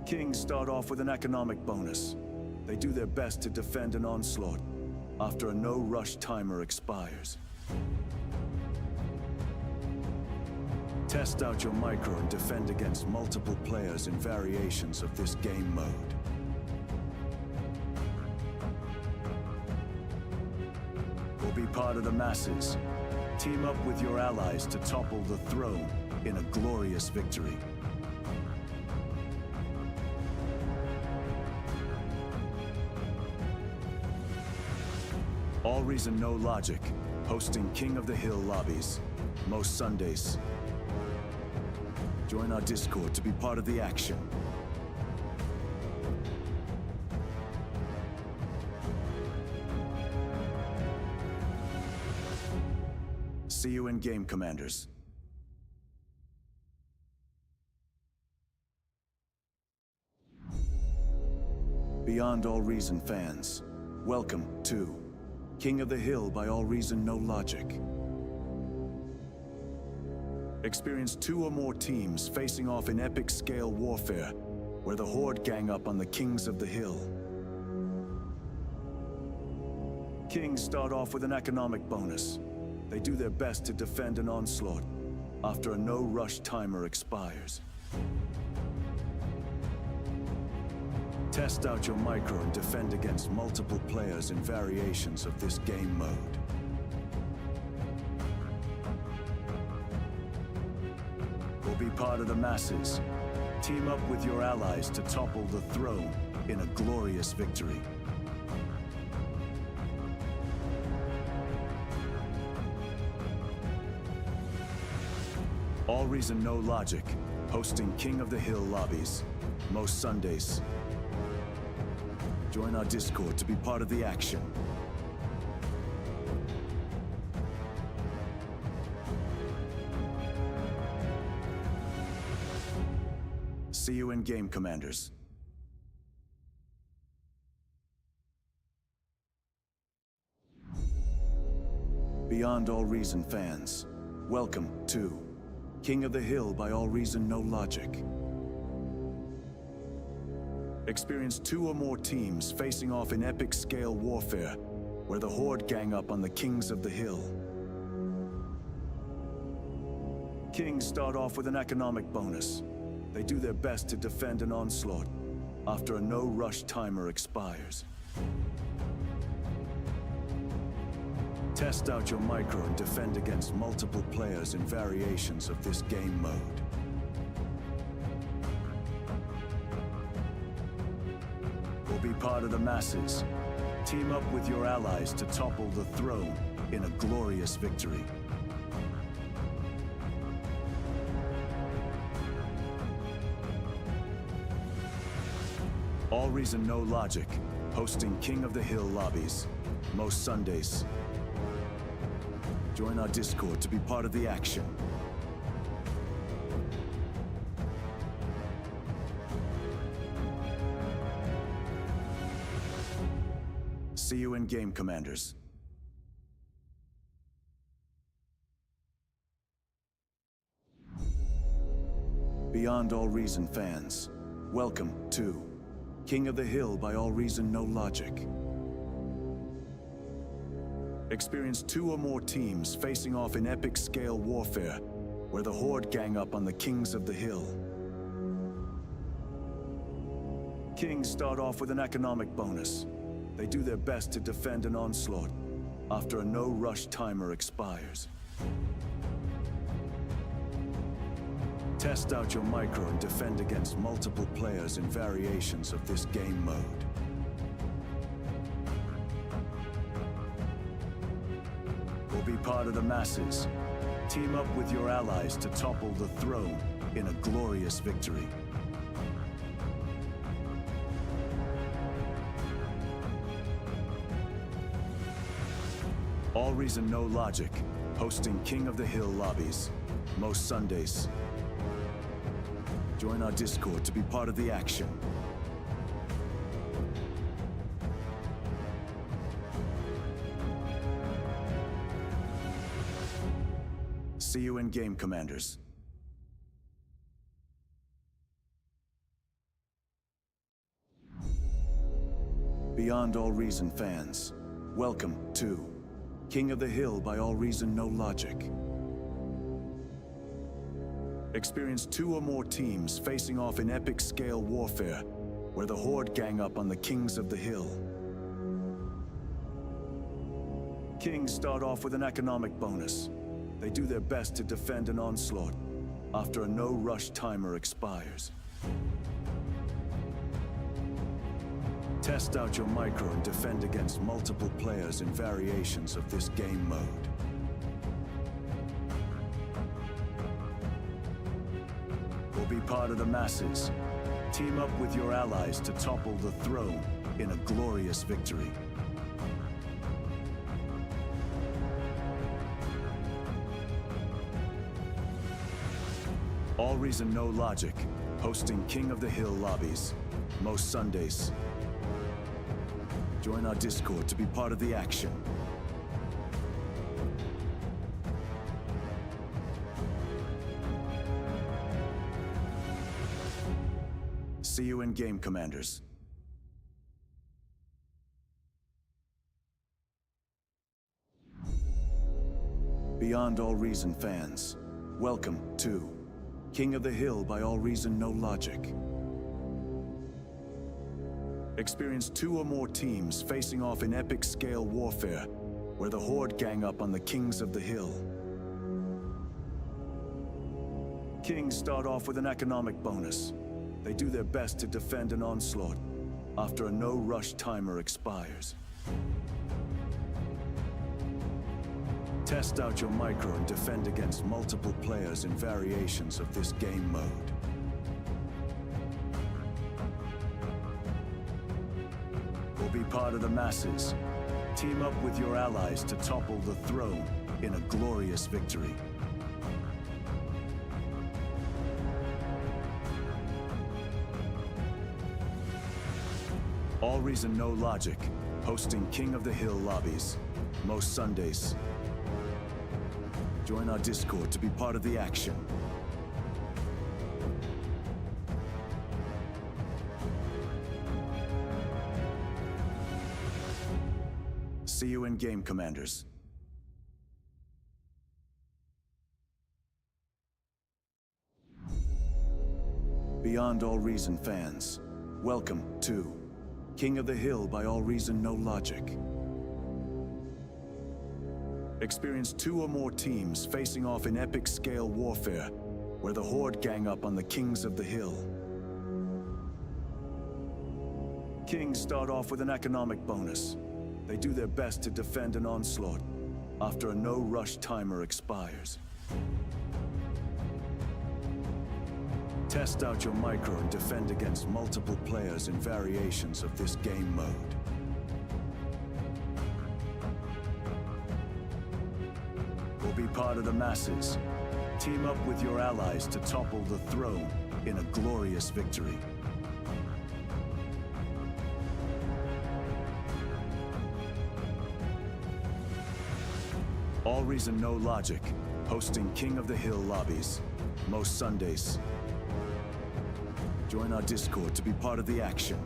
Kings start off with an economic bonus. They do their best to defend an onslaught after a no-rush timer expires. Test out your micro and defend against multiple players in variations of this game mode. Or be part of the masses. Team up with your allies to topple the throne in a glorious victory. AllReasonNoLogic, hosting King of the Hill lobbies, most Sundays. Join our Discord to be part of the action. See you in game, Commanders. Beyond All Reason fans, welcome to King of the Hill by AllReasonNoLogic. Experience 2 or more teams facing off in epic scale warfare, where the Horde gang up on the Kings of the Hill. Kings start off with an economic bonus. They do their best to defend an onslaught after a no-rush timer expires. Test out your micro and defend against multiple players in variations of this game mode. Or be part of the masses. Team up with your allies to topple the throne in a glorious victory. AllReasonNoLogic, hosting King of the Hill lobbies, most Sundays. Join our Discord to be part of the action. See you in game, Commanders. Beyond All Reason fans, welcome to King of the Hill by AllReasonNoLogic. Experience 2 or more teams facing off in epic scale warfare, where the Horde gang up on the Kings of the Hill. Kings start off with an economic bonus. They do their best to defend an onslaught after a no-rush timer expires. Test out your micro and defend against multiple players in variations of this game mode. Or be part of the masses. Team up with your allies to topple the throne in a glorious victory. AllReasonNoLogic, hosting King of the Hill lobbies, most Sundays. Join our Discord to be part of the action. See you in game, Commanders. Beyond All Reason fans, welcome to King of the Hill by AllReasonNoLogic. Experience 2 or more teams facing off in epic scale warfare, where the Horde gang up on the Kings of the Hill. Kings start off with an economic bonus. They do their best to defend an onslaught after a no-rush timer expires. Test out your micro and defend against multiple players in variations of this game mode. Or be part of the masses. Team up with your allies to topple the throne in a glorious victory. AllReasonNoLogic, hosting King of the Hill lobbies, most Sundays. Join our Discord to be part of the action. See you in game, Commanders. Beyond All Reason fans, welcome to King of the Hill by AllReasonNoLogic. Experience 2 or more teams facing off in epic scale warfare, where the Horde gang up on the Kings of the Hill. Kings start off with an economic bonus. They do their best to defend an onslaught after a no-rush timer expires. Test out your micro and defend against multiple players in variations of this game mode. Or be part of the masses. Team up with your allies to topple the throne in a glorious victory. AllReasonNoLogic, hosting King of the Hill lobbies, most Sundays. Join our Discord to be part of the action. See you in game, Commanders. Beyond All Reason fans, welcome to King of the Hill by AllReasonNoLogic. Experience 2 or more teams facing off in epic scale warfare, where the Horde gang up on the Kings of the Hill. Kings start off with an economic bonus. They do their best to defend an onslaught after a no-rush timer expires. Test out your micro and defend against multiple players in variations of this game mode. Or be part of the masses. Team up with your allies to topple the throne in a glorious victory. AllReasonNoLogic, hosting King of the Hill lobbies, most Sundays. Join our Discord to be part of the action. See you in game, Commanders. Beyond All Reason fans, welcome to King of the Hill by AllReasonNoLogic. Experience 2 or more teams facing off in epic scale warfare, where the Horde gang up on the Kings of the Hill. Kings start off with an economic bonus. They do their best to defend an onslaught after a no-rush timer expires. Test out your micro and defend against multiple players in variations of this game mode. Or be part of the masses. Team up with your allies to topple the throne in a glorious victory. AllReasonNoLogic, hosting King of the Hill lobbies, most Sundays. Join our Discord to be part of the action.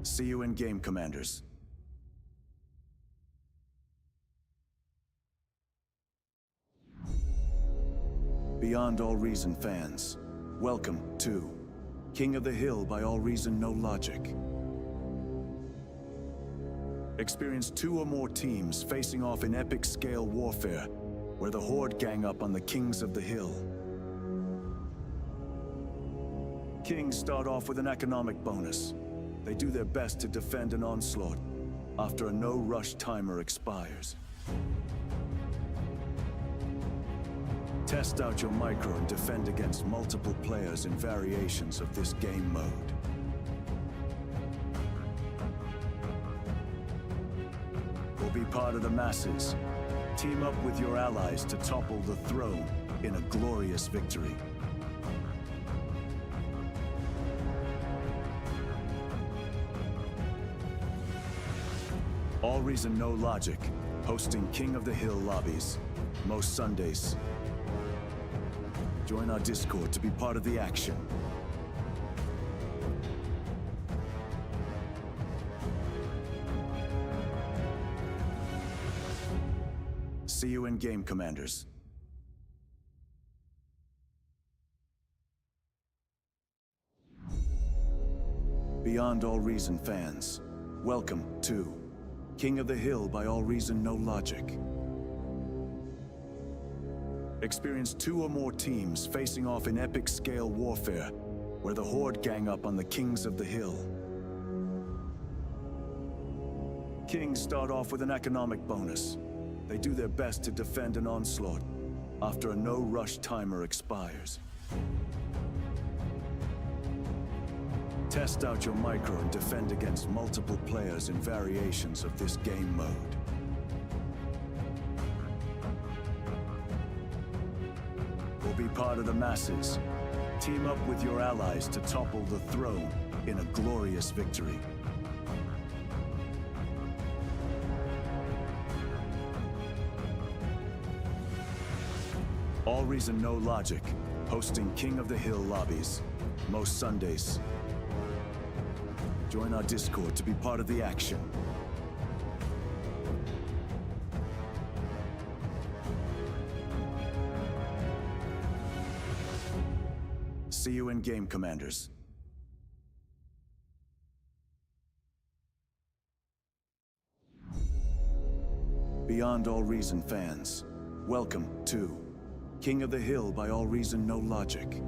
See you in game, Commanders. Beyond All Reason fans, welcome to King of the Hill by AllReasonNoLogic. Experience 2 or more teams facing off in epic scale warfare, where the Horde gang up on the Kings of the Hill. Kings start off with an economic bonus. They do their best to defend an onslaught after a no-rush timer expires. Test out your micro and defend against multiple players in variations of this game mode. Or be part of the masses. Team up with your allies to topple the throne in a glorious victory. AllReasonNoLogic, hosting King of the Hill lobbies, most Sundays. Join our Discord to be part of the action. See you in game, Commanders. Beyond All Reason fans, welcome to King of the Hill by AllReasonNoLogic. Experience 2 or more teams facing off in epic scale warfare, where the Horde gang up on the Kings of the Hill. Kings start off with an economic bonus. They do their best to defend an onslaught after a no-rush timer expires. Test out your micro and defend against multiple players in variations of this game mode. We'll be part of the masses. Team up with your allies to topple the throne in a glorious victory. AllReasonNoLogic, hosting King of the Hill lobbies, most Sundays. Join our Discord to be part of the action. See you in game, Commanders. Beyond All Reason fans, welcome to King of the Hill by AllReasonNoLogic.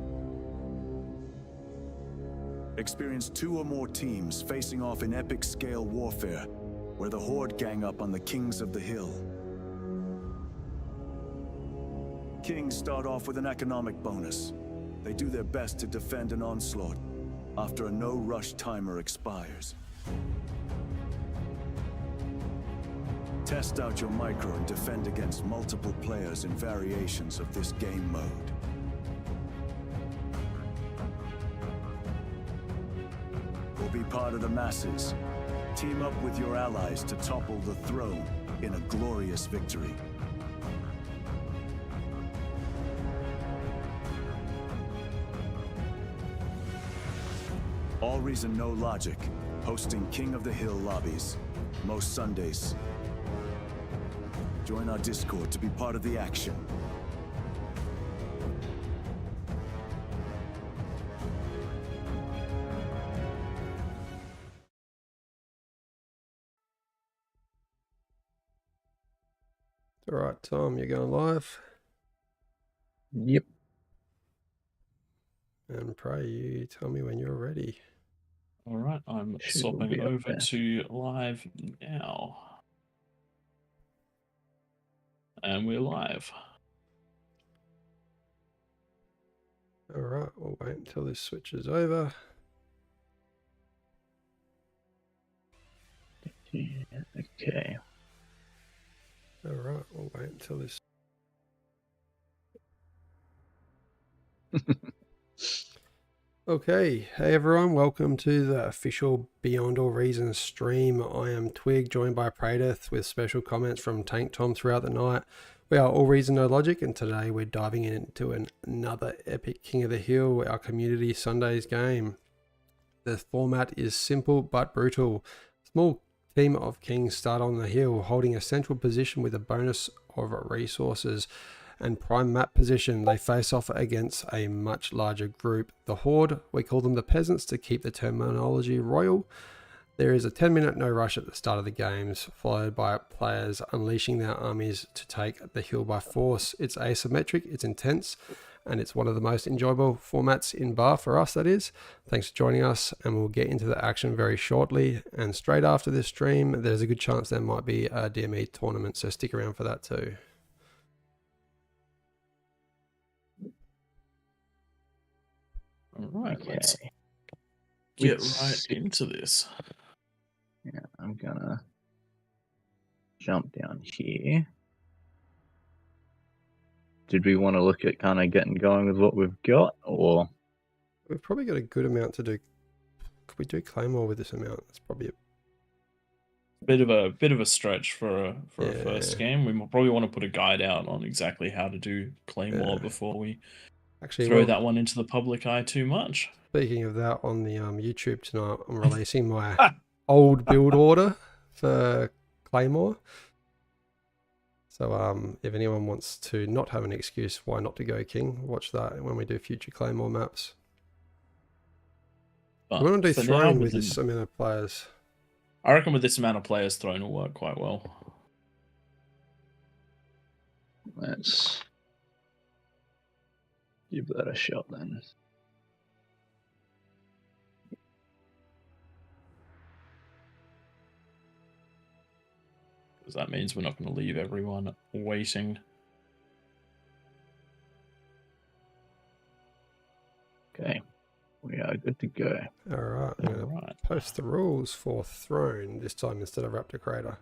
Experience 2 or more teams facing off in epic scale warfare, where the Horde gang up on the Kings of the Hill. Kings start off with an economic bonus. They do their best to defend an onslaught after a no-rush timer expires. Test out your micro and defend against multiple players in variations of this game mode. We'll be part of the masses. Team up with your allies to topple the throne in a glorious victory. AllReasonNoLogic, hosting King of the Hill lobbies, most Sundays. Join our Discord to be part of the action. All right, Tom, you're going live. Yep. And Pray, you tell me when you're ready. All right, I'm Should swapping be up over there. to live now. And we're live. All right, we'll wait until this switches over. Okay. All right, we'll wait until this. Okay, hey everyone, welcome to the official Beyond All Reason stream. I am Twig, joined by Pradeth, with special comments from Tank Tom throughout the night. We are AllReasonNoLogic, and today we're diving into another epic King of the Hill, our community Sundays game. The format is simple but brutal. Small team of kings start on the hill, holding a central position with a bonus of resources and prime map position. They face off against a much larger group. The Horde, we call them the peasants to keep the terminology royal. There is a 10-minute no rush at the start of the games, followed by players unleashing their armies to take the hill by force. It's asymmetric, it's intense, and it's one of the most enjoyable formats in bar for us, that is. Thanks for joining us, and we'll get into the action very shortly. And straight after this stream, there's a good chance there might be a DME tournament, so stick around for that too. All right, Okay. let's get Let's right see. into this. Yeah, I'm gonna jump down here. Did we want to look at kind of getting going with what we've got, or We've probably got a good amount to do. Could we do Claymore with this amount? That's probably Bit of a stretch for a first Yeah. game. We probably want to put a guide out on exactly how to do Claymore Yeah. before we Actually, throw well, that one into the public eye too much. speaking of that, on the YouTube tonight, I'm releasing my old build order for Claymore. So if anyone wants to not have an excuse why not to go King, watch that when we do future Claymore maps. But We want to do for now, Throne with this amount of players. I reckon with this amount of players, Throne will work quite well. Let's give that a shot then. Because that means we're not going to leave everyone waiting. Okay, we are good to go. All right, I'm going to post the rules for Throne this time instead of Raptor Crater.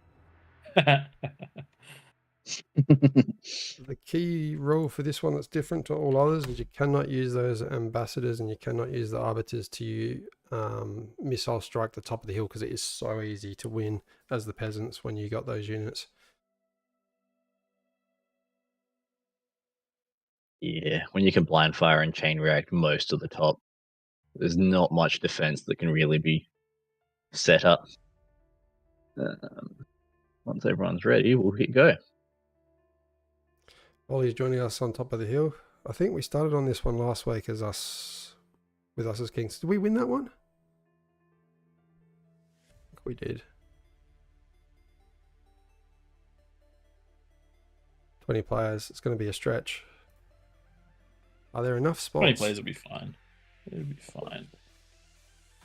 The key rule for this one that's different to all others is you cannot use those ambassadors and you cannot use the arbiters to missile strike the top of the hill, because it is so easy to win as the peasants when you got those units. Yeah, when you can blind fire and chain react most of the top, there's not much defense that can really be set up. Once everyone's ready, we'll hit go. Ollie's joining us on top of the hill. I think we started on this one last week with us as kings. Did we win that one? I think we did. 20 players. It's going to be a stretch. Are there enough spots? 20 players will be fine. It'll be fine.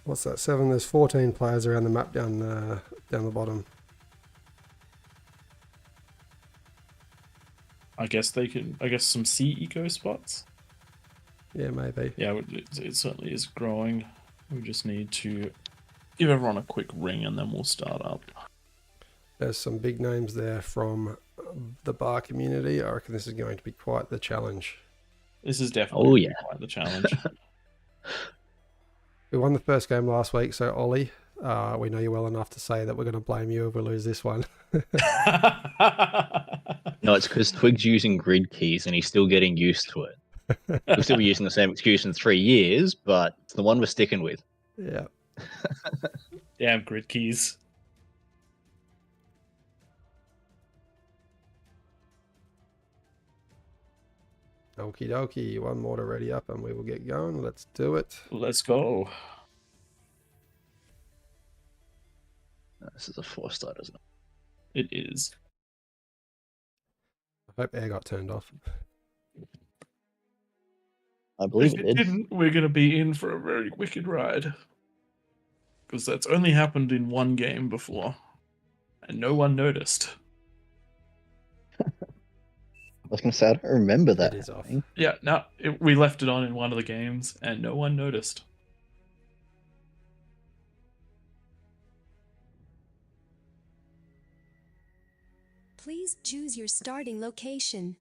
What's that? 7? There's 14 players around the map down the bottom. I guess they can. I guess some sea eco spots. Yeah, maybe. Yeah, it certainly is growing. We just need to give everyone a quick ring and then we'll start up. There's some big names there from the bar community. I reckon this is going to be quite the challenge. This is definitely quite the challenge. We won the first game last week, so Ollie, we know you well enough to say that we're going to blame you if we lose this one. No, it's because Twig's using grid keys and he's still getting used to it. We'll still be using the same excuse in 3 years, but it's the one we're sticking with. Yeah. Damn grid keys. Okie dokie, one more to ready up and we will get going. Let's do it. Let's go. This is a 4-star, isn't it? It is. I hope air got turned off. I believe If it it did. didn't, we're going to be in for a very wicked ride. Because that's only happened in one game before. And no one noticed. I was going to say, I don't remember that. It is off. Yeah, no, we left it on in one of the games and no one noticed. Please choose your starting location.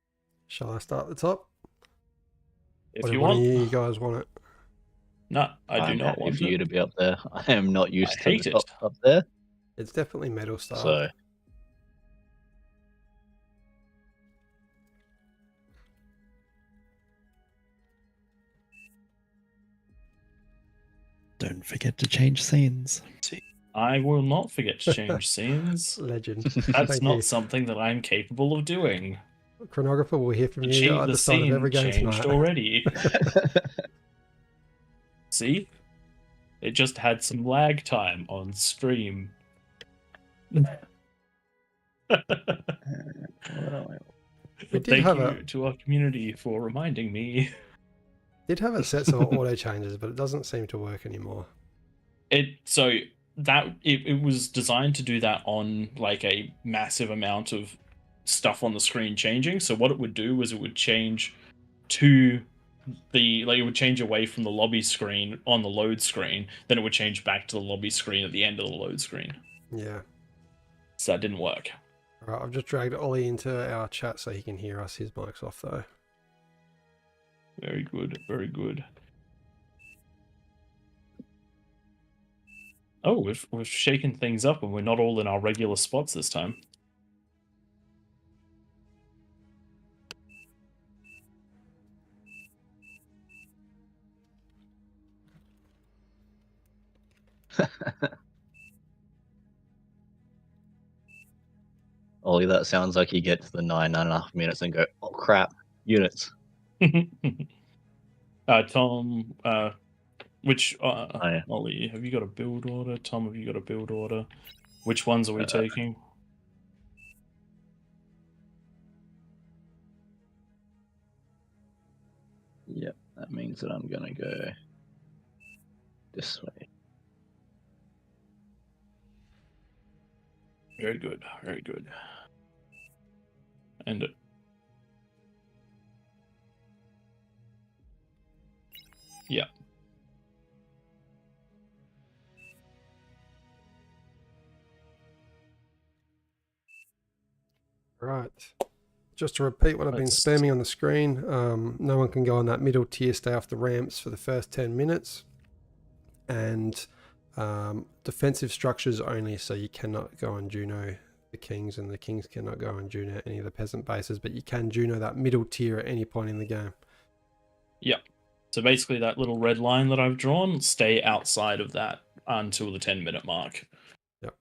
Shall I start at the top? If Or you do one want. of you guys want it? No, I do I'm not happy want for you it. to be up there. I am not used I to hate the it. top up there. It's definitely metal style. So Don't forget to change scenes. I will not forget to change scenes. Legend. That's Thank not you. something that I'm capable of doing. Chronographer will hear from you at The the start of scene every game changed tonight. already. See? It just had some lag time on stream. We did Thank have you to our community for reminding me. Did have a set of auto changes, but it doesn't seem to work anymore. It was designed to do that on like a massive amount of stuff on the screen changing. So what it would do was it would change to it would change away from the lobby screen on the load screen, then it would change back to the lobby screen at the end of the load screen. Yeah. So that didn't work. All right, I've just dragged Ollie into our chat so he can hear us. His mic's off though. Very good, very good. Oh, we've shaken things up and we're not all in our regular spots this time. Ollie, that sounds like you get to the 9.5 minutes and go, oh crap, units. Tom, which yeah. Ollie, have you got a build order? Tom, have you got a build order? Which ones are we taking? Yep, that means that I'm gonna go this way. Very good, very good. And yeah. Right. Just to repeat what I've been spamming on the screen, no one can go on that middle tier, stay off the ramps for the first 10 minutes. And defensive structures only, so you cannot go on Juno the Kings, and the Kings cannot go on Juno any of the peasant bases, but you can Juno that middle tier at any point in the game. Yep. So basically that little red line that I've drawn, stay outside of that until the 10-minute mark. Yep.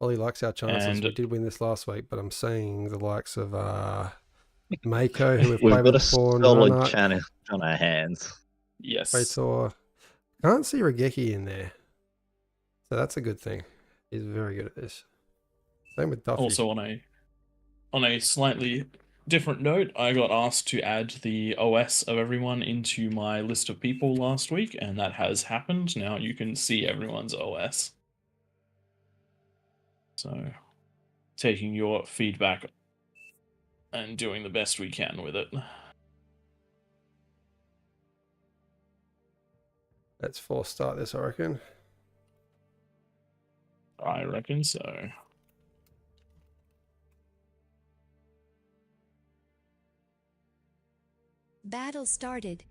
Ollie likes our chances. We did win this last week, but I'm seeing the likes of Mako, who we've played with before. We've got a solid chance on our hands. Yes. Crater. Can't see Regeki in there. So that's a good thing. He's very good at this. Same with Duffy. Also on a slightly different note, I got asked to add the OS of everyone into my list of people last week, and that has happened. Now you can see everyone's OS. So, taking your feedback and doing the best we can with it. Let's force start this, I reckon. I reckon so. Battle started.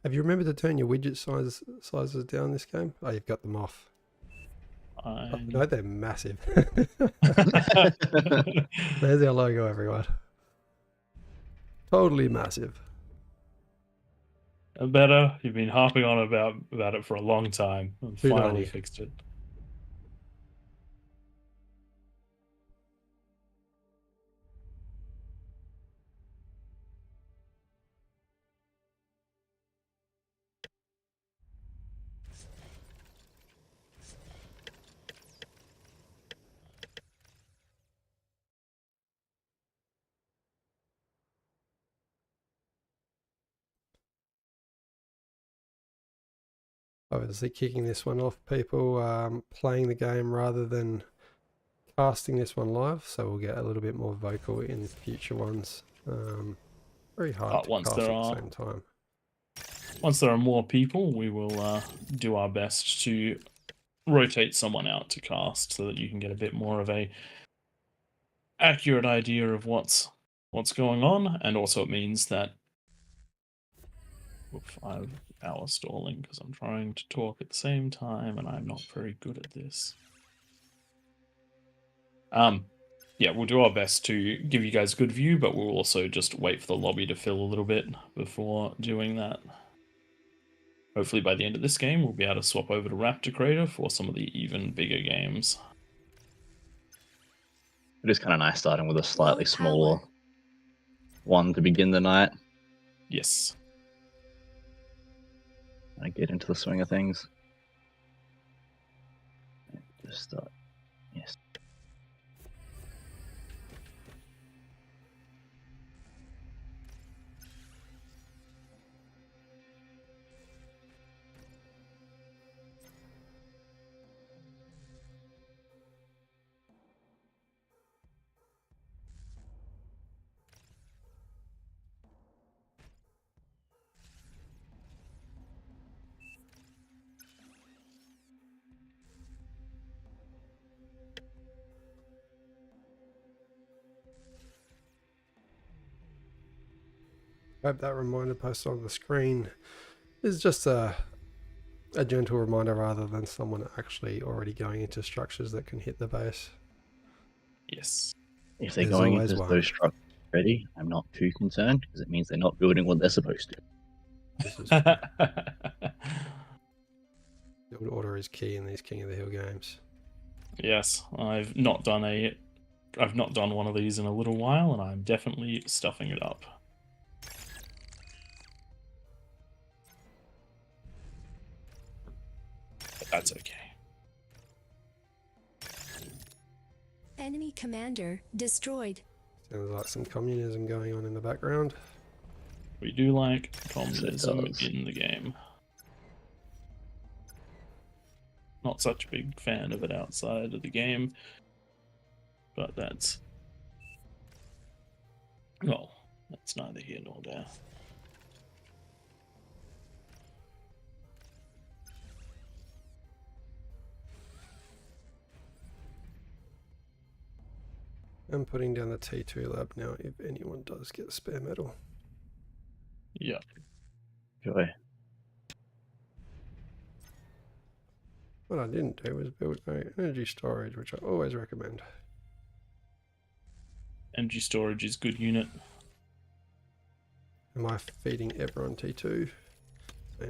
Have you remembered to turn your widget sizes down this game? Oh, you've got them off. No, they're massive. There's our logo, everyone. Totally massive. Better. You've been harping on about it for a long time. And finally fixed it. Obviously kicking this one off, people playing the game rather than casting this one live, so we'll get a little bit more vocal in future ones. Very hard to cast at the same time. Once there are more people, we will do our best to rotate someone out to cast so that you can get a bit more of a accurate idea of what's going on, and also it means that 5 hour stalling because I'm trying to talk at the same time and I'm not very good at this. Yeah, we'll do our best to give you guys a good view, but we'll also just wait for the lobby to fill a little bit before doing that. Hopefully by the end of this game, we'll be able to swap over to Raptor Crater for some of the even bigger games. It is kind of nice starting with a slightly smaller one to begin the night. Yes. I get into the swing of things. Just start. Yes. Hope that reminder post on the screen is just a gentle reminder rather than someone actually already going into structures that can hit the base. Yes. If they're going into those structures, Ready? I'm not too concerned because it means they're not building what they're supposed to. This is build order is key in these King of the Hill games. Yes, I've not done one of these in a little while, and I'm definitely stuffing it up. But that's okay. Enemy commander destroyed. Sounds like some communism going on in the background. We do like communism does. in the game. Not such a big fan of it outside of the game, but that's, well, that's neither here nor there. I'm putting down the T2 lab now if anyone does get spare metal. Yeah. Joy. What I didn't do was build my energy storage, which I always recommend. Energy storage is good unit. Am I feeding everyone T2? Yeah.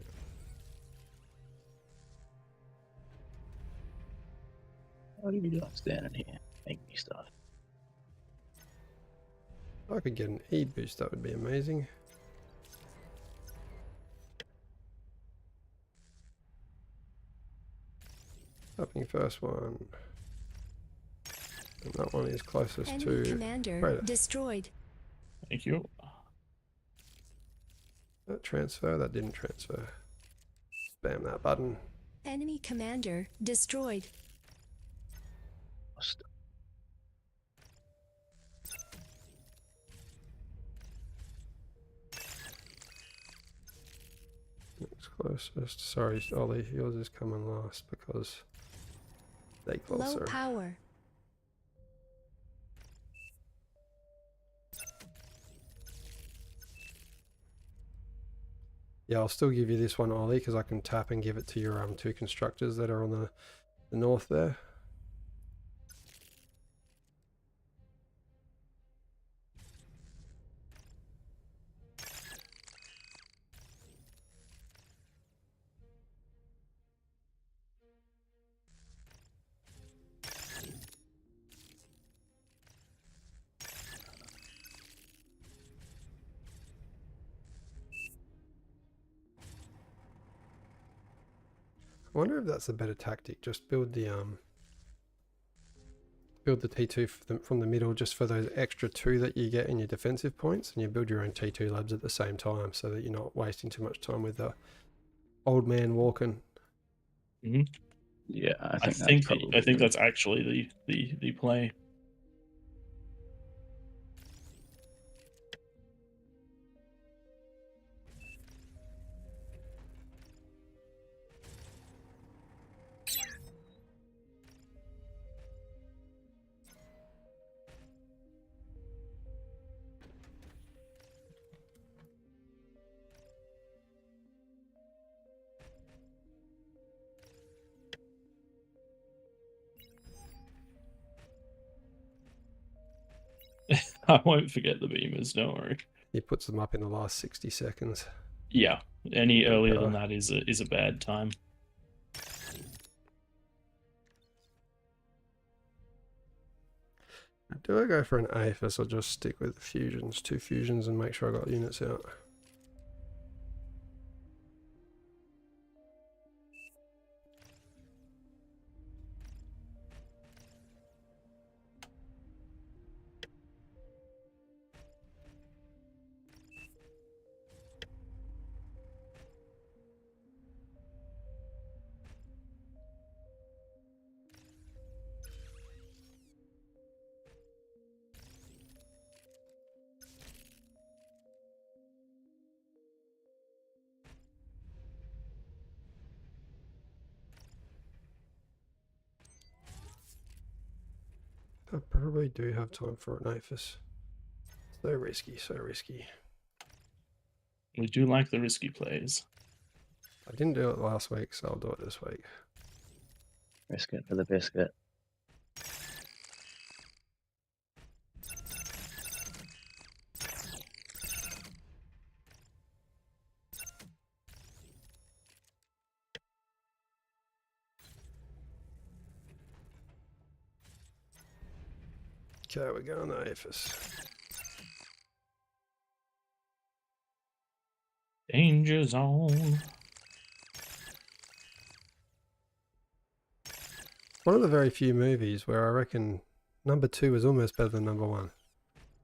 What do you got standing here? Make me start. If I could get an E boost, that would be amazing. Happening first one. And that one is closest Enemy to commander Crater. destroyed. Thank you. That transfer, that didn't transfer. Spam that button. Enemy commander destroyed. Lost. Next closest. Sorry, Ollie, yours is coming last because they Low closer. power. Yeah, I'll still give you this one, Ollie, because I can tap and give it to your two constructors that are on the north there. I wonder if that's a better tactic. Just build the T2 from the middle, just for those extra 2 that you get in your defensive points, and you build your own T2 labs at the same time, so that you're not wasting too much time with the old man walking. Mm-hmm. Yeah, I think that's actually the play. I won't forget the beamers, don't worry. He puts them up in the last 60 seconds. Yeah, any earlier than that is a bad time. Do I go for an AFIS or just stick with the fusions, 2 fusions, and make sure I got units out? I probably do have time for an AFIS. So risky, so risky. We do like the risky plays. I didn't do it last week, so I'll do it this week. Risk it for the biscuit. Okay, we're going to AFIS. Danger zone. One of the very few movies where I reckon number 2 is almost better than number 1.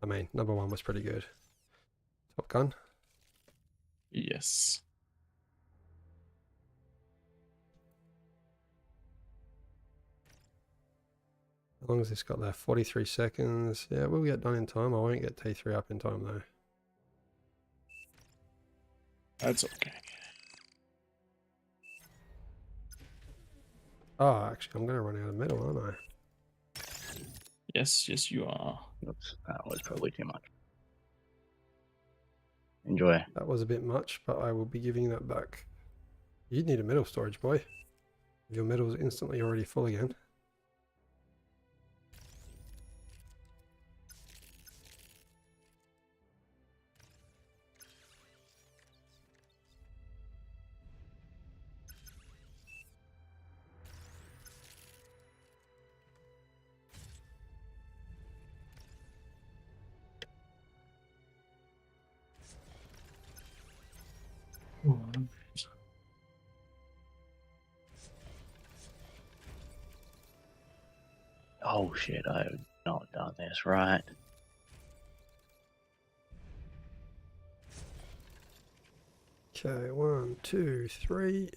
I mean, number 1 was pretty good. Top Gun. Yes. As long as it's got that 43 seconds. Yeah, we'll get done in time. I won't get T3 up in time though. That's okay. Oh, actually, I'm going to run out of metal, aren't I? Yes, yes, you are. Oops, that was probably too much. Enjoy. That was a bit much, but I will be giving that back. You need a metal storage, boy. Your metal's instantly already full again. Oh shit, I have not done this right. Okay, 1, 2, 3.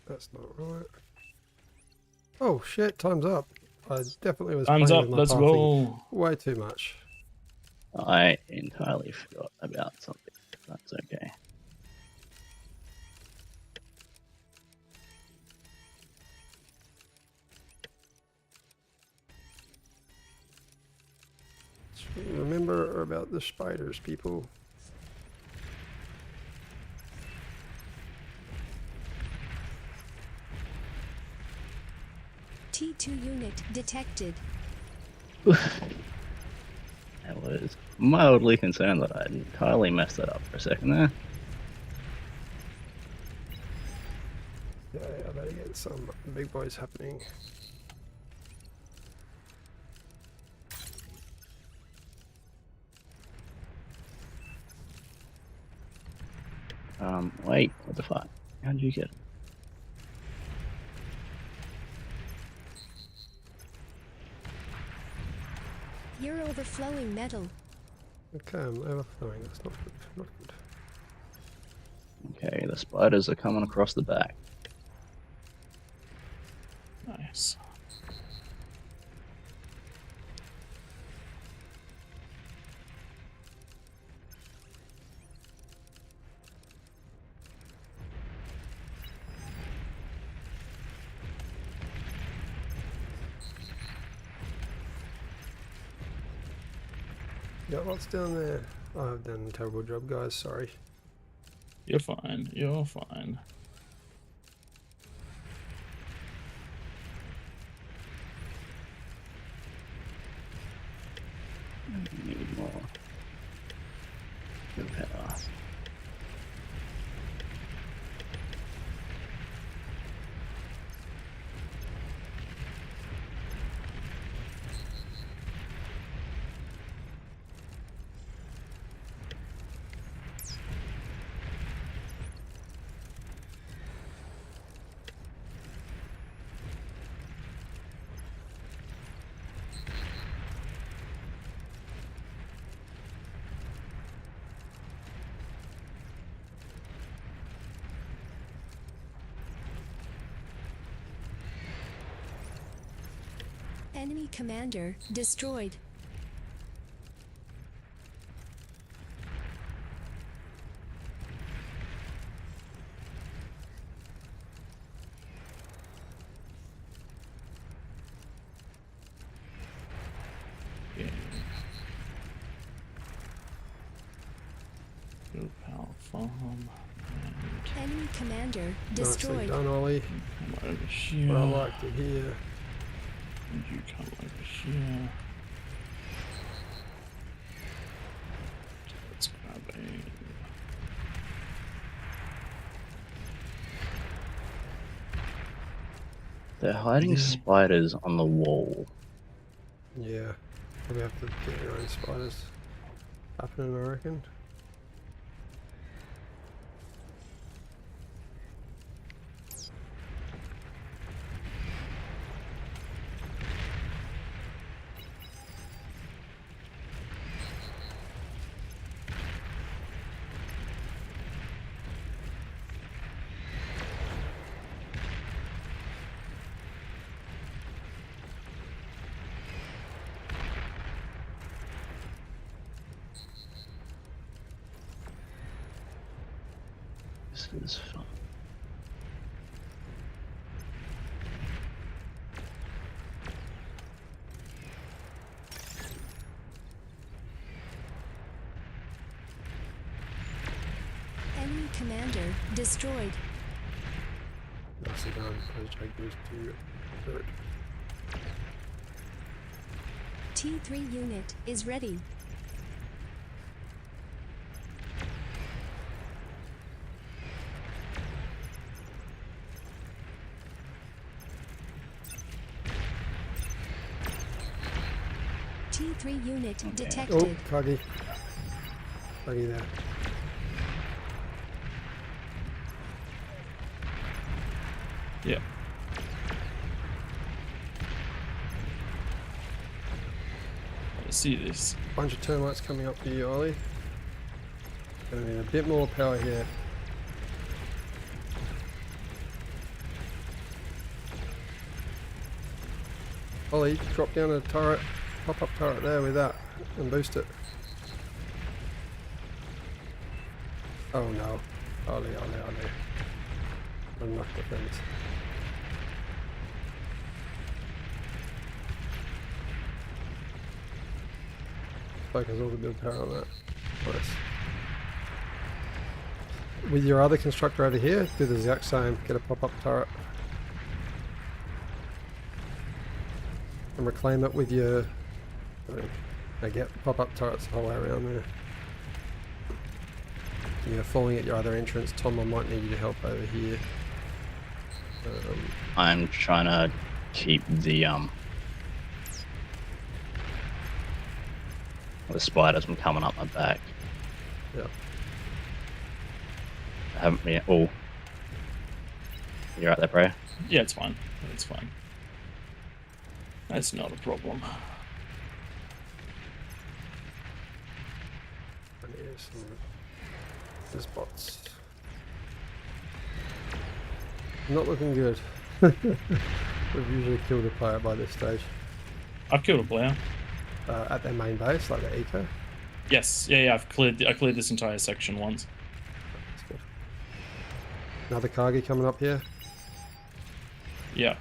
That's not right. Oh shit, time's up. I definitely was Time's playing up. with my Let's pathing go. way too much. I entirely forgot about something. That's okay. Remember about the spiders, people. T2 unit detected. I was mildly concerned that I'd entirely messed that up for a second there. Okay, I better get some big boys happening. Wait, what the fuck? How did you get it? You're overflowing metal. Okay, I'm overflowing. That's not good. Not good. Okay, the spiders are coming across the back. Nice. Got lots down there. Oh, I've done a terrible job, guys. Sorry. You're fine. You're fine. Need more. Good pass. Enemy commander destroyed. Yeah. So powerful. farm. Enemy commander Nicely destroyed. done, Ollie. Come over here. What I like to hear. And you come over here. Let's grab a... They're hiding Yeah. spiders on the wall. Yeah, probably have to get your own spiders happening, I reckon. This is fun. Enemy commander destroyed. Nicely done. Project goes to dirt. T3 unit is ready. T3 unit detected. Oh, Cuggy. Cuggy there. Yeah. I see this. Bunch of termites coming up for you, Ollie. Gonna need a bit more power here. Ollie, drop down a turret, pop-up turret there with that, and boost it. Oh no. Ollie. Unlock the fence. Focus all the build power on that. Nice. With your other constructor over here, do the exact same. Get a pop-up turret. And reclaim it with your... I get pop-up turrets the whole way around there. You're falling at your other entrance. Tom, I might need you to help over here. I'm trying to keep the spiders from coming up my back. Yeah. I haven't been. Oh, you're right there, bro. Yeah, it's fine. It's fine. That's not a problem. I need some spots. Not looking good. We've usually killed a player by this stage. I've killed a player. At their main base, like the eco. Yes. Yeah. I cleared this entire section once. That's good. Another Kagi coming up here. Yeah.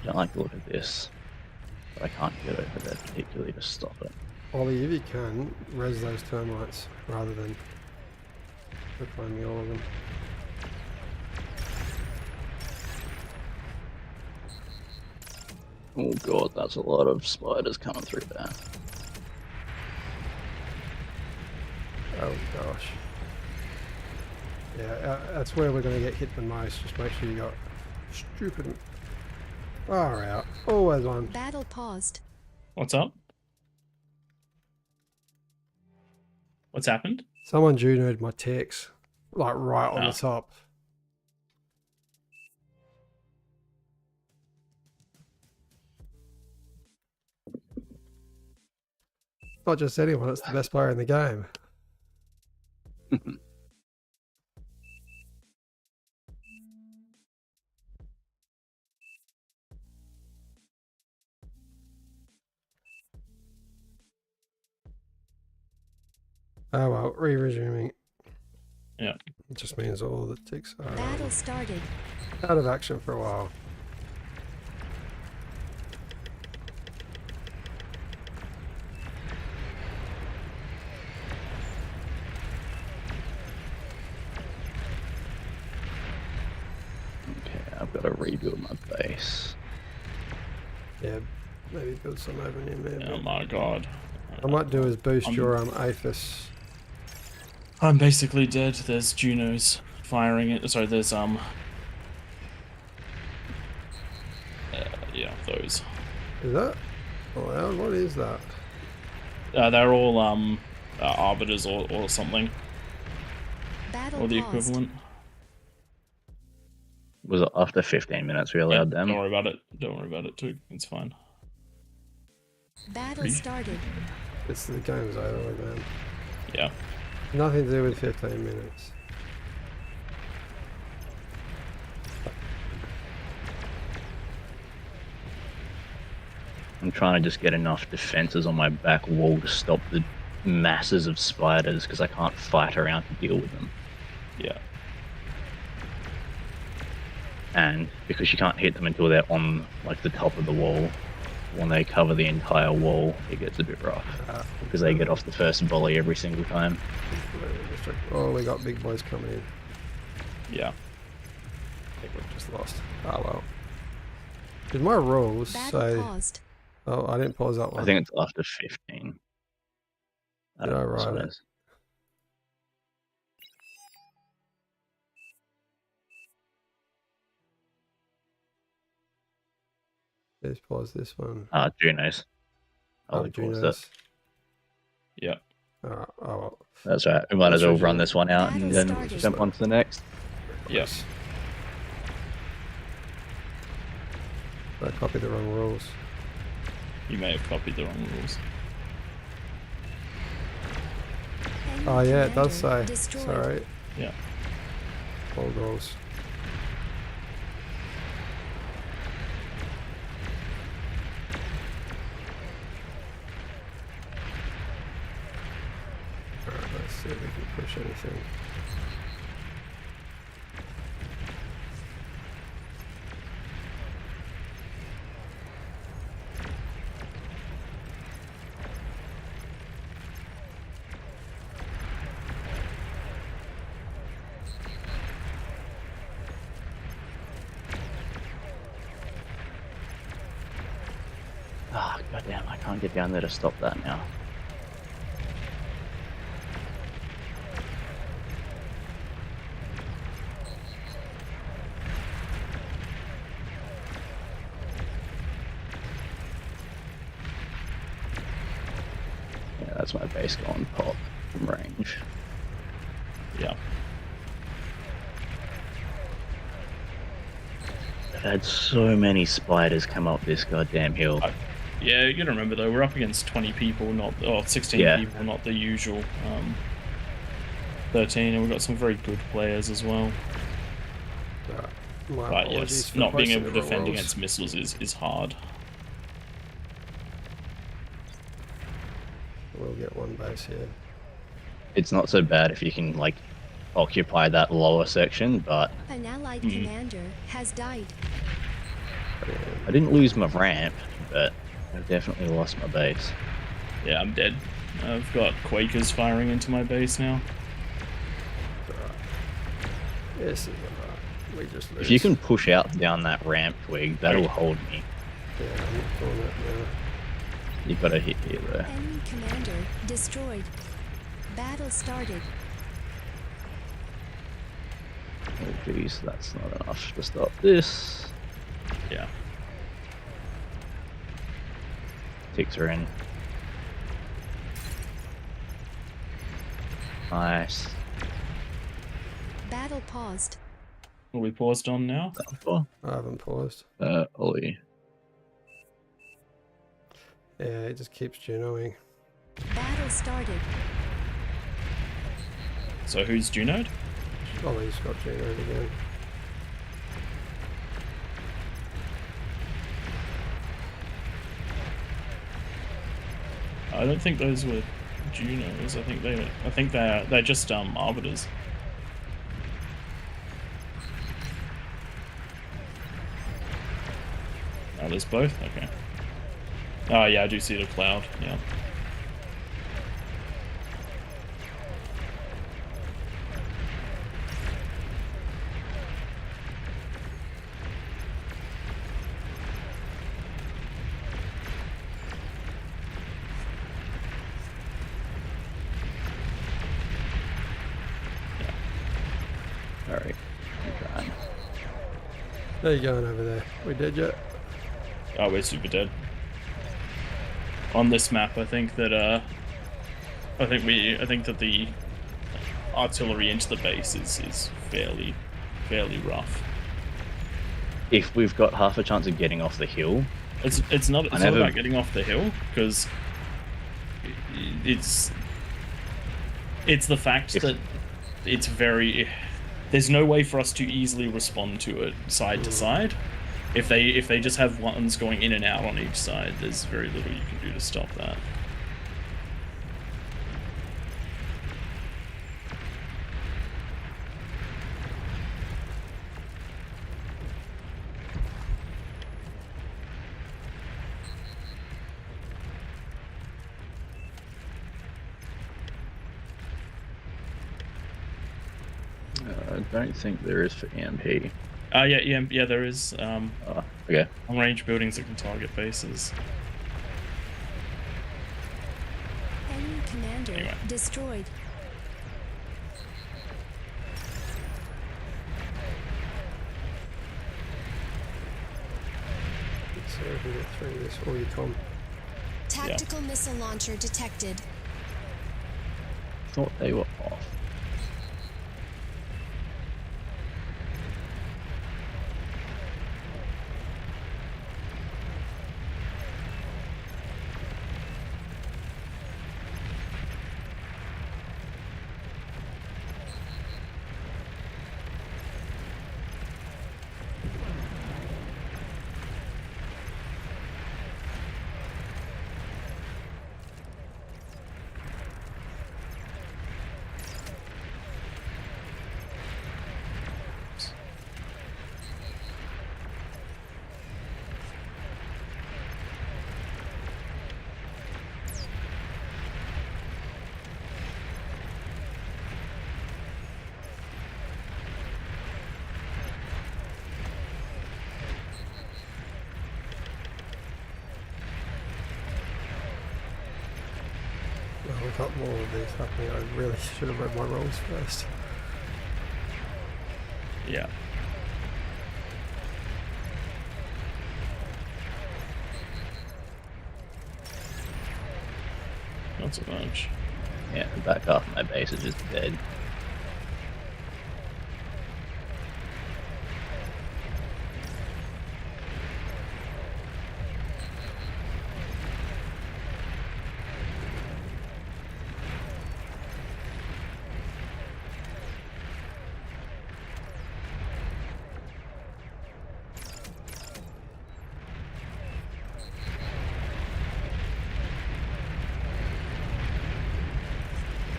I don't like the look of this, but I can't get over there particularly to stop it. Ollie, if you can, res those termites rather than reclaiming all of them. Oh god, that's a lot of spiders coming through there. Oh gosh. Yeah, that's where we're going to get hit the most. Just make sure you got stupid... Far out. Always on. Battle paused. What's up? What's happened? Someone junoed my text, like right on the top. Not just anyone, it's the best player in the game. Oh well, re-resuming. Yeah. It just means all the ticks are Battle started. out of action for a while. Okay, I've got to rebuild my base. Yeah, maybe build some over near me. Oh my god. I might do is boost I'm- your Aphis. I'm basically dead. There's Junos firing it. Sorry, there's yeah, those. Is that? Oh, well, what is that? They're all arbiters or something, Battle or the paused. equivalent. Was it after 15 minutes we allowed them? Don't worry about it. Don't worry about it too. It's fine. Battle Pretty- started. It's the game's over then. Yeah. Nothing to do with 15 minutes. I'm trying to just get enough defenses on my back wall to stop the masses of spiders because I can't fight around to deal with them. Yeah. And because you can't hit them until they're on like the top of the wall. When they cover the entire wall, it gets a bit rough because they get off the first volley every single time. Oh, we got big boys coming in. Yeah. I think we've just lost. Oh well. Did my rules Battle say? paused. Oh, I didn't pause that one. I think it's after 15. Did I write it? Let's pause this one. Junos. Oh, I'll pause Junos. it. Yeah. Oh well. That's right. We might as well run this one out and Battle then started. jump on to the next. Yes. I copied the wrong rules. You may have copied the wrong rules. Enemy Oh yeah, it does say. commander destroyed. Sorry. Yeah. Old rules. Alright, let's see if we can push anything. Ah, goddamn! I can't get down there to stop that now. Yeah, that's my base going pop from range. Yeah. I've had so many spiders come up this goddamn hill. Yeah, you gotta remember though, we're up against 20 people, not 16 Yeah. people, not the usual 13, and we've got some very good players as well. Alright. My But apologies yes, for not being posting able to the wrong defend rules. against missiles is hard. We'll get one base here. It's not so bad if you can like occupy that lower section, but An allied Hmm. commander has died. I didn't lose my ramp, but I definitely lost my base. Yeah, I'm dead. I've got Quakers firing into my base now. Yes, alright. We just lose. If you can push out down that ramp, Twig, that'll hold me. Yeah, I'm not doing that now. You've got to hit here though. Enemy commander destroyed. Battle started. Oh geez, that's not enough to stop this. Yeah. Ticks are in. Nice. Battle paused. Are we paused on now? I haven't paused. Ollie. Yeah, it just keeps Junoing. Battle started. So who's Junode? Oh, he's got Junoed again. I don't think those were Junos. I think they're just arbiters. Oh, there's both? Okay. Oh, yeah, I do see the cloud. Yeah. Alright, I'm trying. There you going over there? We dead yet? Oh, we're super dead. On this map, I think that I think that the artillery into the base is fairly rough. If we've got half a chance of getting off the hill, It's not about getting off the hill, because it's the fact that it's very. There's no way for us to easily respond to it side to side. If they just have ones going in and out on each side, there's very little you can do to stop that. I don't think there is for EMP. Yeah, there is Okay. long-range buildings that can target bases. Enemy commander Anyway. destroyed. Let's see if we get through this. Or you come. Tactical missile launcher detected. Thought they were off. Well, we've got more of these happening. I really should have read my rolls first. Yeah. Not so much. Yeah, the back half of my base is just dead.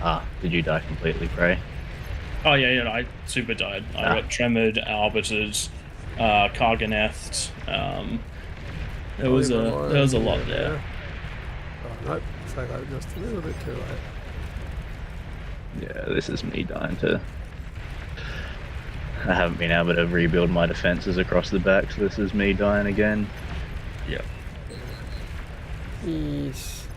Ah, did you die completely, Prey? Oh yeah, I super died. I got tremored, orbited, cargonethed. There was a lot there. Oh nope, so that was just a little bit too late. Yeah, this is me dying to... I haven't been able to rebuild my defenses across the back, so this is me dying again. Yep. Yes.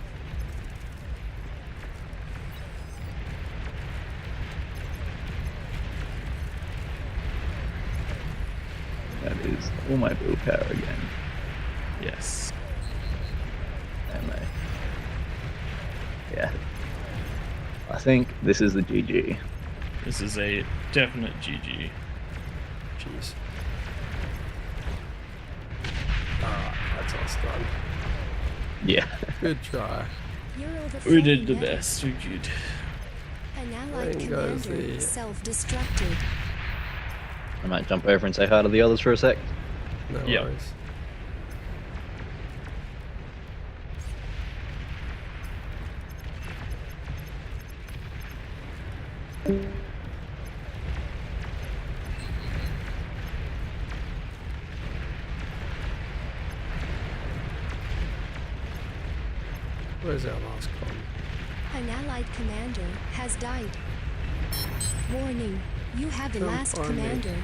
That is all my build power again. Yes. And yeah. I think this is the GG. This is a definite GG. Jeez. Ah, that's us done. Yeah. Good try. You're We did the overflowing best we could. An allied There goes commander the- self-destructed. I might jump over and say hi to the others for a sec. No Yeah. worries. Where's our last con? An allied commander has died. Warning, you have the Come last find me. commander.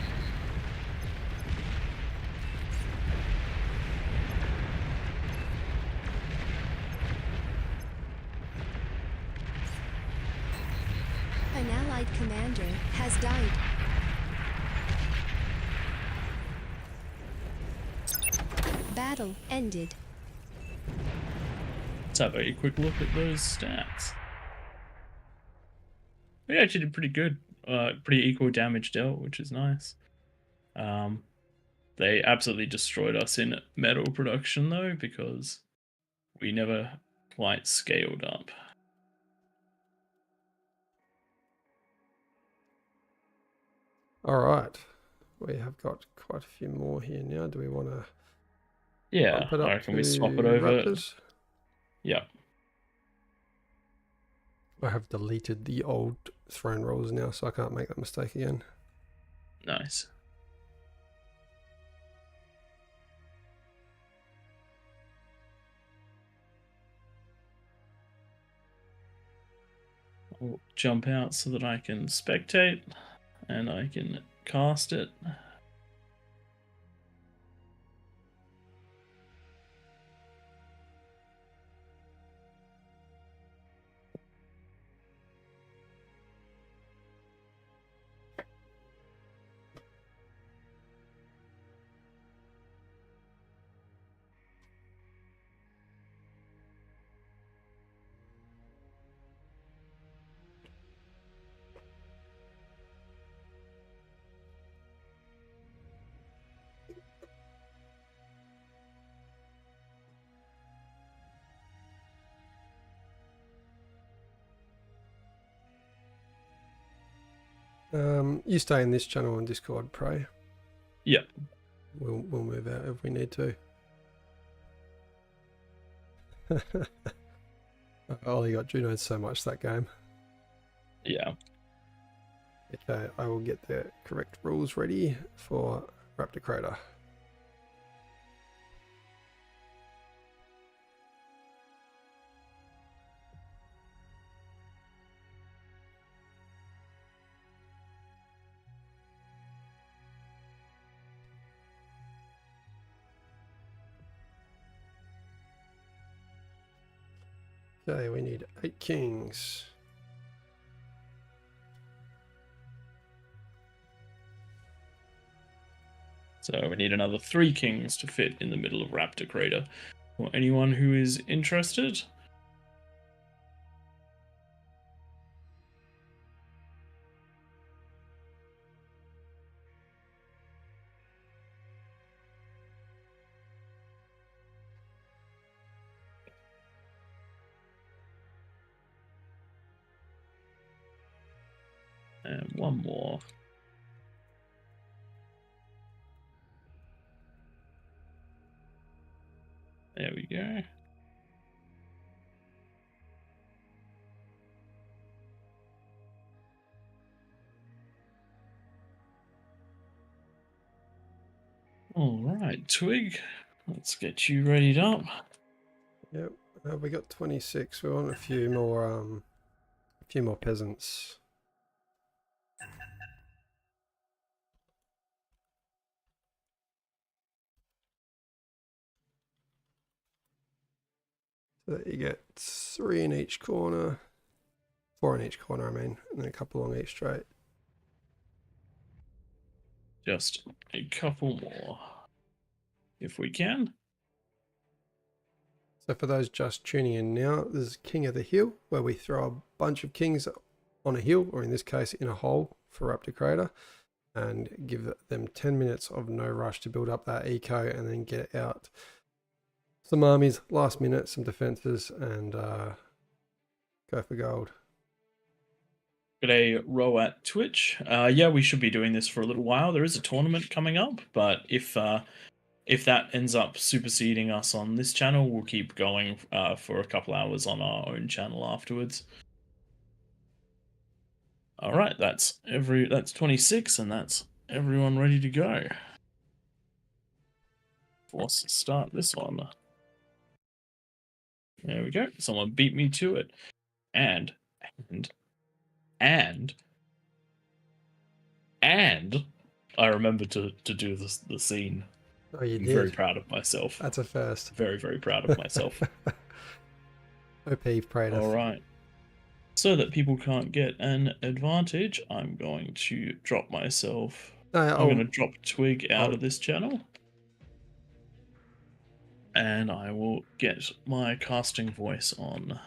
An allied commander has died. Battle ended. Let's have a quick look at those stats. We actually did pretty good. Pretty equal damage dealt, which is nice. They absolutely destroyed us in metal production though, because we never quite scaled up. Alright. We have got quite a few more here now. Do we want to Yeah, bump it up I reckon to we swap it over. Raptors? Yeah. I have deleted the old throne rules now, so I can't make that mistake again. Nice. I'll jump out so that I can spectate and I can cast it. You stay in this channel on Discord, Prey. Yeah. We'll move out if we need to. Ollie got Junoed so much that game. Yeah. Okay, I will get the correct rules ready for Raptor Crater. Okay, we need 8 kings. So we need another 3 kings to fit in the middle of Raptor Crater. For anyone who is interested. And one more. There we go. All right, Twig. Let's get you readied up. Yep, we got 26. We want a few more peasants. So that you get 3 in each corner, 4 in each corner, I mean, and then a couple along each straight. Just a couple more, if we can. So for those just tuning in now, this is King of the Hill, where we throw a bunch of kings on a hill, or in this case, in a hole for Raptor Crater, and give them 10 minutes of no rush to build up that eco, and then get out some armies last minute, some defenses, and go for gold. G'day, Ro at Twitch. Yeah, we should be doing this for a little while. There is a tournament coming up, but if that ends up superseding us on this channel, we'll keep going for a couple hours on our own channel afterwards. All right, that's 26, and that's everyone ready to go. Force to start this one. There we go. Someone beat me to it. And I remember to do the scene. Oh, you I'm did. very proud of myself. That's a first. Very, very proud of myself. OP Praetor. All right. So that people can't get an advantage, I'm going to drop myself. No, I'm going to drop Twig out of this channel. And I will get my casting voice on.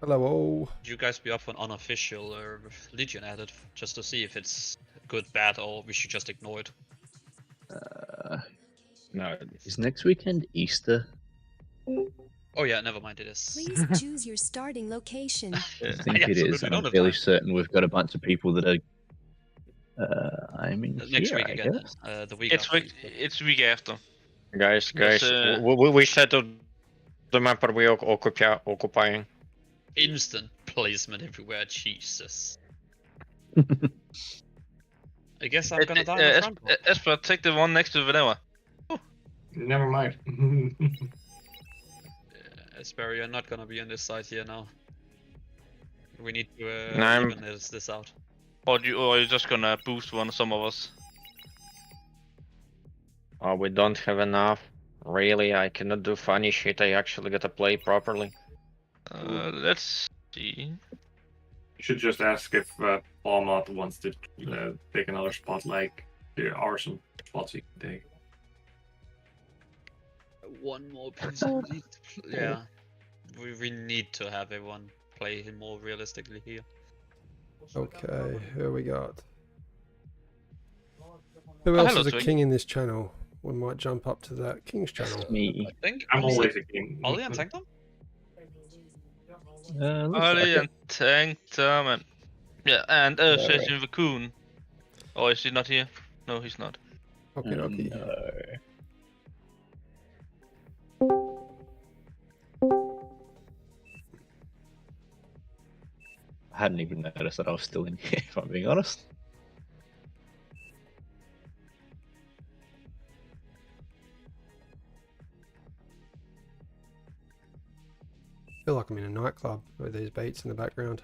Hello all. Would you guys be up for an unofficial Legion added just to see if it's good, bad, or we should just ignore it? No, is next weekend Easter? Oh yeah, never mind, it is. Please choose your starting location. I think it is, absolutely and I'm don't have fairly time. certain we've got a bunch of people that are aiming Next here, week I again, guess. the week It's after. it's week after. Guys, Because, we settled the map are we occupying. Instant placement everywhere, Jesus. I guess I'm gonna die on the front row. Esper, take the one next to Vanilla. Never mind. Asper, you're not gonna be on this side here now. We need to No, even this out. Or you're just gonna boost some of us. we don't have enough. Really, I cannot do funny shit. I actually gotta play properly. Let's see. You should just ask if Palmot wants to take another spot, like there are some spots you can take. One more piece. Yeah, we need to have everyone play him more realistically here. Okay, who we got? Who else hello, is a Twig. king in this channel? We might jump up to that king's channel. It's me. I think I'm always a king. Ollie and Tank them? Looks like Ali it. and Tank Tom and yeah, and Session Raccoon. Oh, is he not here? No, he's not. Okay, okay. No. I hadn't even noticed that I was still in here, if I'm being honest. I feel like I'm in a nightclub with these beats in the background.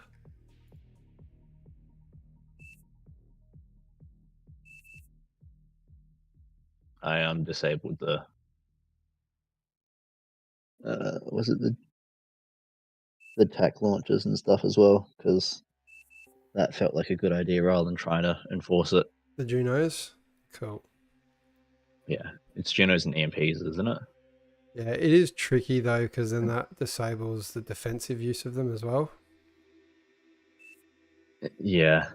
I disabled the was it the tack launchers and stuff as well, because that felt like a good idea rather than trying to enforce it. The Junos? Cool. Yeah, it's Junos and EMPs, isn't it? Yeah, it is tricky though, because then that disables the defensive use of them as well. Yeah.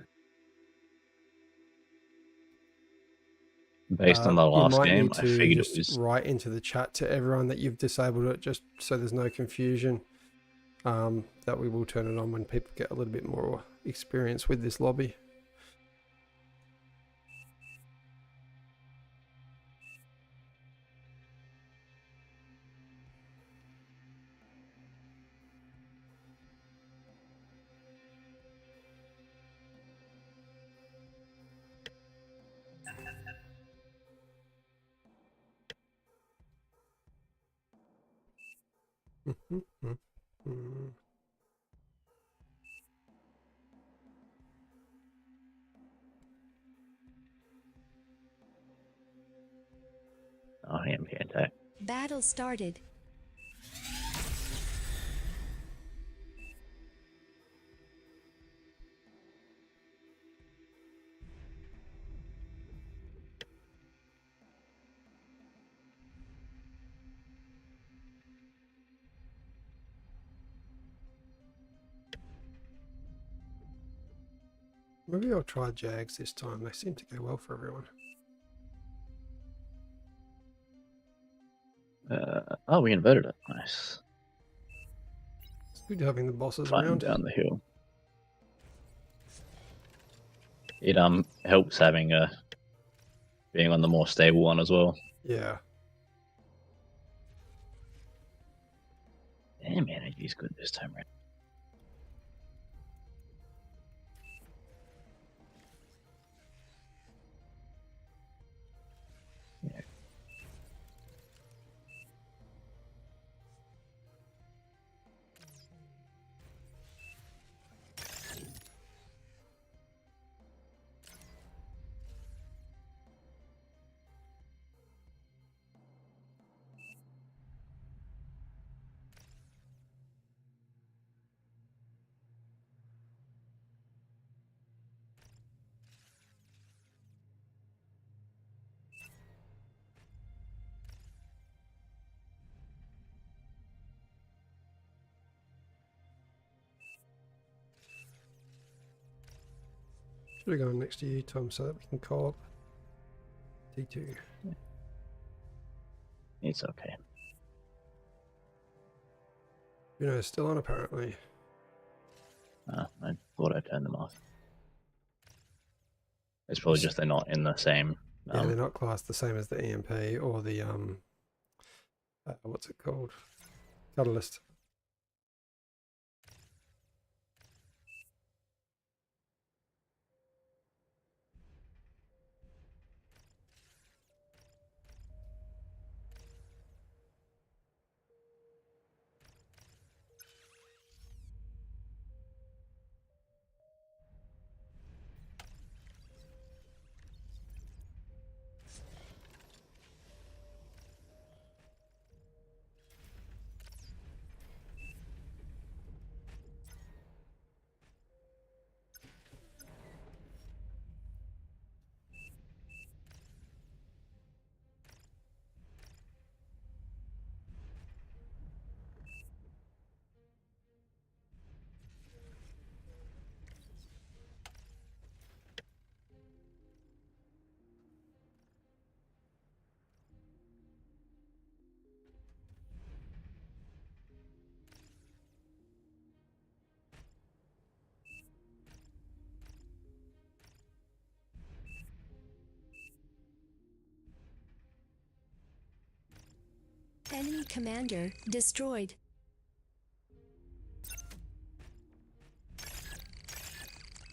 Based on the You last might game, need I to figured it just was write into the chat to everyone that you've disabled it, just so there's no confusion. That we will turn it on when people get a little bit more experience with this lobby. EMP attack. Battle started. Maybe I'll try Jags this time. They seem to go well for everyone. Oh, we inverted it. Nice. It's good having the bosses Fighting around. down the hill. It helps having being on the more stable one as well. Yeah. Damn, energy's good this time around. Should have gone next to you, Tom, so that we can co-op. T2. It's okay. You know, still on apparently. I thought I turned them off. It's probably just they're not in the same. Yeah, they're not classed the same as the EMP or the what's it called? Catalyst. Enemy commander destroyed.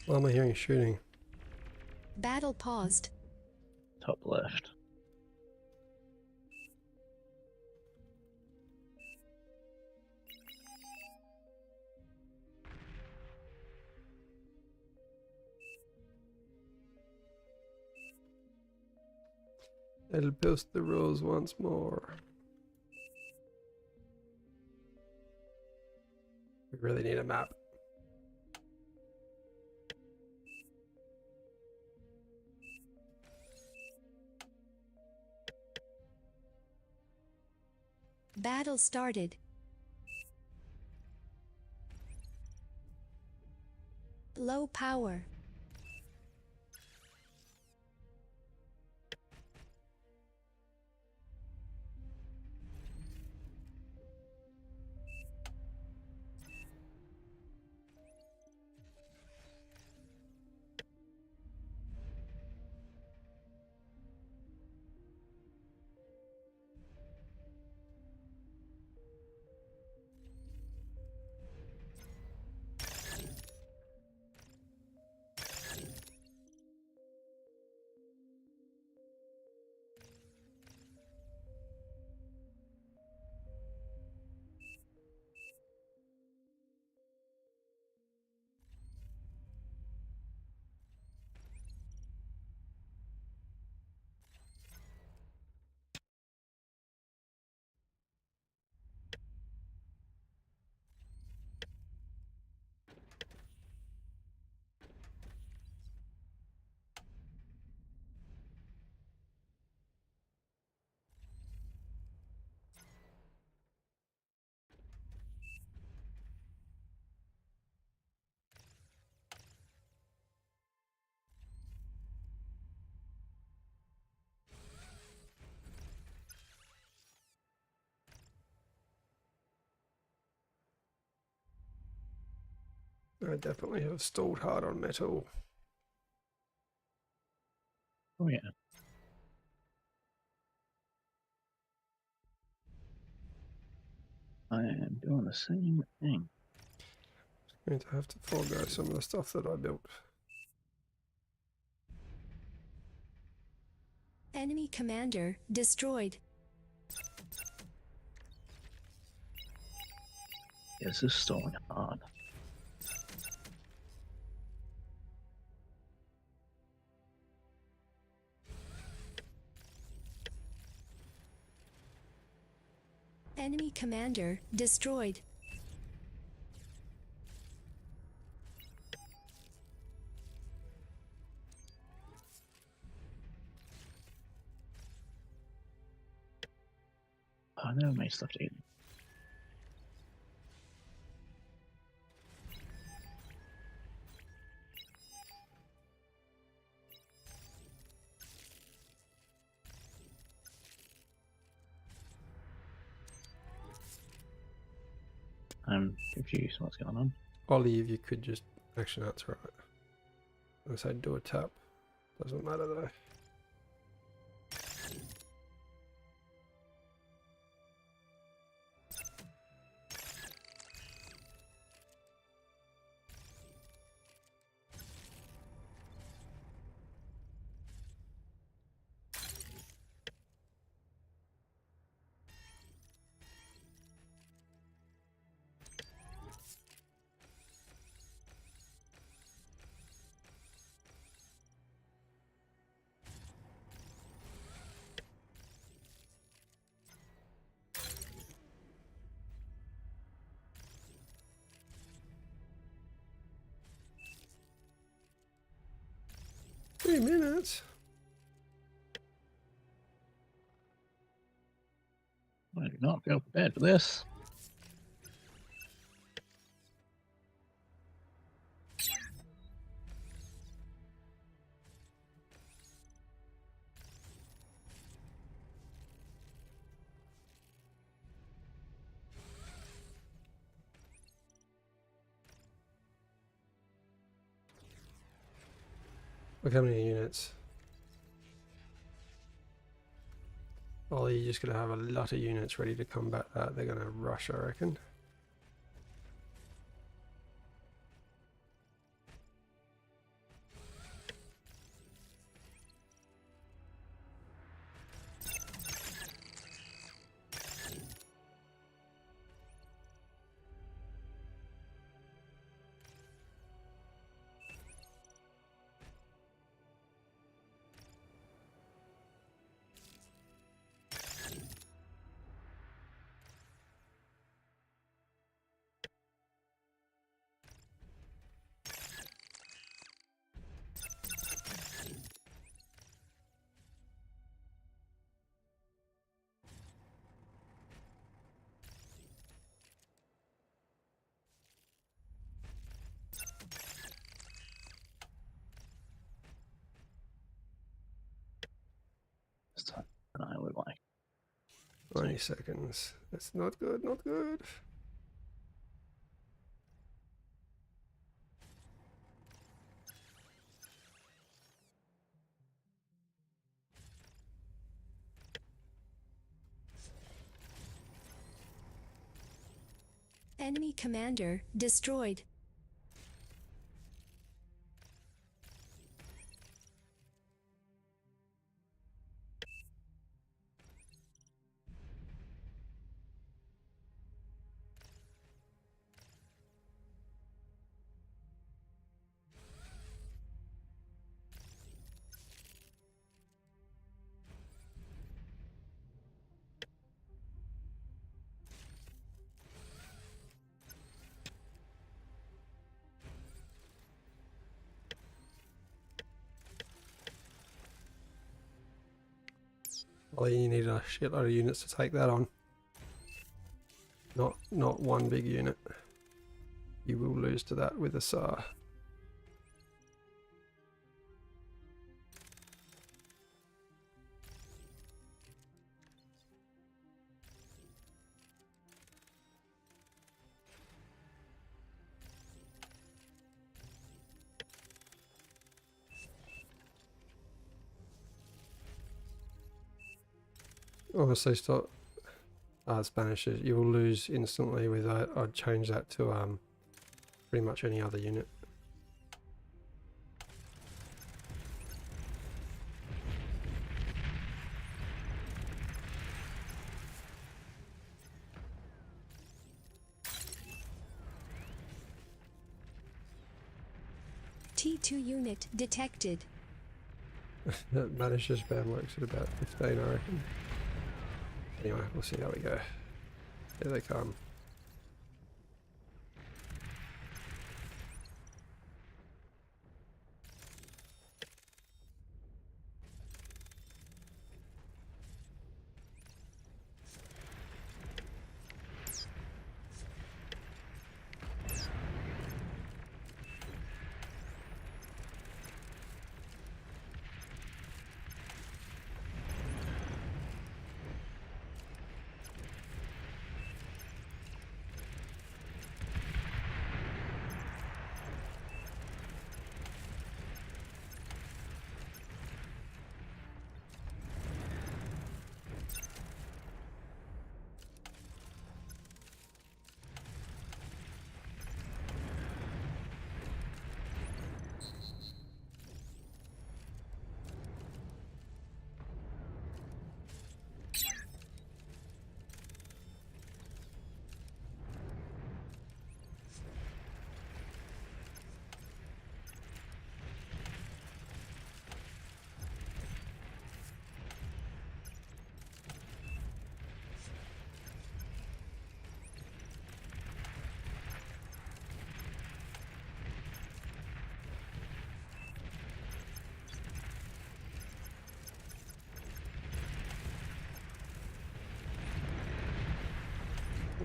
Why am I hearing shooting? Battle paused. Top left. It'll post the rules once more. We really need a map. Battle started. Low power. I definitely have stalled hard on metal. Oh yeah. I am doing the same thing. Going to have to forego some of the stuff that I built. Enemy commander destroyed. Yeah, this is stalling hard. Enemy commander destroyed. Oh no, my stuff to eat. I'm confused what's going on. Ollie, if you could just... Actually, that's right. I say do a tap. Doesn't matter though. Minutes. I do not feel prepared for this. Look how many units. Ollie, you're just going to have a lot of units ready to combat that. They're going to rush, I reckon. And I would like 20 seconds. That's not good, not good. Enemy commander destroyed. Ollie, you need a shitload of units to take that on. Not one big unit. You will lose to that with a SAR. Honestly, stop. Spanish, you will lose instantly with that. I'd change that to pretty much any other unit. T2 unit detected. That banisher spam works at about 15, I reckon. Anyway, we'll see how we go. Here they come.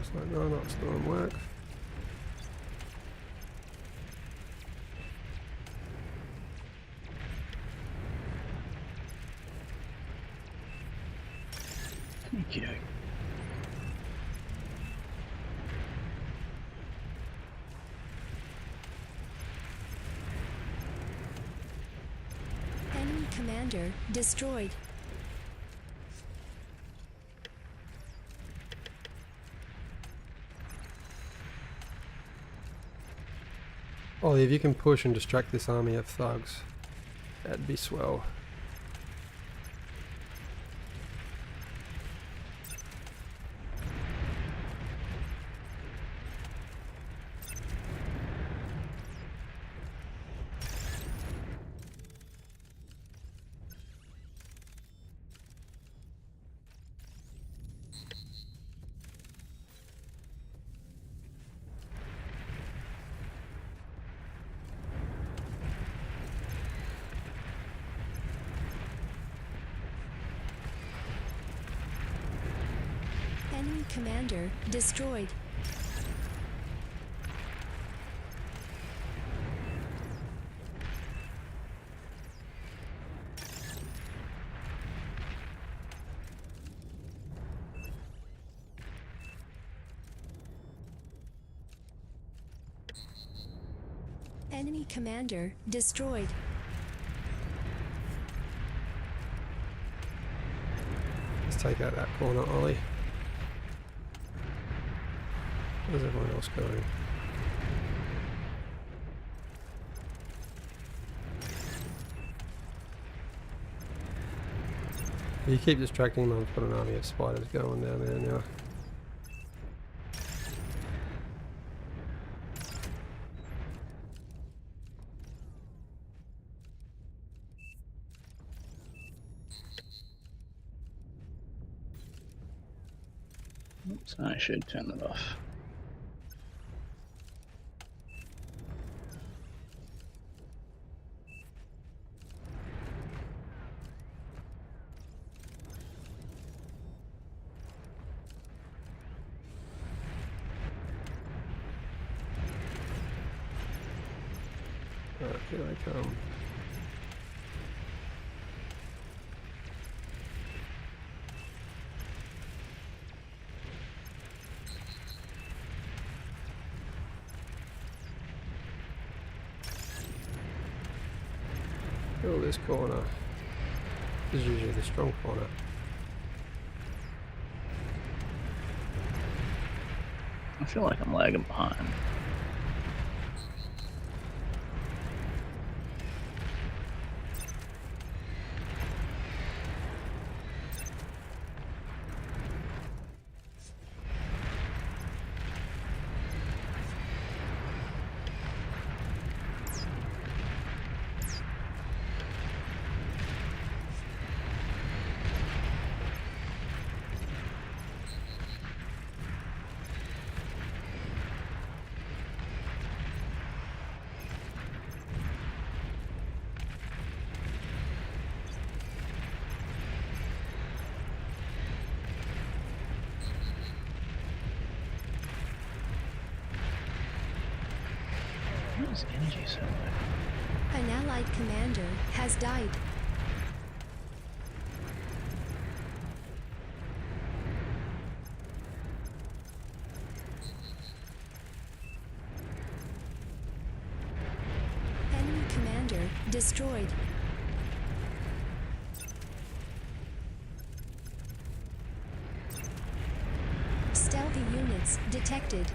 Looks like no, not storm work. Thank you. Enemy commander destroyed. Ollie, if you can push and distract this army of thugs, that'd be swell. Enemy commander destroyed. Enemy commander destroyed. Let's take out that corner, Ollie. Where's everyone else going? You keep distracting them, I've got an army of spiders going down there now. Oops, I should turn that off. Alright, here they come. Kill this corner. This is usually the strong corner. I feel like I'm lagging behind. Why is energy so low? An allied commander has died. Enemy commander destroyed. Stealthy units detected.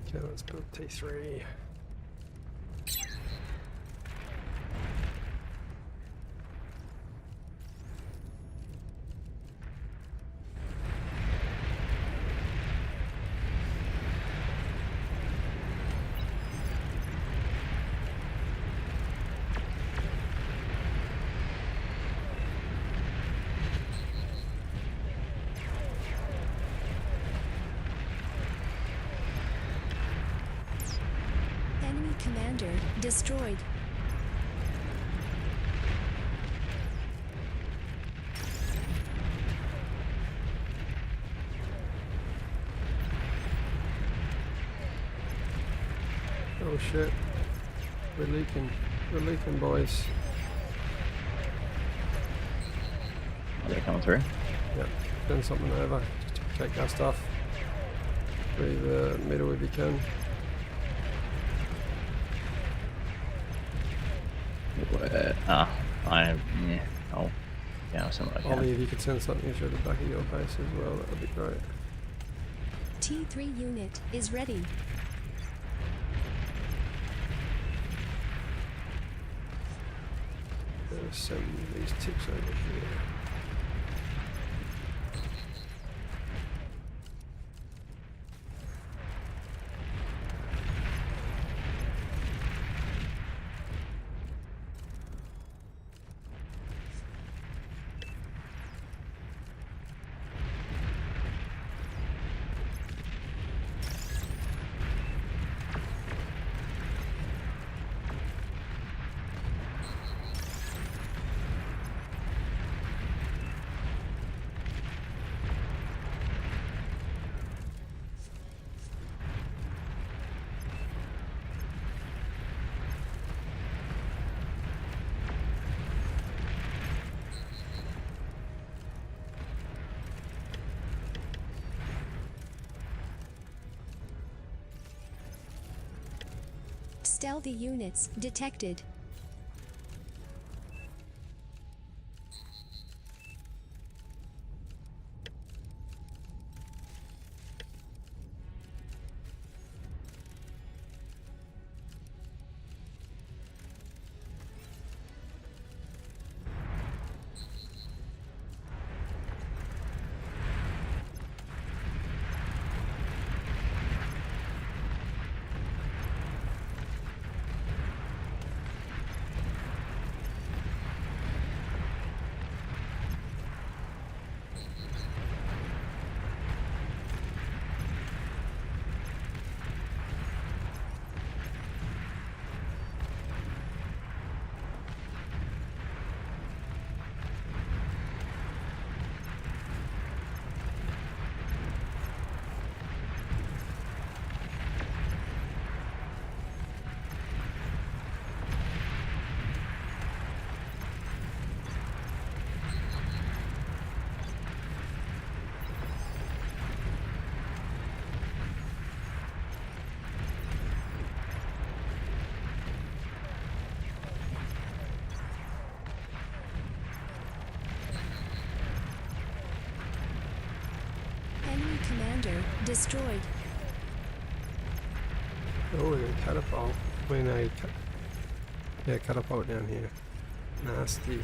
Okay, let's build T3. Enemy commander destroyed. Oh shit. We're leaking. We're leaking, boys. Are they coming through? Yep. Send something over. Just take our stuff. Through the middle if you can. Yeah. Oh, yeah, something like Ollie, that. if you could send something through the back of your base as well, that would be great. T3 unit is ready. Send these tips over here. Stealthy units detected. Enemy commander destroyed. Oh, we're gonna catapult. We know, yeah, catapult down here. Nasty.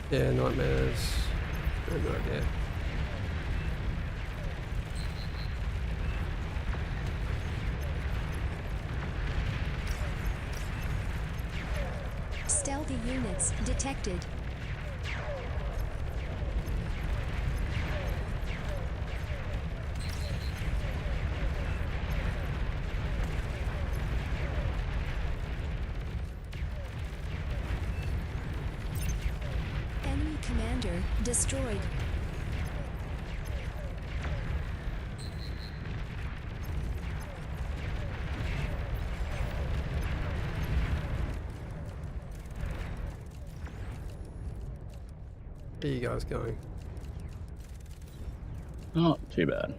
Yeah, nightmares. Very good idea. Stealthy units detected. Enemy commander destroyed. Where are you guys going? Not too bad.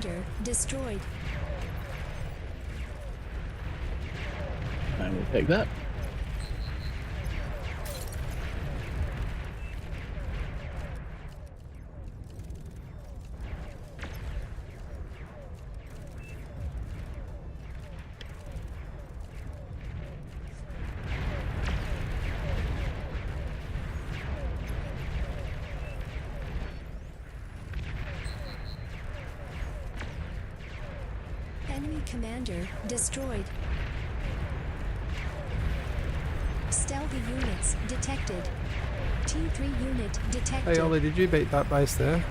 commander destroyed. And we'll take that. Enemy commander destroyed. Stealthy units detected. T3 unit detected. Hey Ollie, did you beat that base there?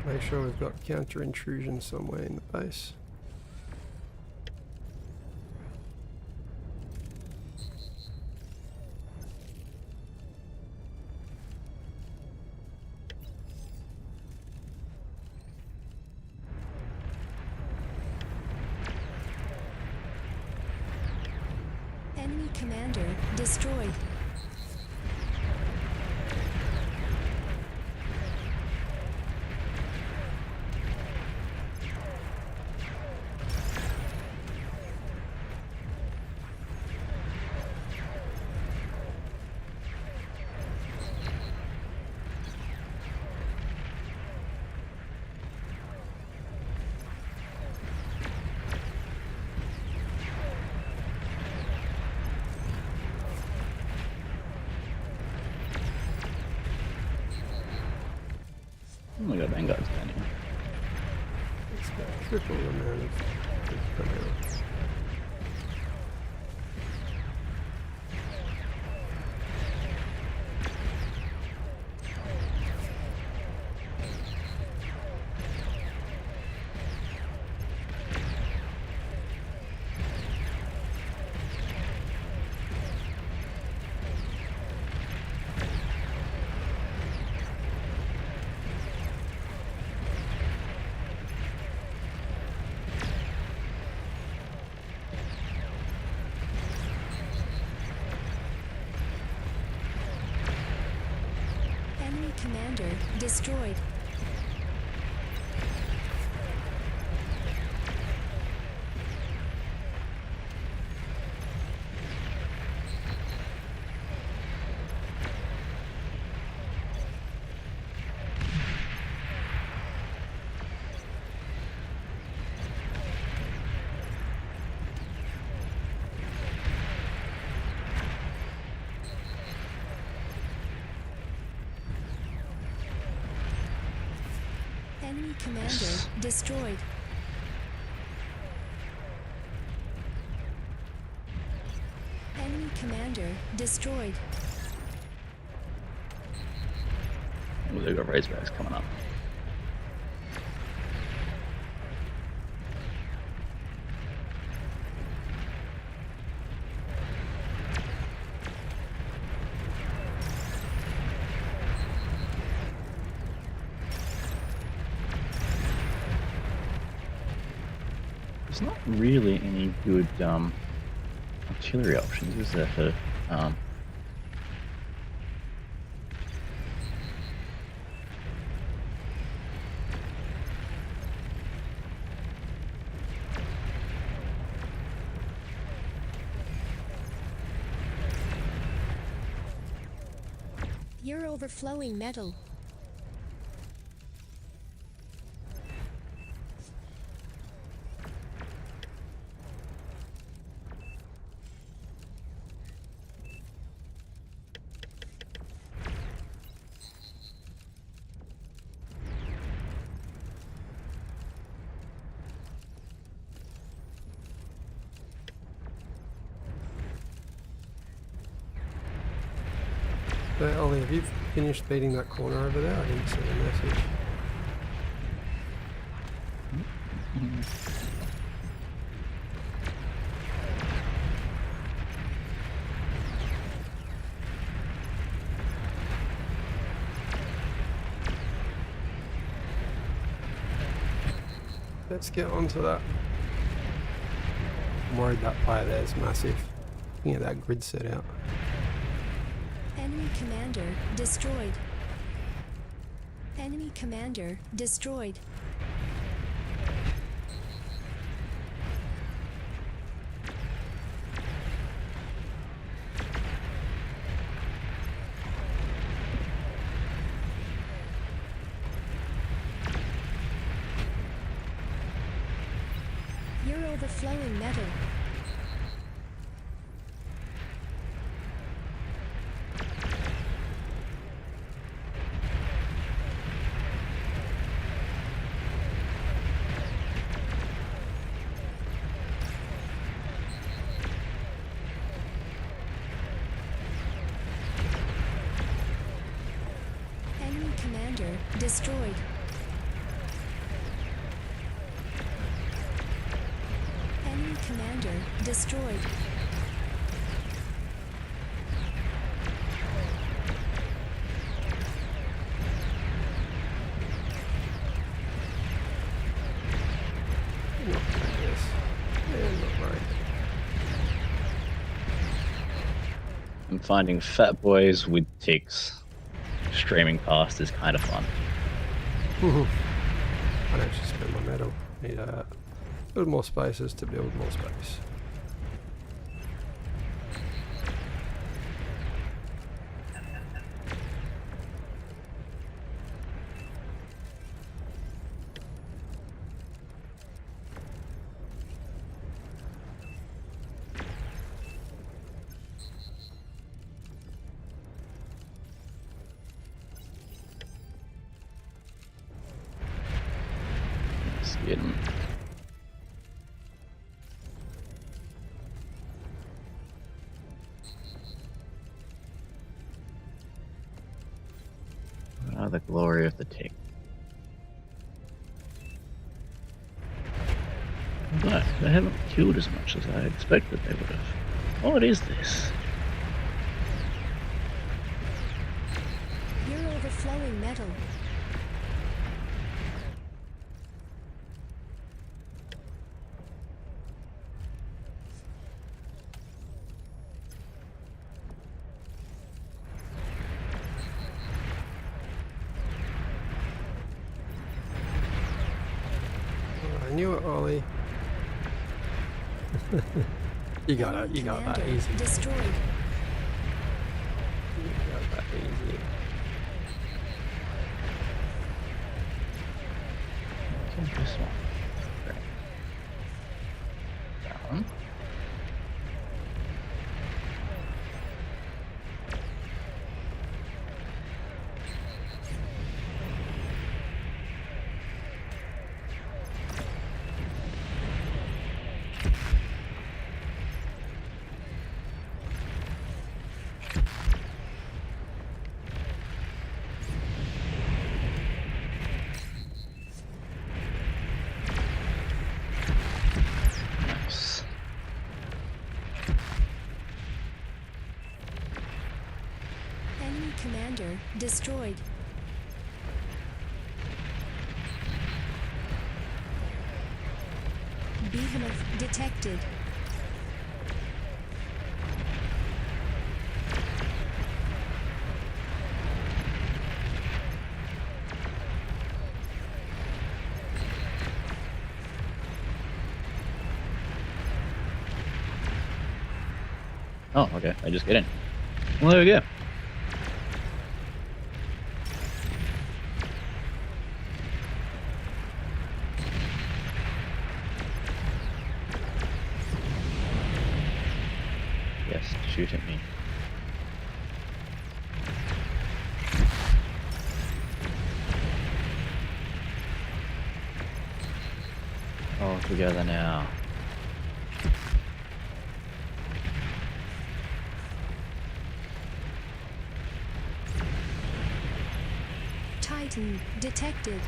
Make sure we've got counter intrusion somewhere in the base. Enemy commander destroyed. Oh my god, Vanguard's down here. It's got triple the amount of come out. Enemy commander destroyed. Enemy commander destroyed. Enemy commander destroyed. Oh, they've got Razorbacks coming up. There's not really any good artillery options, is there, for You're overflowing metal. But Ollie, have you finished beating that corner over there? I didn't see the message. Let's get onto that. I'm worried that player there is massive. Looking at that grid set out. Enemy commander destroyed. Enemy commander destroyed. You're overflowing metal. Enemy commander destroyed. Enemy commander destroyed. Yes. Yeah, not right. I'm finding fat boys with ticks streaming past is kind of fun. I don't actually spend my metal. Need build more spaces to build more space. Let's get 'em. Ah, the glory of the tick. But they haven't killed as much as I expected they would have. What is this? You're overflowing metal. I knew it, Ollie. You got it. You got that Commander easy. destroyed. You got that easy. This one. Great. Down. Nice. Enemy commander destroyed. Behemoth detected. Oh, okay. I just get in. Well, there we go. Yes, shoot at me. All together now. Titan detected.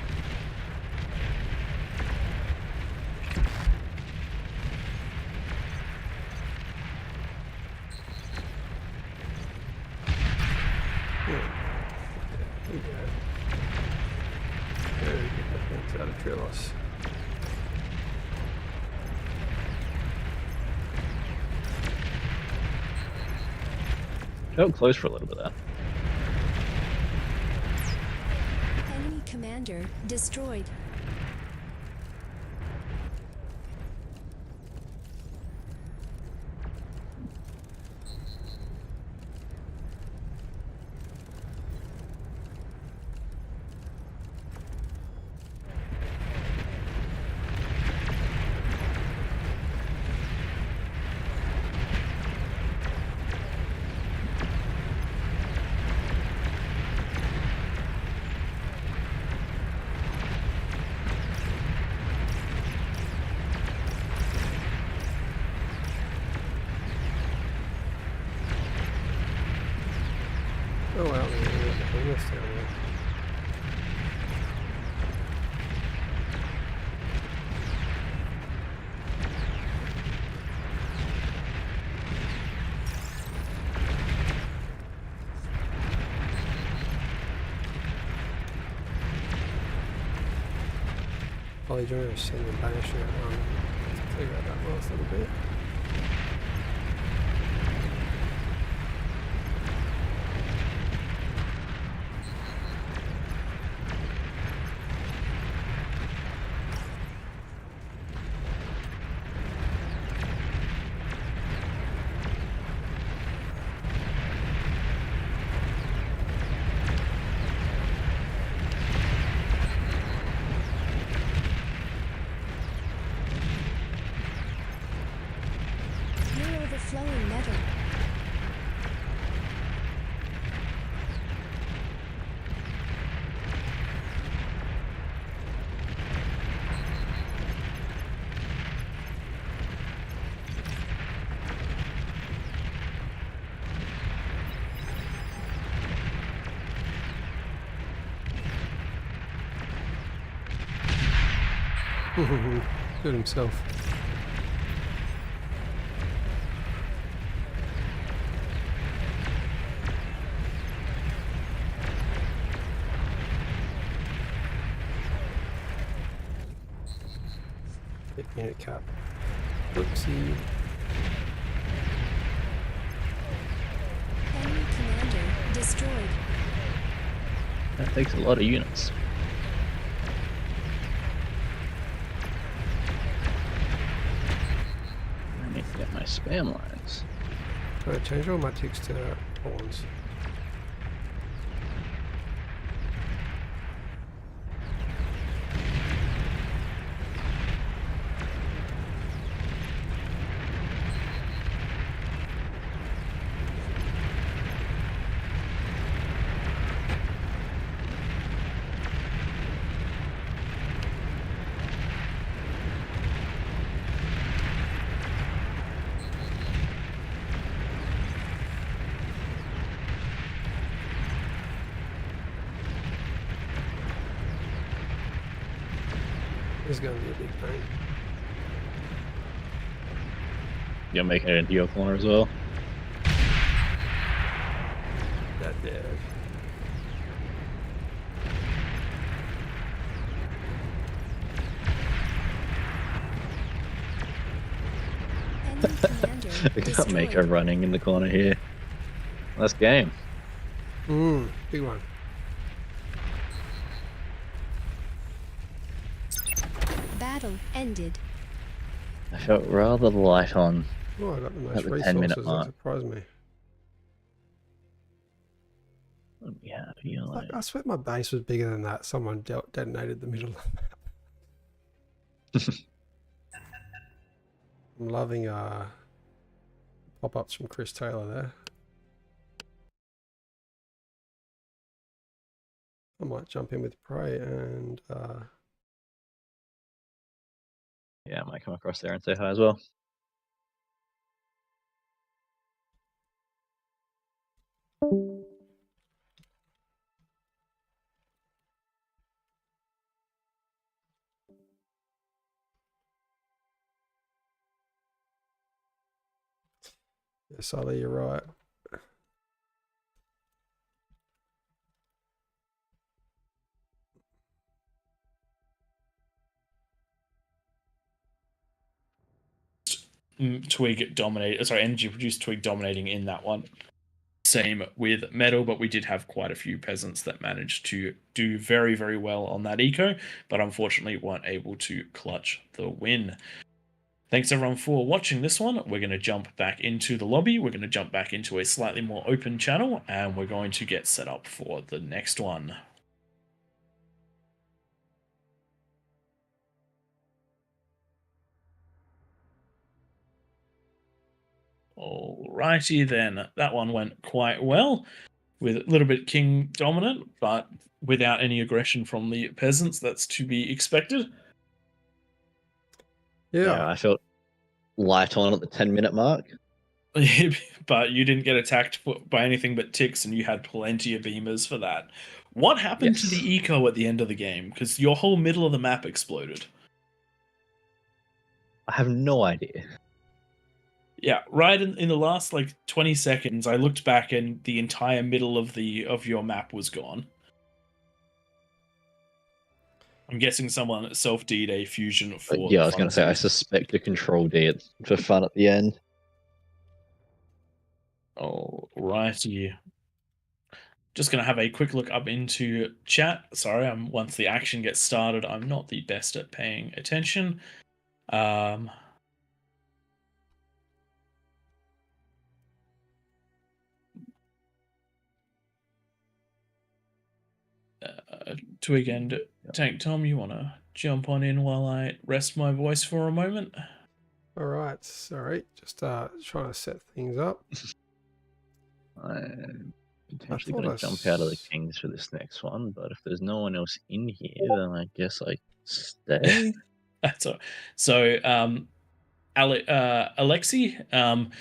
Very good defense out of Trilos. Felt close for a little bit there. Enemy commander destroyed. Oh well, yeah, this down there. Probably doing a send and banish that one to clear out that last little bit. You're overflowing metal. Good himself. Hit unit cap. Oopsie. Enemy commander destroyed. That takes a lot of units. I need to get my spam lines. Can I change all my ticks to pawns? This is going to be a big pain. You're making it into your corner as well. That dead. Enemy commander We got Maker destroyed. running in the corner here. Last game. Big one. Battle ended. I felt rather light on Oh, I got the most at the 10-minute resources. That mark. surprised me. Yeah, you're like, I swear my base was bigger than that. Someone detonated the middle of that. I'm loving pop-ups from Chris Taylor there. I might jump in with Prey and yeah, I might come across there and say hi as well. Yeah, Sully, you're right. Twig dominate. Sorry, energy produced Twig dominating in that one. Same with metal, but we did have quite a few peasants that managed to do very, very well on that eco, but unfortunately weren't able to clutch the win. Thanks everyone for watching this one. We're going to jump back into the lobby. We're going to jump back into a slightly more open channel, and we're going to get set up for the next one. Alrighty then, that one went quite well, with a little bit king dominant, but without any aggression from the peasants. That's to be expected. Yeah. I felt light on at the 10-minute mark. But you didn't get attacked by anything but ticks, and you had plenty of beamers for that. What happened to the eco at the end of the game? Because your whole middle of the map exploded. I have no idea. Yeah, right in the last like 20 seconds, I looked back and the entire middle of your map was gone. I'm guessing someone self-D'd a fusion for. Yeah, I was going to say, I suspect a control D for fun at the end. Alrighty. Just going to have a quick look up into chat. Sorry, once the action gets started, I'm not the best at paying attention. Twig and Tank Tom, you want to jump on in while I rest my voice for a moment? All right, sorry, just trying to set things up. I'm potentially going to jump out of the Kings for this next one, but if there's no one else in here, then I guess I stay. That's all. So, Alexi,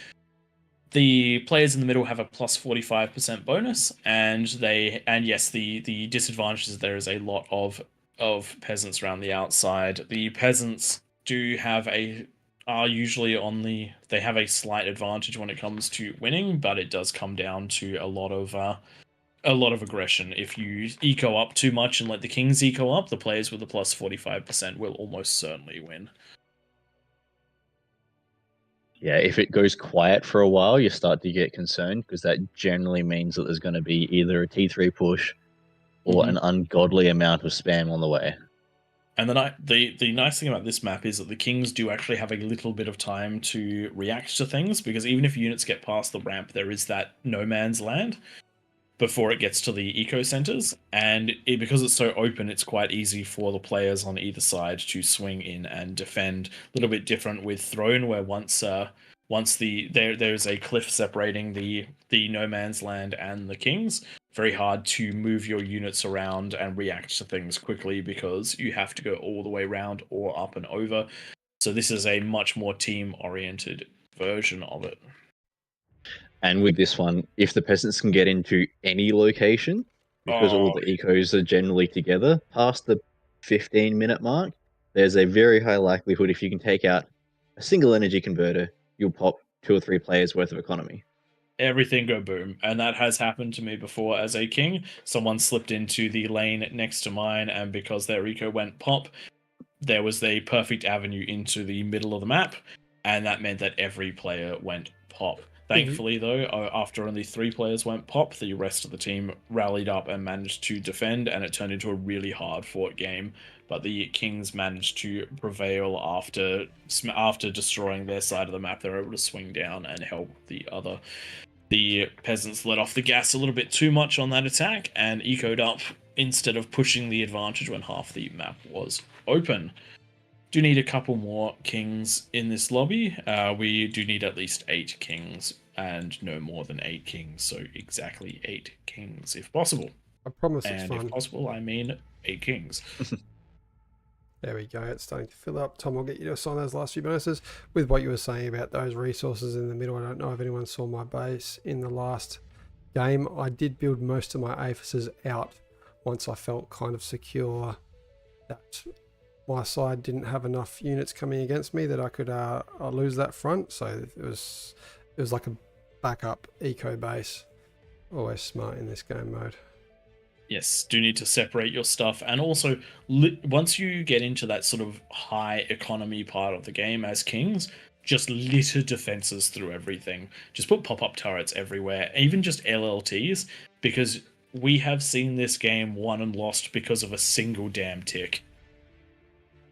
the players in the middle have a plus 45% bonus, and yes, the disadvantage is there is a lot of peasants around the outside. The peasants are usually they have a slight advantage when it comes to winning, but it does come down to a lot of aggression. If you eco up too much and let the kings eco up, the players with the plus 45% will almost certainly win. Yeah, if it goes quiet for a while, you start to get concerned, because that generally means that there's going to be either a T3 push or an ungodly amount of spam on the way. And the nice thing about this map is that the kings do actually have a little bit of time to react to things, because even if units get past the ramp, there is that no man's land before it gets to the eco centers, and because it's so open, it's quite easy for the players on either side to swing in and defend. A little bit different with Throne, where once there's a cliff separating the no man's land and the kings, very hard to move your units around and react to things quickly, because you have to go all the way around or up and over. So this is a much more team oriented version of it. And with this one, if the peasants can get into any location, because all the ecos are generally together, past the 15-minute mark, there's a very high likelihood, if you can take out a single energy converter, you'll pop 2 or 3 players worth of economy. Everything go boom. And that has happened to me before as a king. Someone slipped into the lane next to mine, and because their eco went pop, there was the perfect avenue into the middle of the map, and that meant that every player went pop. Thankfully, though, after only 3 players went pop, the rest of the team rallied up and managed to defend, and it turned into a really hard-fought game. But the Kings managed to prevail after destroying their side of the map. They were able to swing down and help the peasants let off the gas a little bit too much on that attack and ecoed up instead of pushing the advantage when half the map was open. Do need a couple more kings in this lobby. We do need at least 8 kings and no more than 8 kings. So exactly 8 kings if possible. I promise it's fun. And if possible, I mean 8 kings. There we go. It's starting to fill up. Tom, I'll get you to assign those last few bonuses. With what you were saying about those resources in the middle, I don't know if anyone saw my base in the last game. I did build most of my aphises out once I felt kind of secure that my side didn't have enough units coming against me that I could lose that front. So it was like a backup eco base. Always smart in this game mode. Yes, do need to separate your stuff, and also once you get into that sort of high economy part of the game as kings, just litter defenses through everything. Just put pop-up turrets everywhere, even just LLTs, because we have seen this game won and lost because of a single damn tick.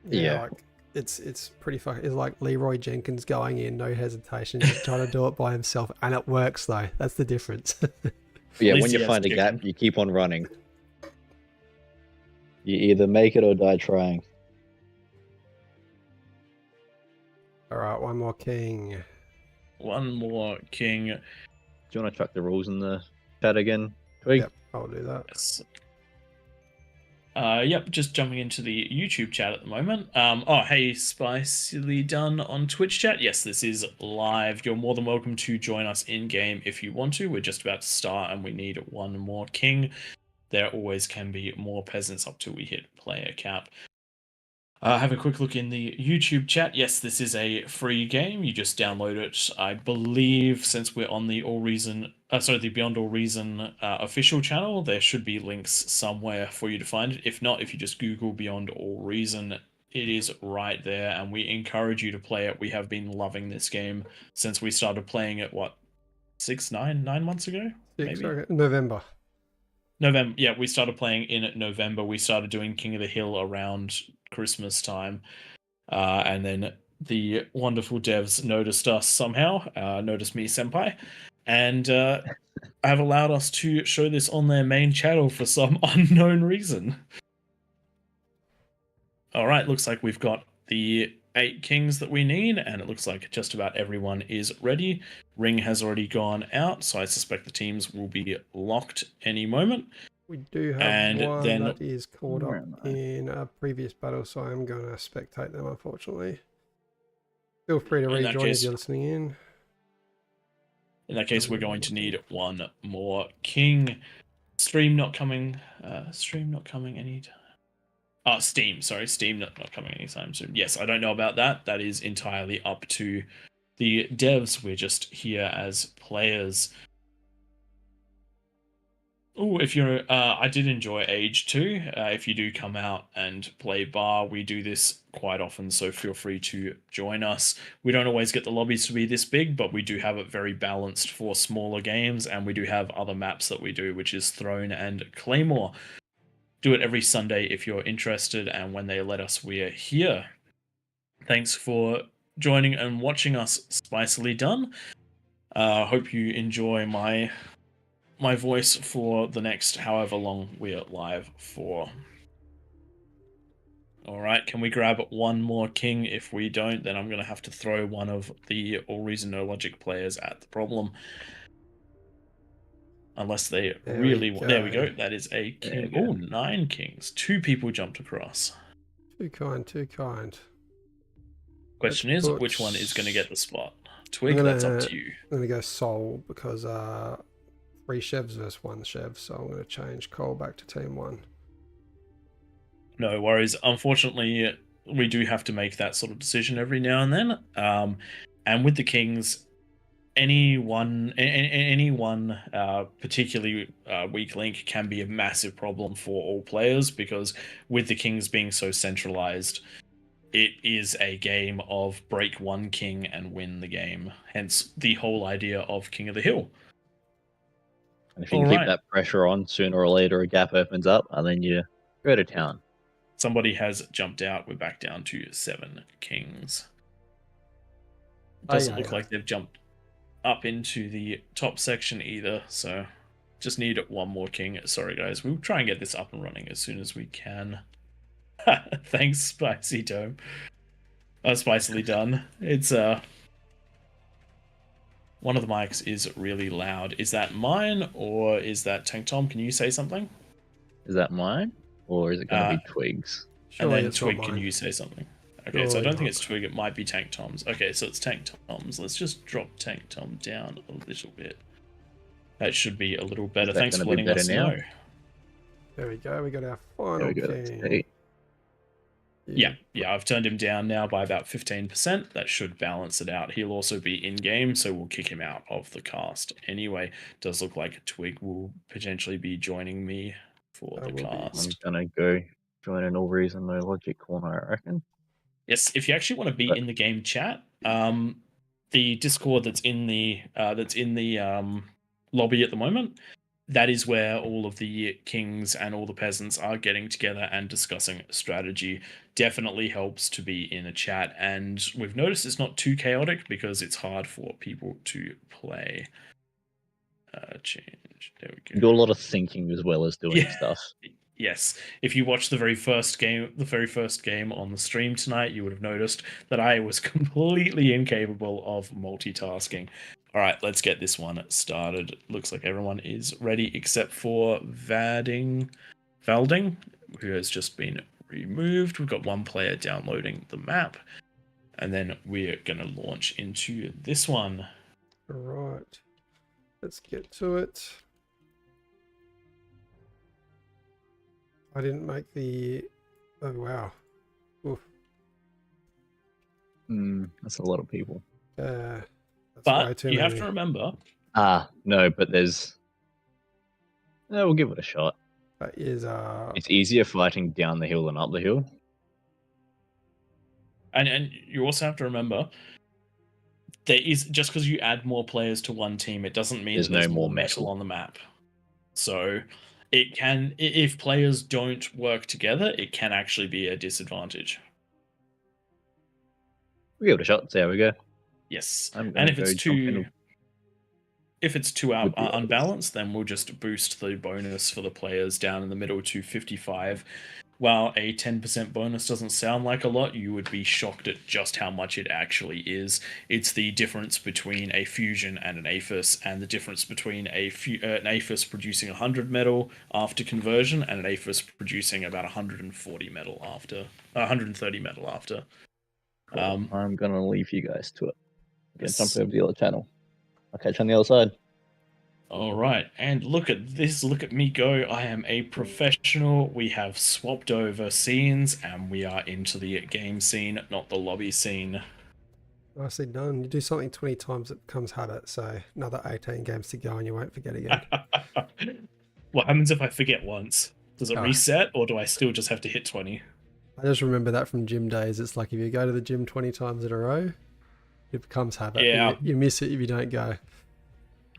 Yeah. Like, it's pretty fucking. It's like Leroy Jenkins going in, no hesitation, just trying to do it by himself, and it works though. That's the difference. Yeah, when you find a gap, you keep on running. You either make it or die trying. All right, one more king. One more king. Do you want to chuck the rules in the chat again, Twig? Yep, I'll do that. Yes. Yep, just jumping into the YouTube chat at the moment. Oh, hey, Spicily Done on Twitch chat. Yes, this is live. You're more than welcome to join us in-game if you want to. We're just about to start and we need one more king. There always can be more peasants up till we hit player cap. Have a quick look in the YouTube chat. Yes, this is a free game. You just download it. I believe since we're on the the Beyond All Reason official channel, there should be links somewhere for you to find it. If not, if you just Google Beyond All Reason, it is right there, and we encourage you to play it. We have been loving this game since we started playing it, what, 9 months ago? November. Yeah, we started playing in November. We started doing King of the Hill around Christmas time, and then the wonderful devs noticed us somehow, noticed me, senpai, and have allowed us to show this on their main channel for some unknown reason. All right, looks like we've got the 8 kings that we need, and it looks like just about everyone is ready. Ring has already gone out, so I suspect the teams will be locked any moment. We do have one that is caught up in a previous battle, so I'm going to spectate them, unfortunately. Feel free to rejoin if you're listening in. In that case, we're going to need one more king. Stream not coming anytime. Steam not coming anytime soon. Yes, I don't know about that. That is entirely up to the devs. We're just here as players. Oh, if you're, I did enjoy Age 2. If you do come out and play bar, we do this quite often, so feel free to join us. We don't always get the lobbies to be this big, but we do have it very balanced for smaller games, and we do have other maps that we do, which is Throne and Claymore. Do it every Sunday if you're interested, and when they let us, we're here. Thanks for joining and watching us, Spicily Done. Hope you enjoy my voice for the next however long we're live for. All right, can we grab one more king? If we don't, then I'm going to have to throw one of the AllReasonNoLogic players at the problem. Unless they really want. There we go. That is a king. Oh, 9 kings. 2 people jumped across. Too kind. Question is, which one is going to get the spot? Twig, that's up to you. I'm going to go Soul because 3 chefs versus 1 chef, so I'm going to change Cole back to team 1. No worries. Unfortunately, we do have to make that sort of decision every now and then. And with the kings, any one particularly weak link can be a massive problem for all players, because with the kings being so centralized, it is a game of break one king and win the game. Hence the whole idea of King of the Hill. And if you can keep that pressure on, sooner or later a gap opens up, and then you go to town. Somebody has jumped out. We're back down to 7 kings. Doesn't look like they've jumped up into the top section either, so just need one more king. Sorry guys, we'll try and get this up and running as soon as we can. Thanks, Spicy Dome. Spicily Done. It's one of the mics is really loud. Is that mine or is that Tank Tom? Can you say something? Is that mine or is it going to be Twig's? And then Twig, can you say something? Okay, so I don't think it's Twig, it might be Tank Tom's. Okay, so it's Tank Tom's. Let's just drop Tank Tom down a little bit. That should be a little better. Thanks for letting us know. There we go, we got our final king. Yeah, I've turned him down now by about 15%. That should balance it out. He'll also be in game, so we'll kick him out of the cast. Anyway, does look like Twig will potentially be joining me for the cast. I'm gonna go join an AllReasonNoLogic corner, I reckon. Yes, if you actually want to be in the game chat, the Discord that's in the lobby at the moment, that is where all of the kings and all the peasants are getting together and discussing strategy. Definitely helps to be in a chat, and we've noticed it's not too chaotic because it's hard for people to play. Change. There we go. Do a lot of thinking as well as doing stuff. Yes, if you watched the very first game on the stream tonight, you would have noticed that I was completely incapable of multitasking. All right, let's get this one started. Looks like everyone is ready except for Valding, who has just been removed. We've got one player downloading the map, and then we're going to launch into this one. All right, let's get to it. I didn't make the... Oh, wow. Oof. That's a lot of people. That's but way too you many. have to remember... No, but there's... we'll give it a shot. That is... It's easier fighting down the hill than up the hill. And you also have to remember... There is, just because you add more players to one team, it doesn't mean there's no more metal on the map. So... It can, if players don't work together, it can actually be a disadvantage. We'll give it a shot, see how we go. Yes, and if it's too unbalanced, then we'll just boost the bonus for the players down in the middle to 55. While a 10% bonus doesn't sound like a lot, you would be shocked at just how much it actually is. It's the difference between a fusion and an APHIS, and the difference between an APHIS producing 100 metal after conversion and an APHIS producing about 140 metal after, 130 metal after. Cool. I'm gonna leave you guys to it. I'm gonna jump over to the other channel. I'll catch you on the other side. All right, and look at this, look at me go. I am a professional. We have swapped over scenes and we are into the game scene, not the lobby scene. Nicely done. You do something 20 times, it becomes habit, so another 18 games to go and you won't forget again. What happens if I forget once? Does it reset, or do I still just have to hit 20? I just remember that from gym days. It's like if you go to the gym 20 times in a row, it becomes habit. Yeah. You miss it if you don't go.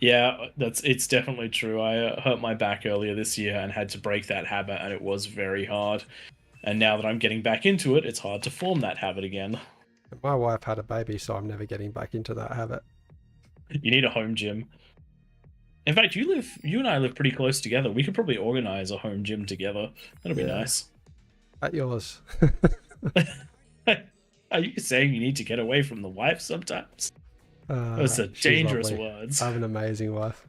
Yeah, it's definitely true. I hurt my back earlier this year and had to break that habit, and it was very hard. And now that I'm getting back into it, it's hard to form that habit again. My wife had a baby, so I'm never getting back into that habit. You need a home gym. In fact, you and I live pretty close together. We could probably organize a home gym together. That'd be nice. At yours. Are you saying you need to get away from the wife sometimes? Those are dangerous words. I have an amazing wife.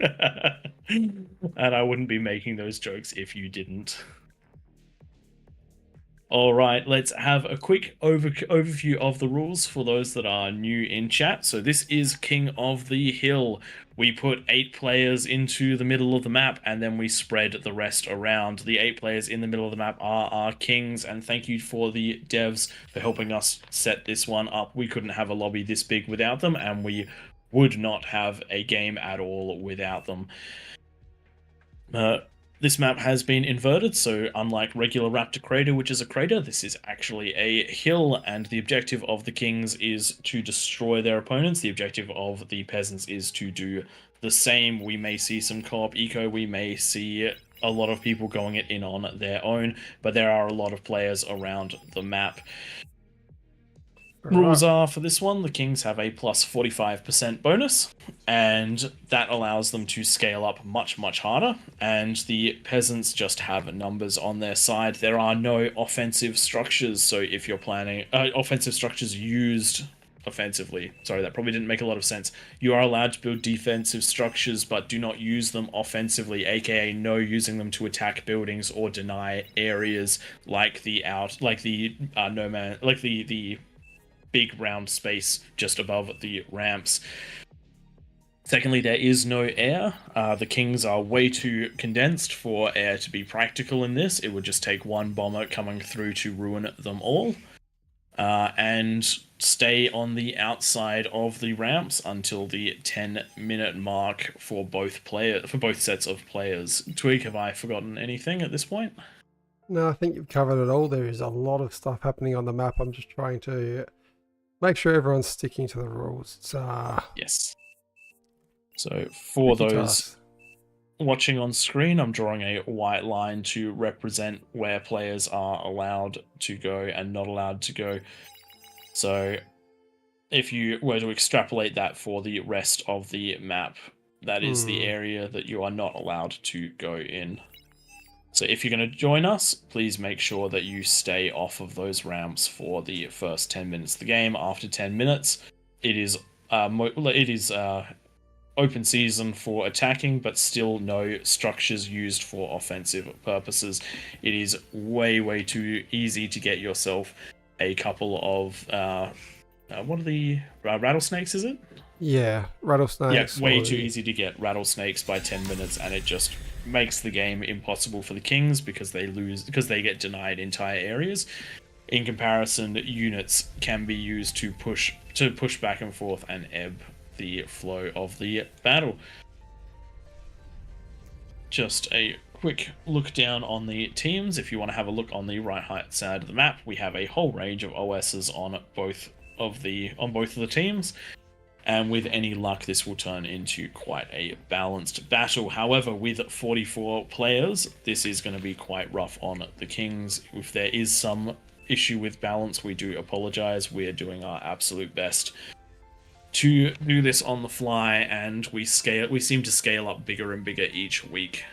And I wouldn't be making those jokes if you didn't. All right, let's have a quick overview of the rules for those that are new in chat. So this is King of the Hill. We put 8 players into the middle of the map, and then we spread the rest around. The 8 players in the middle of the map are our kings, and thank you for the devs for helping us set this one up. We couldn't have a lobby this big without them, and we would not have a game at all without them. This map has been inverted, so unlike regular Raptor Crater, which is a crater, this is actually a hill, and the objective of the kings is to destroy their opponents. The objective of the peasants is to do the same. We may see some co-op eco, we may see a lot of people going it in on their own, but there are a lot of players around the map. Rules are for this one, the kings have a plus 45% bonus, and that allows them to scale up much, much harder, and the peasants just have numbers on their side. There are no offensive structures, so if you're planning offensive structures used offensively, sorry, that probably didn't make a lot of sense. You are allowed to build defensive structures, but do not use them offensively, aka no using them to attack buildings or deny areas like the big round space just above the ramps. Secondly, there is no air. The Kings are way too condensed for air to be practical in this. It would just take one bomber coming through to ruin them all. And stay on the outside of the ramps until the 10-minute mark for both sets of players. Twig, have I forgotten anything at this point? No, I think you've covered it all. There is a lot of stuff happening on the map. I'm just trying to make sure everyone's sticking to the rules. It's yes. So for those task. watching on screen, I'm drawing a white line to represent where players are allowed to go and not allowed to go. So if you were to extrapolate that for the rest of the map, that is the area that you are not allowed to go in. So if you're going to join us, please make sure that you stay off of those ramps for the first 10 minutes of the game. After 10 minutes, it is open season for attacking, but still no structures used for offensive purposes. It is way too easy to get yourself a couple of what are the rattlesnakes, is it? Yeah, rattlesnakes. Yeah, way too easy to get rattlesnakes by 10 minutes, and it just makes the game impossible for the Kings because they get denied entire areas. In comparison, units can be used to push back and forth and ebb the flow of the battle. Just a quick look down on the teams. If you want to have a look on the right side of the map, we have a whole range of OSs on both of the teams, and with any luck this will turn into quite a balanced battle. However, with 44 players, this is going to be quite rough on the Kings. If there is some issue with balance, we do apologize. We're doing our absolute best to do this on the fly, and we seem to scale up bigger and bigger each week.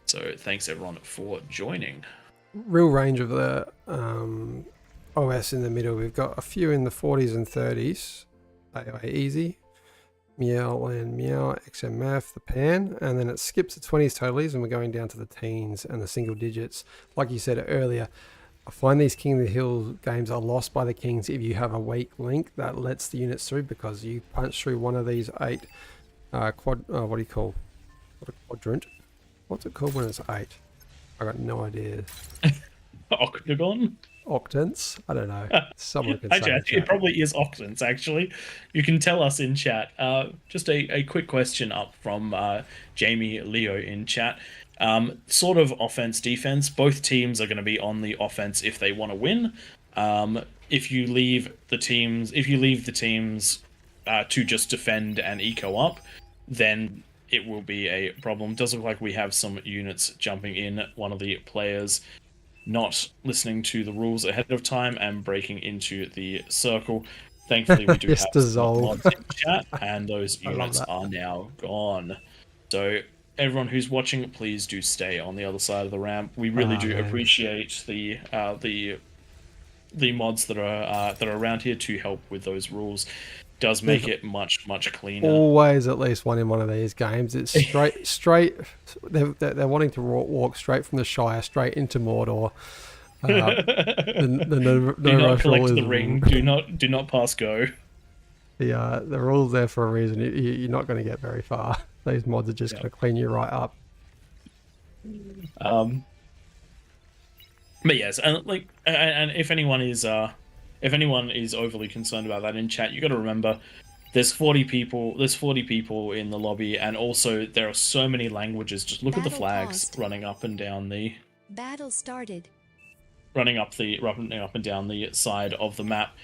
So thanks everyone for joining. Real range of the OS in the middle. We've got a few in the 40s and 30s. AOA Easy, Meow and Meow, XMF, the Pan, and then it skips the 20s totalies and we're going down to the teens and the single digits. Like you said earlier, I find these King of the Hill games are lost by the Kings if you have a weak link that lets the units through, because you punch through one of these 8 what do you call? What a quadrant? What's it called when it's 8? I got no idea. Octagon? Octants? I don't know. Someone can say it probably is octants, actually. You can tell us in chat. Just a quick question up from Jamie Leo in chat. Sort of offense defense. Both teams are going to be on the offense if they want to win. If you leave the teams to just defend and eco up, then it will be a problem. Does look like we have some units jumping in. One of the players not listening to the rules ahead of time and breaking into the circle. Thankfully, we do have some mods in chat, and those units are now gone. So everyone who's watching, please do stay on the other side of the ramp. We really do appreciate the mods that are around here to help with those rules. Does make it much cleaner. Always at least one in one of these games. It's straight. They're wanting to walk straight from the Shire straight into Mordor. Do not collect the ring. Do not pass go. The rules there for a reason. You're not going to get very far. These mods are just going to clean you right up. But yes, and if anyone is overly concerned about that in chat, you got to remember there's 40 people in the lobby, and also there are so many languages. Just look at the flags running up and down the battle started. Running up and down the side of the map.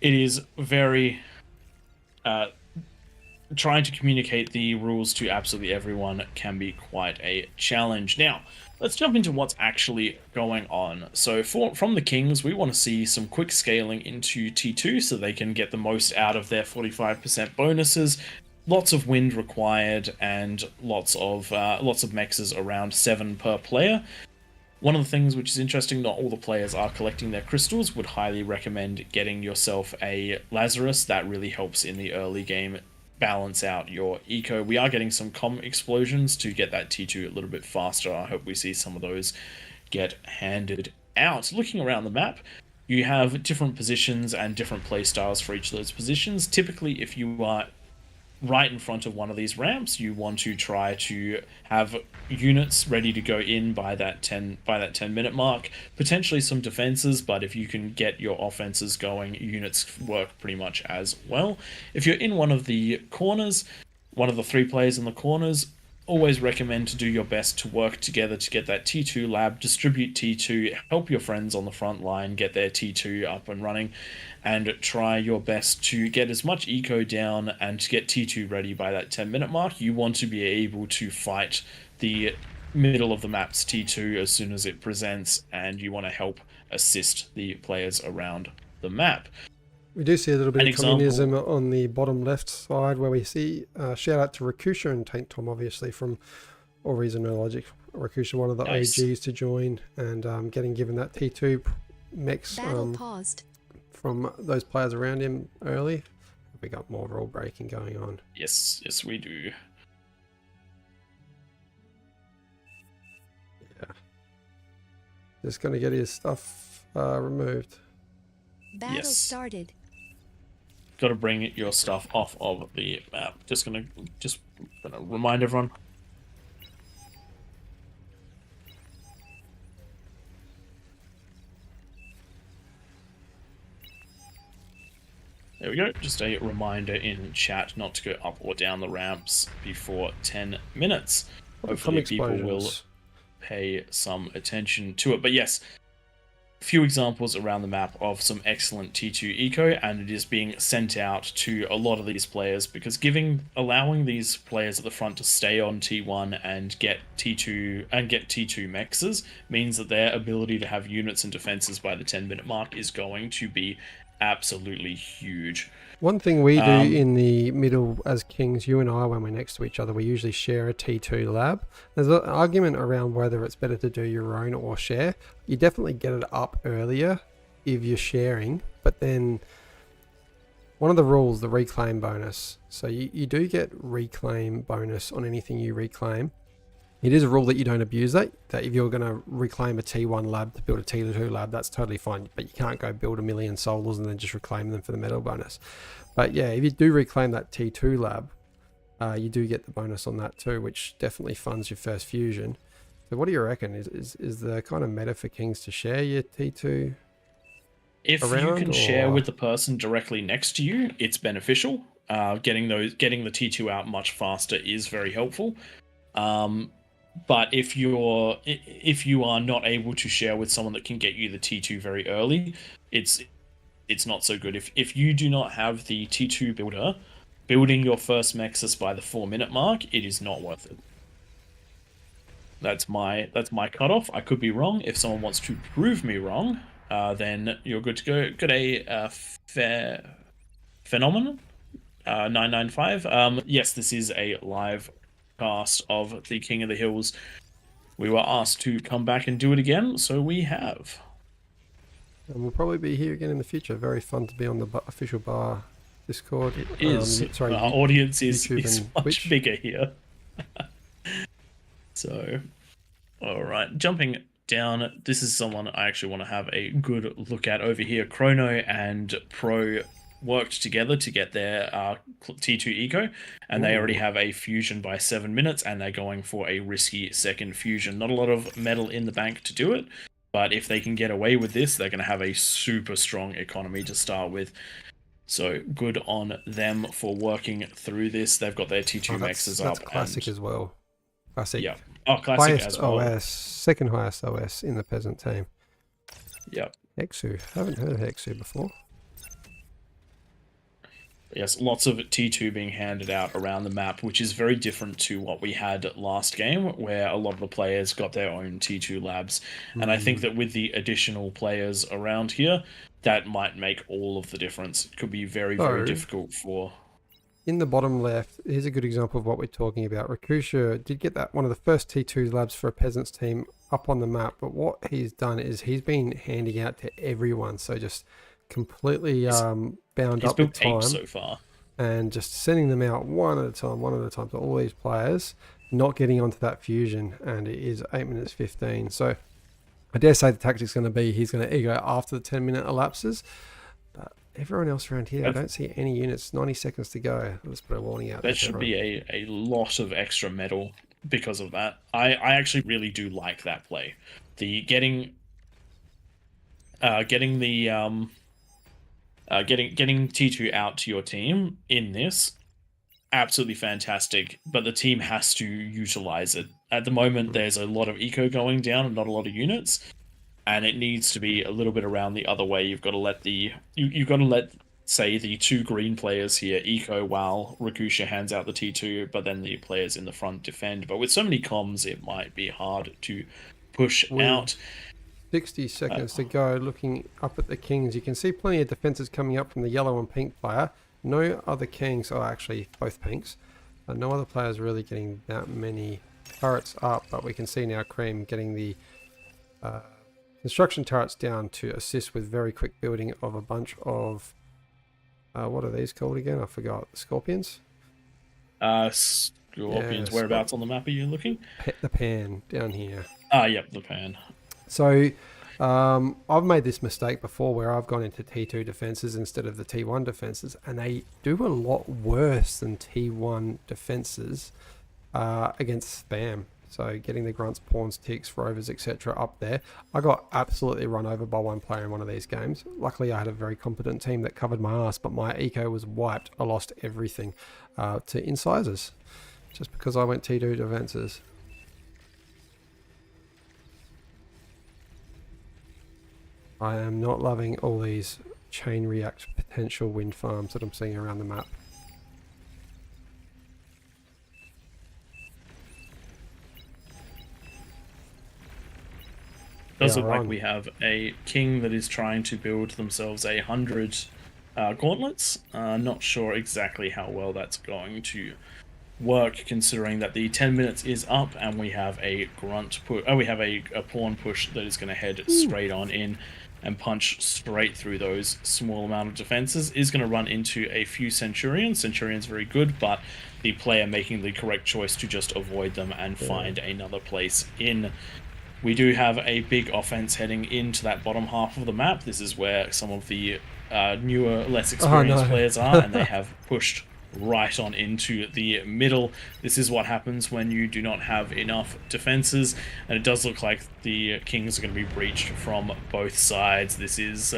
It is very trying to communicate the rules to absolutely everyone can be quite a challenge. Now, let's jump into what's actually going on. So from the Kings, we want to see some quick scaling into T2 so they can get the most out of their 45% bonuses. Lots of wind required and lots of mexes, around 7 per player. One of the things which is interesting, not all the players are collecting their crystals. Would highly recommend getting yourself a Lazarus. That really helps in the early game balance out your eco. We are getting some explosions to get that T2 a little bit faster. I hope we see some of those get handed out. Looking around the map, you have different positions and different play styles for each of those positions. Typically, if you are right in front of one of these ramps, you want to try to have units ready to go in by that 10-minute mark. Potentially some defenses, but if you can get your offenses going, units work pretty much as well. If you're in one of the corners, one of the 3 players in the corners, always recommend to do your best to work together to get that T2 lab, distribute T2, help your friends on the front line get their T2 up and running, and try your best to get as much eco down and to get T2 ready by that 10-minute mark. You want to be able to fight the middle of the map's T2 as soon as it presents, and you want to help assist the players around the map. We do see a little bit of communism on the bottom left side, where we see shout out to Rakusha and Tank Tom, obviously, from AllReasonNoLogic. Rakusha, one of the OGs to join, and getting given that T2 mix from those players around him early. We got more rule breaking going on. Yes, we do. Yeah. Just going to get his stuff removed. Battle started. Got to bring your stuff off of the map. Just gonna remind everyone. There we go. Just a reminder in chat not to go up or down the ramps before 10 minutes. Hopefully people will pay some attention to it. But yes, few examples around the map of some excellent T2 eco, and it is being sent out to a lot of these players because allowing these players at the front to stay on T1 and get T2 mexes means that their ability to have units and defenses by the 10-minute mark is going to be absolutely huge. One thing we do in the middle as kings, you and I, when we're next to each other, we usually share a T2 lab. There's an argument around whether it's better to do your own or share. You definitely get it up earlier if you're sharing, but then one of the rules, the reclaim bonus. So you do get reclaim bonus on anything you reclaim. It is a rule that you don't abuse that if you're going to reclaim a T1 lab to build a T2 lab, that's totally fine. But you can't go build 1,000,000 solars and then just reclaim them for the metal bonus. But yeah, if you do reclaim that T2 lab, you do get the bonus on that too, which definitely funds your first fusion. So what do you reckon? Is the kind of meta for kings to share your T2 If you can share with the person directly next to you, it's beneficial. Getting the T2 out much faster is very helpful. But if you are not able to share with someone that can get you the T2 very early, it's not so good. If you do not have the T2 builder, building your first Nexus by the 4-minute mark, it is not worth it. That's my cutoff. I could be wrong. If someone wants to prove me wrong, then you're good to go. Good phenomenon 995. Yes, this is a live cast of the King of the Hills. We were asked to come back and do it again, so we have. And we'll probably be here again in the future. Very fun to be on the official bar Discord. It is. Our audience is much bigger here. So, all right, jumping down. This is someone I actually want to have a good look at over here. Chrono and Pro worked together to get their T2 eco, and they already have a fusion by 7 minutes, and they're going for a risky second fusion. Not a lot of metal in the bank to do it, but if they can get away with this, they're going to have a super strong economy to start with. So good on them for working through this. They've got their T2 mexes up. That's classic as well. Classic. Yeah. Oh, classic highest as well. OS, second highest OS in the peasant team. Yep. Hexu. Haven't heard of Hexu before. Yes, lots of T2 being handed out around the map, which is very different to what we had last game, where a lot of the players got their own T2 labs. And I think that with the additional players around here, that might make all of the difference. It could be very, very difficult for... In the bottom left, here's a good example of what we're talking about. Rakusha did get that one of the first T2 labs for a peasants team up on the map, but what he's done is he's been handing out to everyone, so just completely bound up with time so far, and just sending them out one at a time to all these players, not getting onto that fusion, and it is 8 minutes 15. So I dare say the tactic's going to be he's going to ego after the 10-minute elapses. everyone else around here, I That's- don't see any units. 90 seconds to go. Let's put a warning out there. There should be a lot of extra metal because of that. I actually really do like that play. The getting T2 out to your team in this, absolutely fantastic, but the team has to utilize it. At the moment, there's a lot of eco going down and not a lot of units, and it needs to be a little bit around the other way. You've got to let you've got to let, say, the 2 green players here eco while Rakusha hands out the T2, but then the players in the front defend. But with so many comms, it might be hard to push out. 60 seconds to go. Looking up at the Kings, you can see plenty of defenses coming up from the yellow and pink player. No other Kings, or actually both pinks. No other players really getting that many turrets up, but we can see now Cream getting the construction turrets down to assist with very quick building of a bunch of what are these called again? I forgot. Scorpions? Scorpions. Yeah, Whereabouts on the map are you looking? The pan down here. Yep, the pan. So I've made this mistake before where I've gone into T2 defenses instead of the T1 defenses, and they do a lot worse than T1 defenses against spam. So getting the grunts, pawns, ticks, rovers, etc. up there. I got absolutely run over by one player in one of these games. Luckily I had a very competent team that covered my ass, but my eco was wiped. I lost everything to incisors just because I went T2 defenses. I am not loving all these chain react potential wind farms that I'm seeing around the map. Does look like we have a king that is trying to build themselves 100 gauntlets. Not sure exactly how well that's going to work, considering that the 10 minutes is up and we have a grunt push. We have a pawn push that is going to head straight on in and punch straight through those small amount of defenses. Is going to run into a few Centurions. Centurion's very good, but the player making the correct choice to just avoid them and find another place in. We do have a big offense heading into that bottom half of the map. This is where some of the newer, less experienced players are, and they have pushed right on into the middle. This is what happens when you do not have enough defenses, and it does look like the Kings are going to be breached from both sides. This is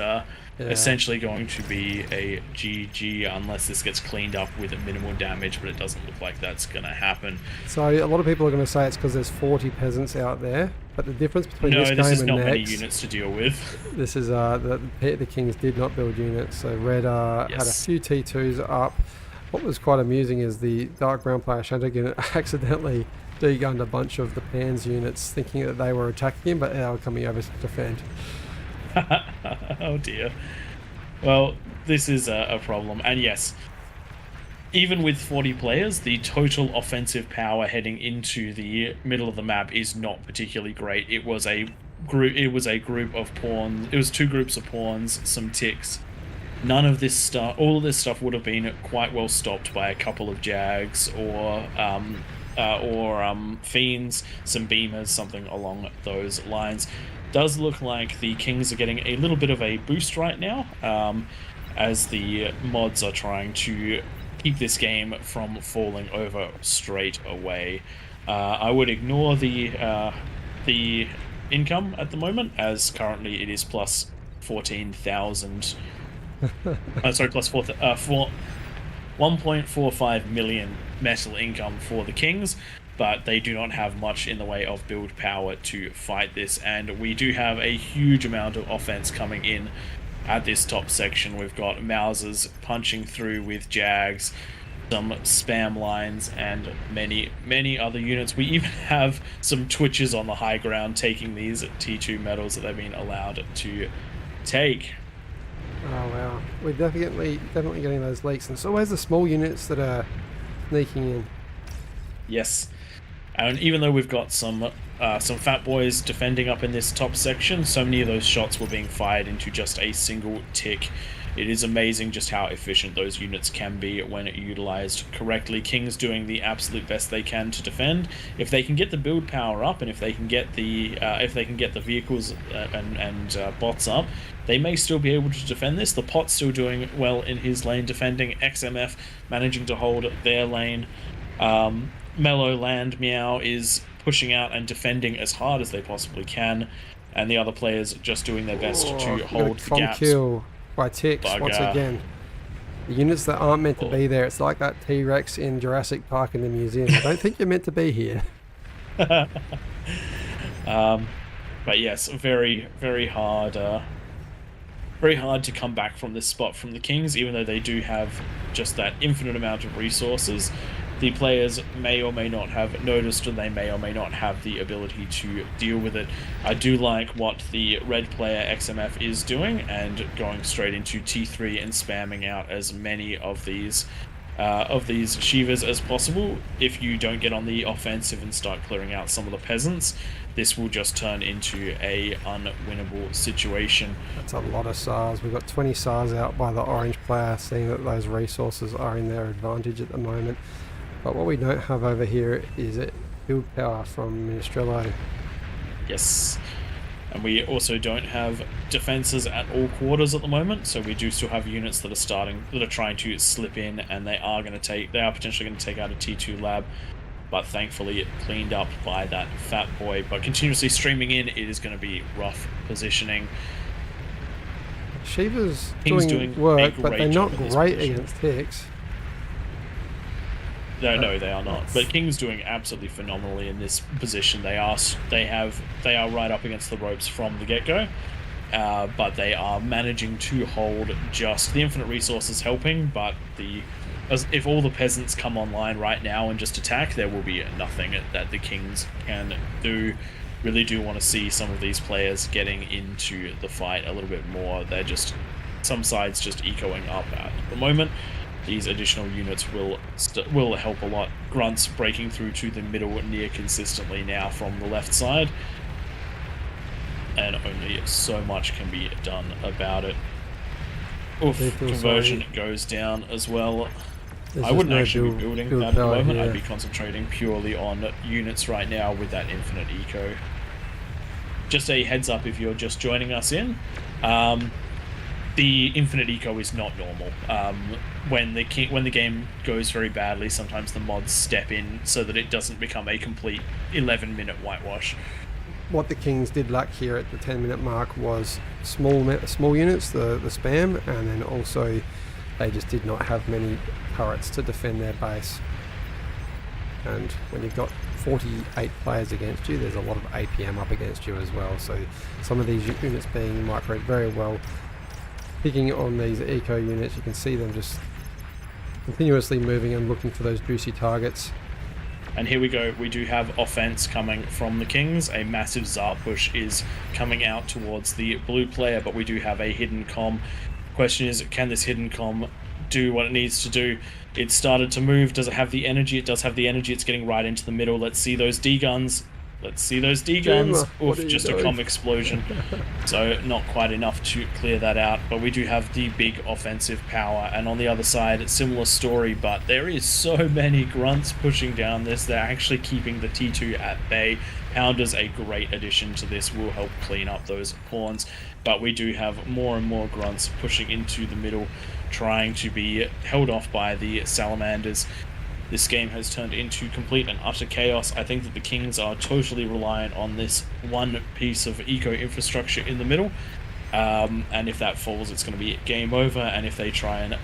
essentially going to be a GG unless this gets cleaned up with minimal damage, but it doesn't look like that's going to happen. So a lot of people are going to say it's because there's 40 peasants out there, but the difference between this game and next... No, this is not many units to deal with. This is the Kings did not build units, so Red had a few T2s up. What was quite amusing is the dark brown player Shantagan accidentally degunned a bunch of the Pan's units thinking that they were attacking him, but they were coming over to defend. Oh dear. Well, this is a problem. And yes, even with 40 players, the total offensive power heading into the middle of the map is not particularly great. It was a group of pawns. It was 2 groups of pawns, some ticks. None of this stuff, all of this stuff would have been quite well stopped by a couple of Jags or Fiends, some Beamers, something along those lines. Does look like the Kings are getting a little bit of a boost right now, as the mods are trying to keep this game from falling over straight away. I would ignore the income at the moment, as currently it is plus 14,000. Sorry, plus 1.45 million metal income for the Kings, but they do not have much in the way of build power to fight this, and we do have a huge amount of offense coming in at this top section. We've got Mausers punching through with Jags, some spam lines, and many other units. We even have some Twitches on the high ground taking these T2 medals that they've been allowed to take. Oh wow, we're definitely getting those leaks. And so where's the small units that are sneaking in? Yes. And even though we've got some fat boys defending up in this top section, so many of those shots were being fired into just a single tick. It is amazing just how efficient those units can be when utilized correctly. King's doing the absolute best they can to defend. If they can get the build power up, and if they can get the vehicles and bots up, they may still be able to defend this. The pot's still doing well in his lane defending. XMF managing to hold their lane. Mellow Land Meow is pushing out and defending as hard as they possibly can, and the other players just doing their best to hold the gaps. Kill by ticks once again. The units that aren't meant to be there. It's like that T-Rex in Jurassic Park in the museum. I don't think you're meant to be here. But yes, very, very hard. Very hard to come back from this spot from the Kings, even though they do have just that infinite amount of resources. The players may or may not have noticed, and they may or may not have the ability to deal with it. I do like what the red player XMF is doing, and going straight into T3 and spamming out as many of these Shivas as possible. If you don't get on the offensive and start clearing out some of the peasants, this will just turn into a unwinnable situation. That's a lot of SARs. We've got 20 SARs out by the orange player, seeing that those resources are in their advantage at the moment. But what we don't have over here is build power from Minestrello. Yes. And we also don't have defenses at all quarters at the moment, so we do still have units that are trying to slip in, and they are potentially going to take out a T2 lab, but thankfully cleaned up by that fat boy. But continuously streaming in, it is going to be rough positioning. Shiva's doing work, but they're not great against ticks. No, they are not. But King's doing absolutely phenomenally in this position. They are right up against the ropes from the get-go, but they are managing to hold just the infinite resources helping. But if all the peasants come online right now and just attack, there will be nothing that the Kings can do. Really do want to see some of these players getting into the fight a little bit more. They're just some sides just ecoing up at the moment. These additional units will help a lot. Grunts breaking through to the middle near consistently now from the left side, and only so much can be done about it. Oof, conversion goes down as well. I wouldn't actually be building that at the moment. I'd be concentrating purely on units right now with that infinite eco. Just a heads up if you're just joining us in. The infinite eco is not normal. When the game goes very badly, sometimes the mods step in so that it doesn't become a complete 11-minute whitewash. What the Kings did lack here at the 10-minute mark was small units, the spam, and then also they just did not have many turrets to defend their base. And when you've got 48 players against you, there's a lot of APM up against you as well. So some of these units being microed very well. Picking on these eco units, you can see them just continuously moving and looking for those juicy targets. And here we go, we do have offense coming from the Kings. A massive Zart push is coming out towards the blue player, but we do have a hidden comm. Question is, can this hidden comm do what it needs to do? It started to move. Does it have the energy? It does have the energy. It's getting right into the middle. Let's see those D-guns. Let's see those D-guns. Oof, just a comm explosion. So not quite enough to clear that out. But we do have the big offensive power. And on the other side, similar story. But there is so many grunts pushing down this. They're actually keeping the T2 at bay. Pounder's a great addition to this. Will help clean up those pawns. But we do have more and more grunts pushing into the middle, trying to be held off by the salamanders. This game has turned into complete and utter chaos. I think that the Kings are totally reliant on this one piece of eco infrastructure in the middle. And if that falls, it's going to be game over. And if they try and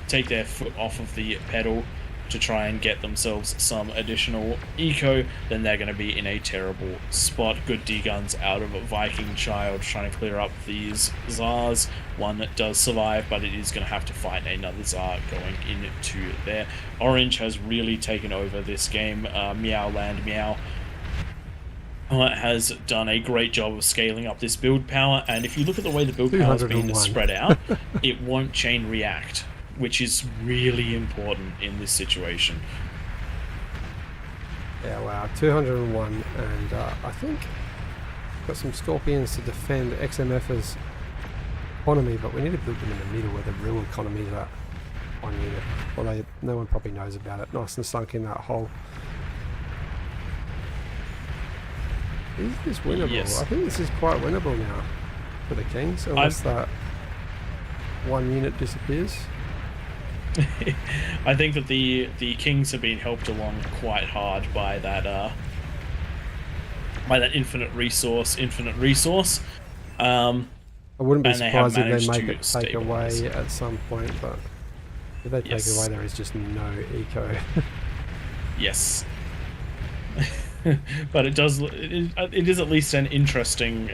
take their foot off of the pedal to try and get themselves some additional eco, then they're going to be in a terrible spot. Good D-guns out of Viking Child trying to clear up these Zars. One does survive, but it is going to have to fight another Zar going into there. Orange has really taken over this game. Meow Land Meow has done a great job of scaling up this build power, and if you look at the way the build power has been spread out, it won't chain react, which is really important in this situation. Yeah, wow, 201, and I think got some Scorpions to defend XMF's economy, but we need to build them in the middle where the real economy is at. 1 unit. Although no one probably knows about it. Nice and sunk in that hole. Is this winnable? Yes. I think this is quite winnable now for the Kings, unless that 1 unit disappears. I think that the Kings have been helped along quite hard by that infinite resource. I wouldn't be and they have surprised if they managed make to it take stabilize. away at some point, but if they take Yes. it away, there is just no eco. Yes. But it is at least an interesting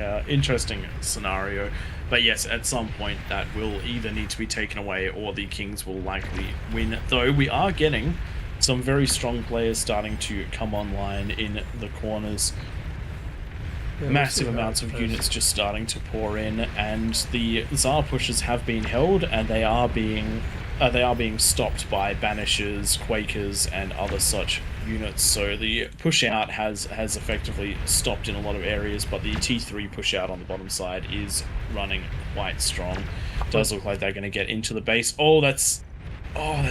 scenario. But yes, at some point that will either need to be taken away or the Kings will likely win. Though we are getting some very strong players starting to come online in the corners. Yeah, Massive we'll see how amounts it of goes. units just starting to pour in, and the Tsar pushes have been held, and they are being stopped by Banishers, Quakers, and other such units. So the push out has effectively stopped in a lot of areas, but the T3 push out on the bottom side is running quite strong. Does look like they're going to get into the base. Oh, that's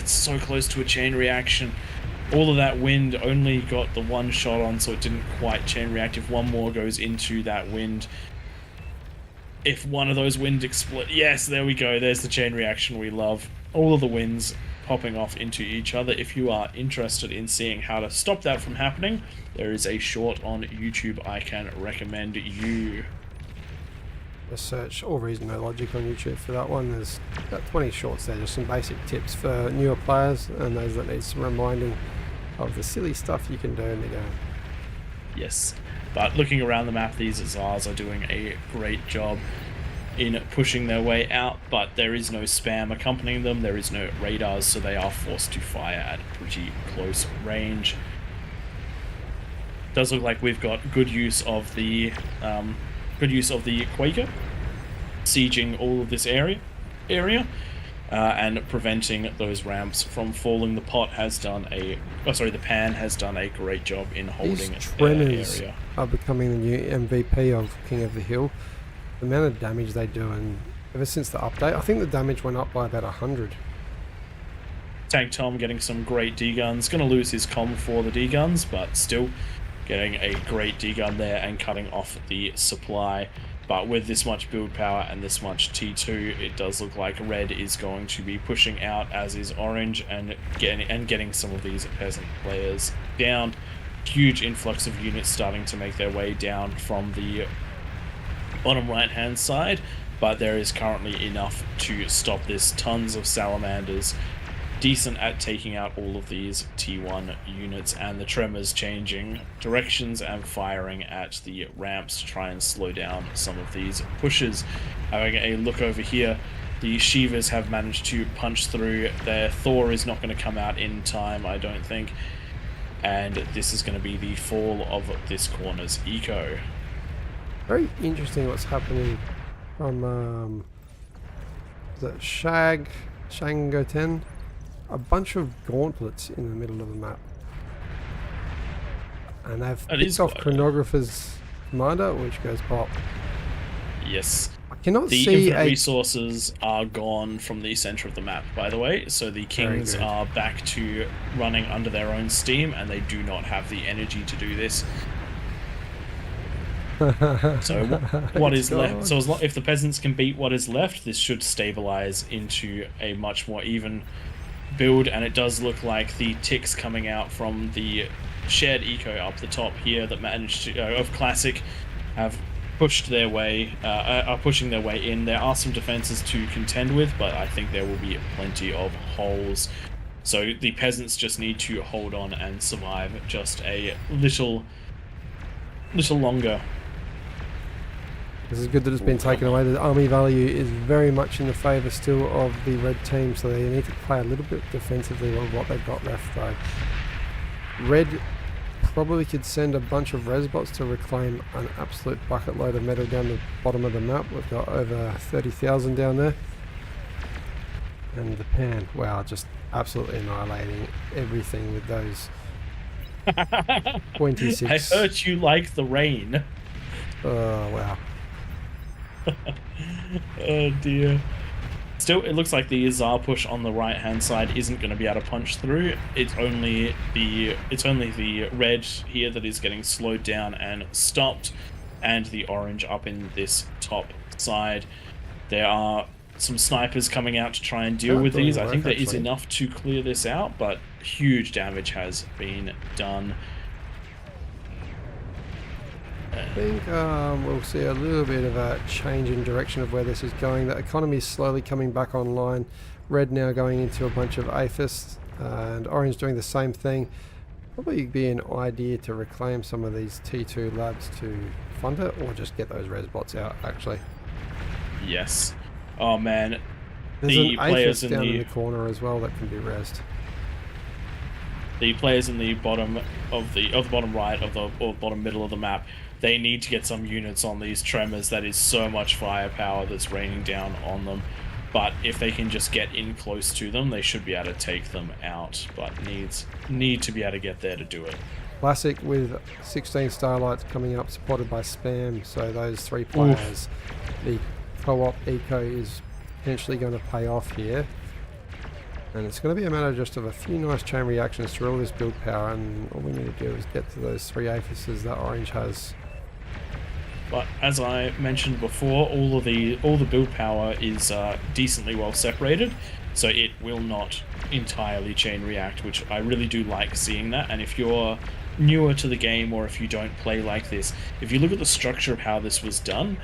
so close to a chain reaction. All of that wind only got the one shot on, so it didn't quite chain react. If one more goes into that wind, if one of those wind explode, yes, there we go. There's the chain reaction we love. All of the winds popping off into each other. If you are interested in seeing how to stop that from happening, there is a short on YouTube I can recommend you. Just search AllReasonNoLogic on YouTube for that one. There's about 20 shorts there, just some basic tips for newer players and those that need some reminding of the silly stuff you can do in the game. Yes, but looking around the map, these Tsars are doing a great job in pushing their way out, but there is no spam accompanying them, there is no radars, so they are forced to fire at pretty close range. Does look like we've got good use of the Quaker sieging all of this area, and preventing those ramps from falling. The Pan has done a great job in holding These their Tremors area. are becoming the new MVP of King of the Hill. The amount of damage they do, and ever since the update, I think the damage went up by about 100. Tank Tom getting some great D-guns. Going to lose his comm for the D-guns, but still getting a great D-gun there and cutting off the supply. But with this much build power and this much T2, it does look like Red is going to be pushing out, as is Orange, and getting some of these peasant players down. Huge influx of units starting to make their way down from the bottom right-hand side, but there is currently enough to stop this. Tons of Salamanders, decent at taking out all of these T1 units, and the Tremors changing directions and firing at the ramps to try and slow down some of these pushes. Having a look over here, the Shivas have managed to punch through. Their Thor is not going to come out in time, I don't think, and this is going to be the fall of this corner's eco. Very interesting what's happening from is that Shangoten? A bunch of gauntlets in the middle of the map. And they've picked off Chronographer's commander, which goes pop. Yes. I cannot the see infinite resources are gone from the center of the map, by the way, so the Kings are back to running under their own steam, and they do not have the energy to do this. So what is left? So if the peasants can beat what is left, this should stabilize into a much more even build, and it does look like the ticks coming out from the shared eco up the top here that managed to of Classic have pushed their way are pushing their way in. There are some defenses to contend with, but I think there will be plenty of holes, so the peasants just need to hold on and survive just a little longer. This is good that it's been taken away. The army value is very much in the favour still of the red team, so they need to play a little bit defensively with what they've got left though. Red probably could send a bunch of resbots to reclaim an absolute bucket load of metal down the bottom of the map. We've got over 30,000 down there. And the Pan, wow, just absolutely annihilating everything with those 26. I heard you like the rain. Oh, wow. Oh dear. Still, it looks like the Tsar push on the right-hand side isn't going to be able to punch through. It's only the red here that is getting slowed down and stopped, and the orange up in this top side. There are some snipers coming out to try and deal with these. I think there is enough to clear this out, but huge damage has been done. I think we'll see a little bit of a change in direction of where this is going. The economy is slowly coming back online. Red now going into a bunch of aphists, and orange doing the same thing. Probably be an idea to reclaim some of these T2 labs to fund it, or just get those res bots out, actually. Yes. Oh man. There's The an players aphist down in the corner as well that can be rezzed. The players in the bottom of the bottom right of the or bottom middle of the map, they need to get some units on these tremors. That is so much firepower that's raining down on them. But if they can just get in close to them, they should be able to take them out. But need to be able to get there to do it. Classic with 16 starlights coming up, supported by spam. So those 3 players, the co-op eco is potentially going to pay off here. And it's going to be a matter just of a few nice chain reactions through all this build power, and all we need to do is get to those 3 aphists that orange has. But as I mentioned before, all the build power is decently well separated, so it will not entirely chain react, which I really do like seeing that. And if you're newer to the game, or if you don't play like this, if you look at the structure of how this was done,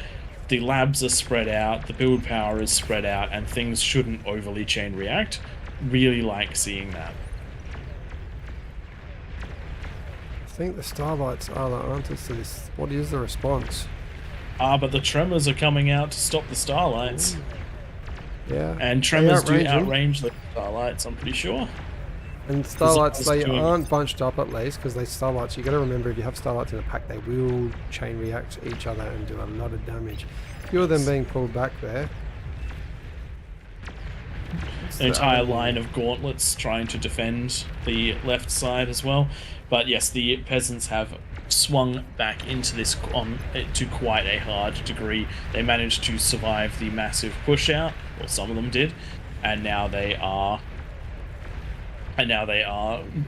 the labs are spread out, the build power is spread out, and things shouldn't overly chain react. Really like seeing that. I think the starlights are the answers to this. What is the response? But the tremors are coming out to stop the starlights. Ooh. Yeah. And tremors do outrange the starlights, I'm pretty sure. And starlights, they aren't bunched up at least, because they starlights, you got to remember, if you have starlights in a pack, they will chain react to each other and do a lot of damage. A few of them being pulled back there. An entire line of gauntlets trying to defend the left side as well. But yes, the peasants have swung back into this to quite a hard degree. They managed to survive the massive push out, or some of them did, and now they are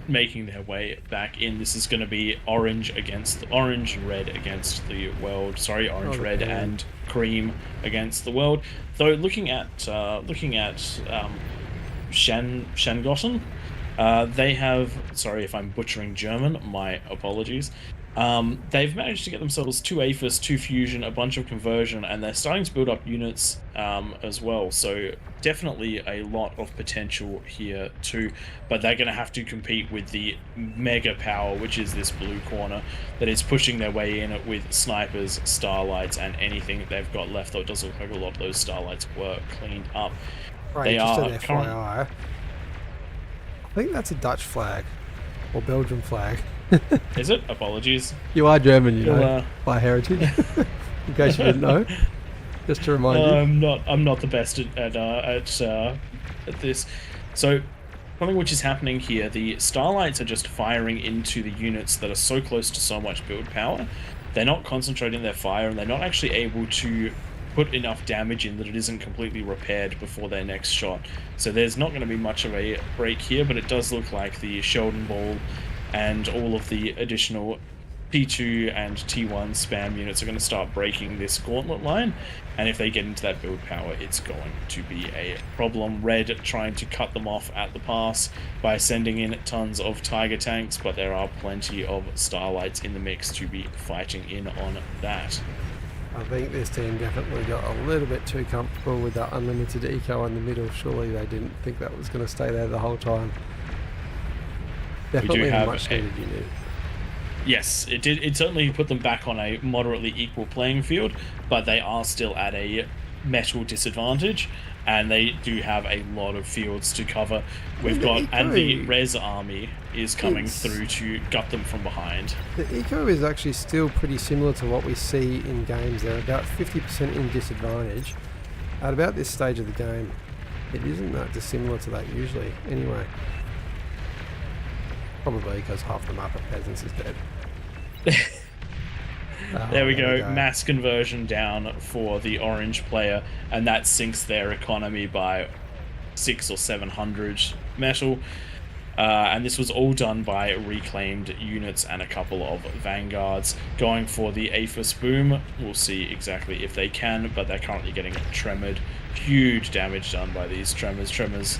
making their way back in. This is going to be orange against orange and red against the world. Sorry, orange, red, and cream against the world. Though looking at Schangotten, they have, sorry if I'm butchering German, my apologies. They've managed to get themselves 2 Aphis, 2 Fusion, a bunch of Conversion, and they're starting to build up units as well. So definitely a lot of potential here too. But they're going to have to compete with the mega power, which is this blue corner, that is pushing their way in with snipers, starlights, and anything they've got left. Though it does look like a lot of those starlights were cleaned up. Right, they just are an FYI. I think that's a Dutch flag, or Belgian flag. Is it? Apologies. You are German, you know, by heritage. In case you didn't know, just to remind you. I'm not the best at this. So something which is happening here: the starlights are just firing into the units that are so close to so much build power. They're not concentrating their fire, and they're not actually able to put enough damage in that it isn't completely repaired before their next shot. So there's not going to be much of a break here, but it does look like the Sheldon Ball and all of the additional T2 and T1 spam units are going to start breaking this gauntlet line, and if they get into that build power, it's going to be a problem. Red trying to cut them off at the pass by sending in tons of Tiger tanks, but there are plenty of starlights in the mix to be fighting in on that. I think this team definitely got a little bit too comfortable with that unlimited eco in the middle. Surely they didn't think that was going to stay there the whole time. Definitely a much needed unit. Yes, it did. It certainly put them back on a moderately equal playing field, but they are still at a metal disadvantage, and they do have a lot of fields to cover. We've got, and the Res army is coming through to gut them from behind. The eco is actually still pretty similar to what we see in games. They're about 50% in disadvantage at about this stage of the game. It isn't that dissimilar to that usually, anyway. Probably because half the map of peasants is dead. There we go. Mass conversion down for the orange player, and that sinks their economy by 600 or 700 metal. And this was all done by reclaimed units and a couple of vanguards. Going for the Aphis boom, we'll see exactly if they can, but they're currently getting tremored. Huge damage done by these tremors. Tremors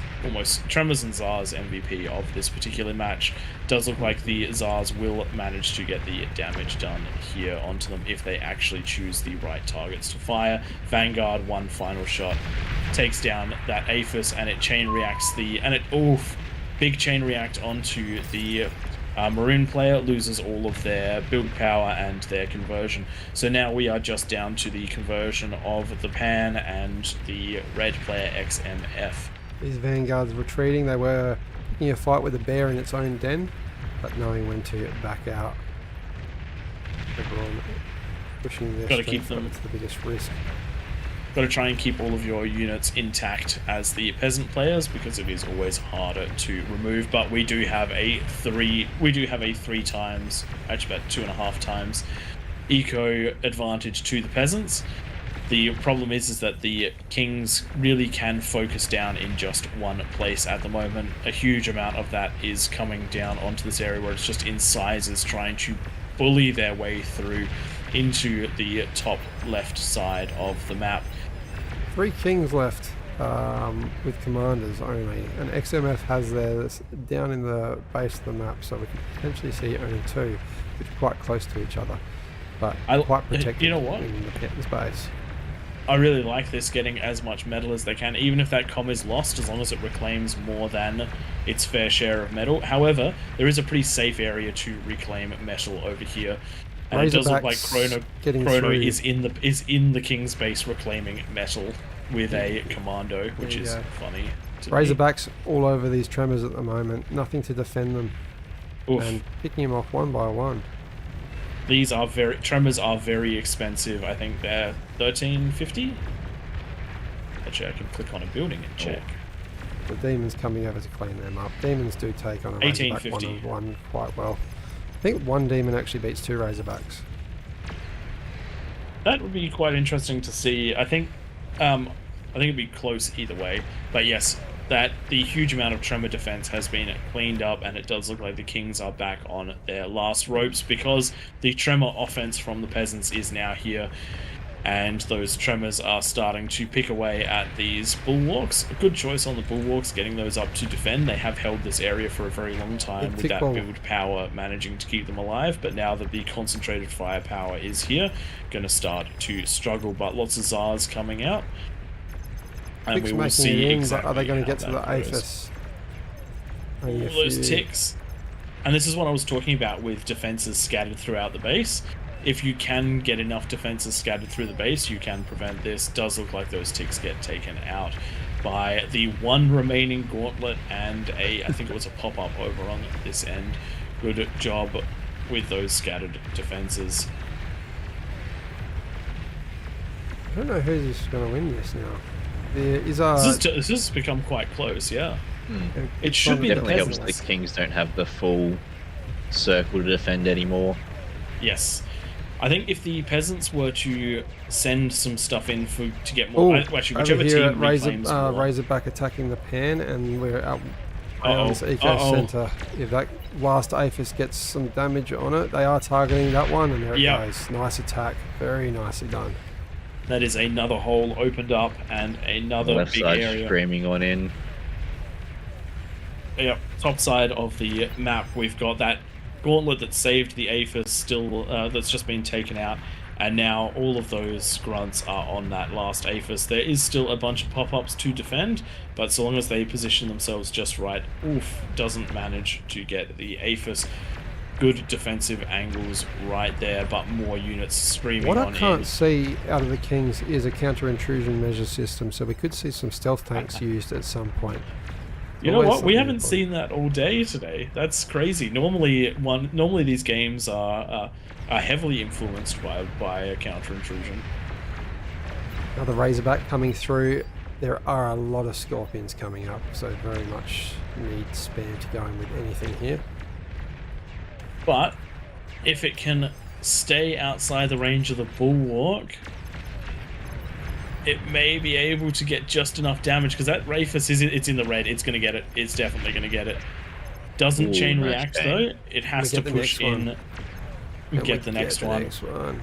and Tsars MVP of this particular match. Does look like the Tsars will manage to get the damage done here onto them if they actually choose the right targets to fire. Vanguard, one final shot, takes down that Aphis, and it chain reacts big chain react onto the maroon player, loses all of their build power and their conversion. So now we are just down to the conversion of the pan and the red player XMF. These vanguards retreating. They were picking a fight with a bear in its own den, but knowing when to back out. Everyone pushing their Gotta strength, keep them. it's the biggest risk. Got to try and keep all of your units intact as the peasant players, because it is always harder to remove. But we do have a 3 times, actually about 2.5 times eco advantage to the peasants. The problem is that the kings really can focus down in just one place at the moment. A huge amount of that is coming down onto this area where it's just incisors trying to bully their way through into the top left side of the map. 3 kings left with commanders only, and XMF has theirs down in the base of the map, so we can potentially see only 2, which are quite close to each other, but quite protected you know what? in the base. I really like this, getting as much metal as they can, even if that comm is lost, as long as it reclaims more than its fair share of metal. However, there is a pretty safe area to reclaim metal over here. And it does look like Chrono is in the king's base reclaiming metal with a commando, which is funny to Razorbacks all over these tremors at the moment, nothing to defend them. Oof. And picking them off one by one. These are tremors are very expensive. I think they're 1350. Actually, I can click on a building and check. The demons coming over to clean them up. Demons do take on a Razorback 1-on-1 quite well. I think one demon actually beats 2 Razorbacks. That would be quite interesting to see. I think it'd be close either way. But yes, that the huge amount of tremor defense has been cleaned up, and it does look like the kings are back on their last ropes, because the tremor offense from the peasants is now here. And those tremors are starting to pick away at these bulwarks. A good choice on the bulwarks, getting those up to defend. They have held this area for a very long time with that build power managing to keep them alive, but now that the concentrated firepower is here, going to start to struggle. But lots of Tsars coming out, and we will see exactly. Are they going to get to the Aphis? All those ticks. And this is what I was talking about with defenses scattered throughout the base. If you can get enough defenses scattered through the base, you can prevent this. Does look like those ticks get taken out by the one remaining gauntlet and I think it was a pop-up over on this end. Good job with those scattered defenses. I don't know who's going to win this now. This has become quite close, yeah. It should be definitely helps the kings don't have the full circle to defend anymore. Yes. I think if the peasants were to send some stuff in to get more... actually, whichever team reclaims more... Razorback attacking the pan, and we're out on this eco center. If that last Aphis gets some damage on it, they are targeting that one, and there it goes. Nice attack. Very nicely done. That is another hole opened up, and another left big side area. Screaming on in. Yep, top side of the map, we've got that gauntlet that saved the Aphis still that's just been taken out, and now all of those grunts are on that last Aphis. There is still a bunch of pop-ups to defend, but so long as they position themselves just right, doesn't manage to get the Aphis. Good defensive angles right there, but more units screaming on in. What I can't see out of the kings is a counter-intrusion measure system, so we could see some stealth tanks used at some point. You know what? We haven't seen that all day today. That's crazy. Normally these games are heavily influenced by a counter intrusion. Another Razorback coming through. There are a lot of Scorpions coming up, so very much need spam to go in with anything here. But if it can stay outside the range of the bulwark, it may be able to get just enough damage, because that Rayfus it's in the red. It's going to get it. It's definitely going to get it. Doesn't chain nice react chain. though. It has to push in and get the next one.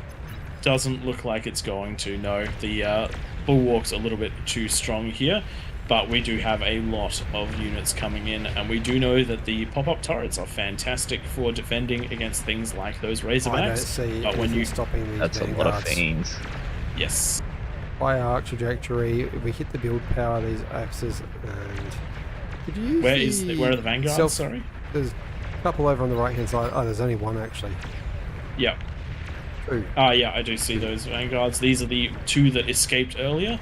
Doesn't look like it's going to. No, the bulwark's a little bit too strong here, but we do have a lot of units coming in, and we do know that the pop-up turrets are fantastic for defending against things like those Razorbacks. I don't see but when you stopping these That's vanguards. a lot of fiends. Yes. By arc trajectory, if we hit the build power, these axes, and could you use where are the vanguards? Sorry, there's a couple over on the right hand side. Oh, there's only one actually. Yep. Two. Yeah, I do see those vanguards. These are the two that escaped earlier.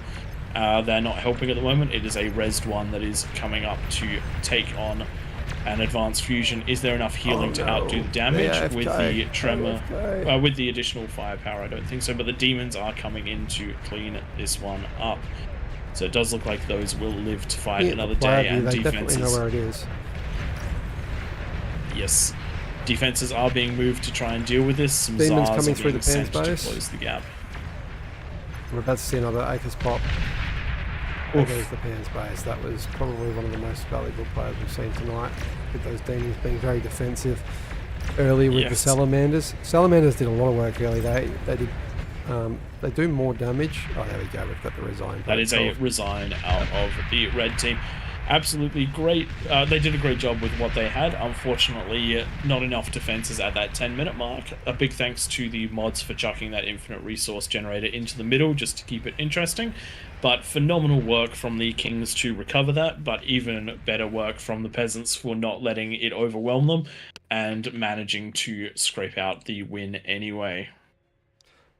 They're not helping at the moment. It is a rezzed one that is coming up to take on an advanced fusion. Is there enough healing to outdo the damage with the tremor? With the additional firepower, I don't think so. But the demons are coming in to clean this one up. So it does look like those will live to fight another day. And they defenses definitely know where it is. Yes. Defenses are being moved to try and deal with this. Some Demons Zars coming are through being the pan sent to space. close the gap. We're about to see another Acres pop. There goes the Pan's base. That was probably one of the most valuable players we've seen tonight, with those demons being very defensive early with the Salamanders. Salamanders did a lot of work early. They do more damage. Oh, there we go. We've got the resign. That is a resign out of the red team. Absolutely great. They did a great job with what they had. Unfortunately, not enough defenses at that 10-minute mark. A big thanks to the mods for chucking that infinite resource generator into the middle just to keep it interesting. But phenomenal work from the Kings to recover that, but even better work from the Peasants for not letting it overwhelm them and managing to scrape out the win anyway.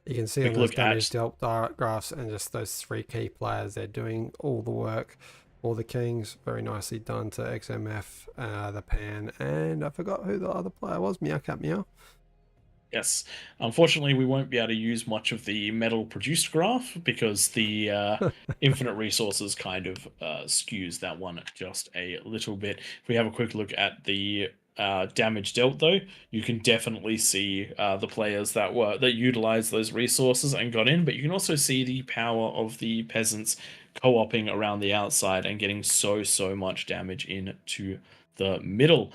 You can see on those damage dealt graphs and just those three key players, they're doing all the work for the Kings. Very nicely done to XMF, the Pan, and I forgot who the other player was. Meowcat Meow. Yes. Unfortunately, we won't be able to use much of the metal produced graph because the infinite resources kind of skews that one just a little bit. If we have a quick look at the damage dealt, though, you can definitely see the players that utilized those resources and got in, but you can also see the power of the Peasants co-oping around the outside and getting so much damage into the middle.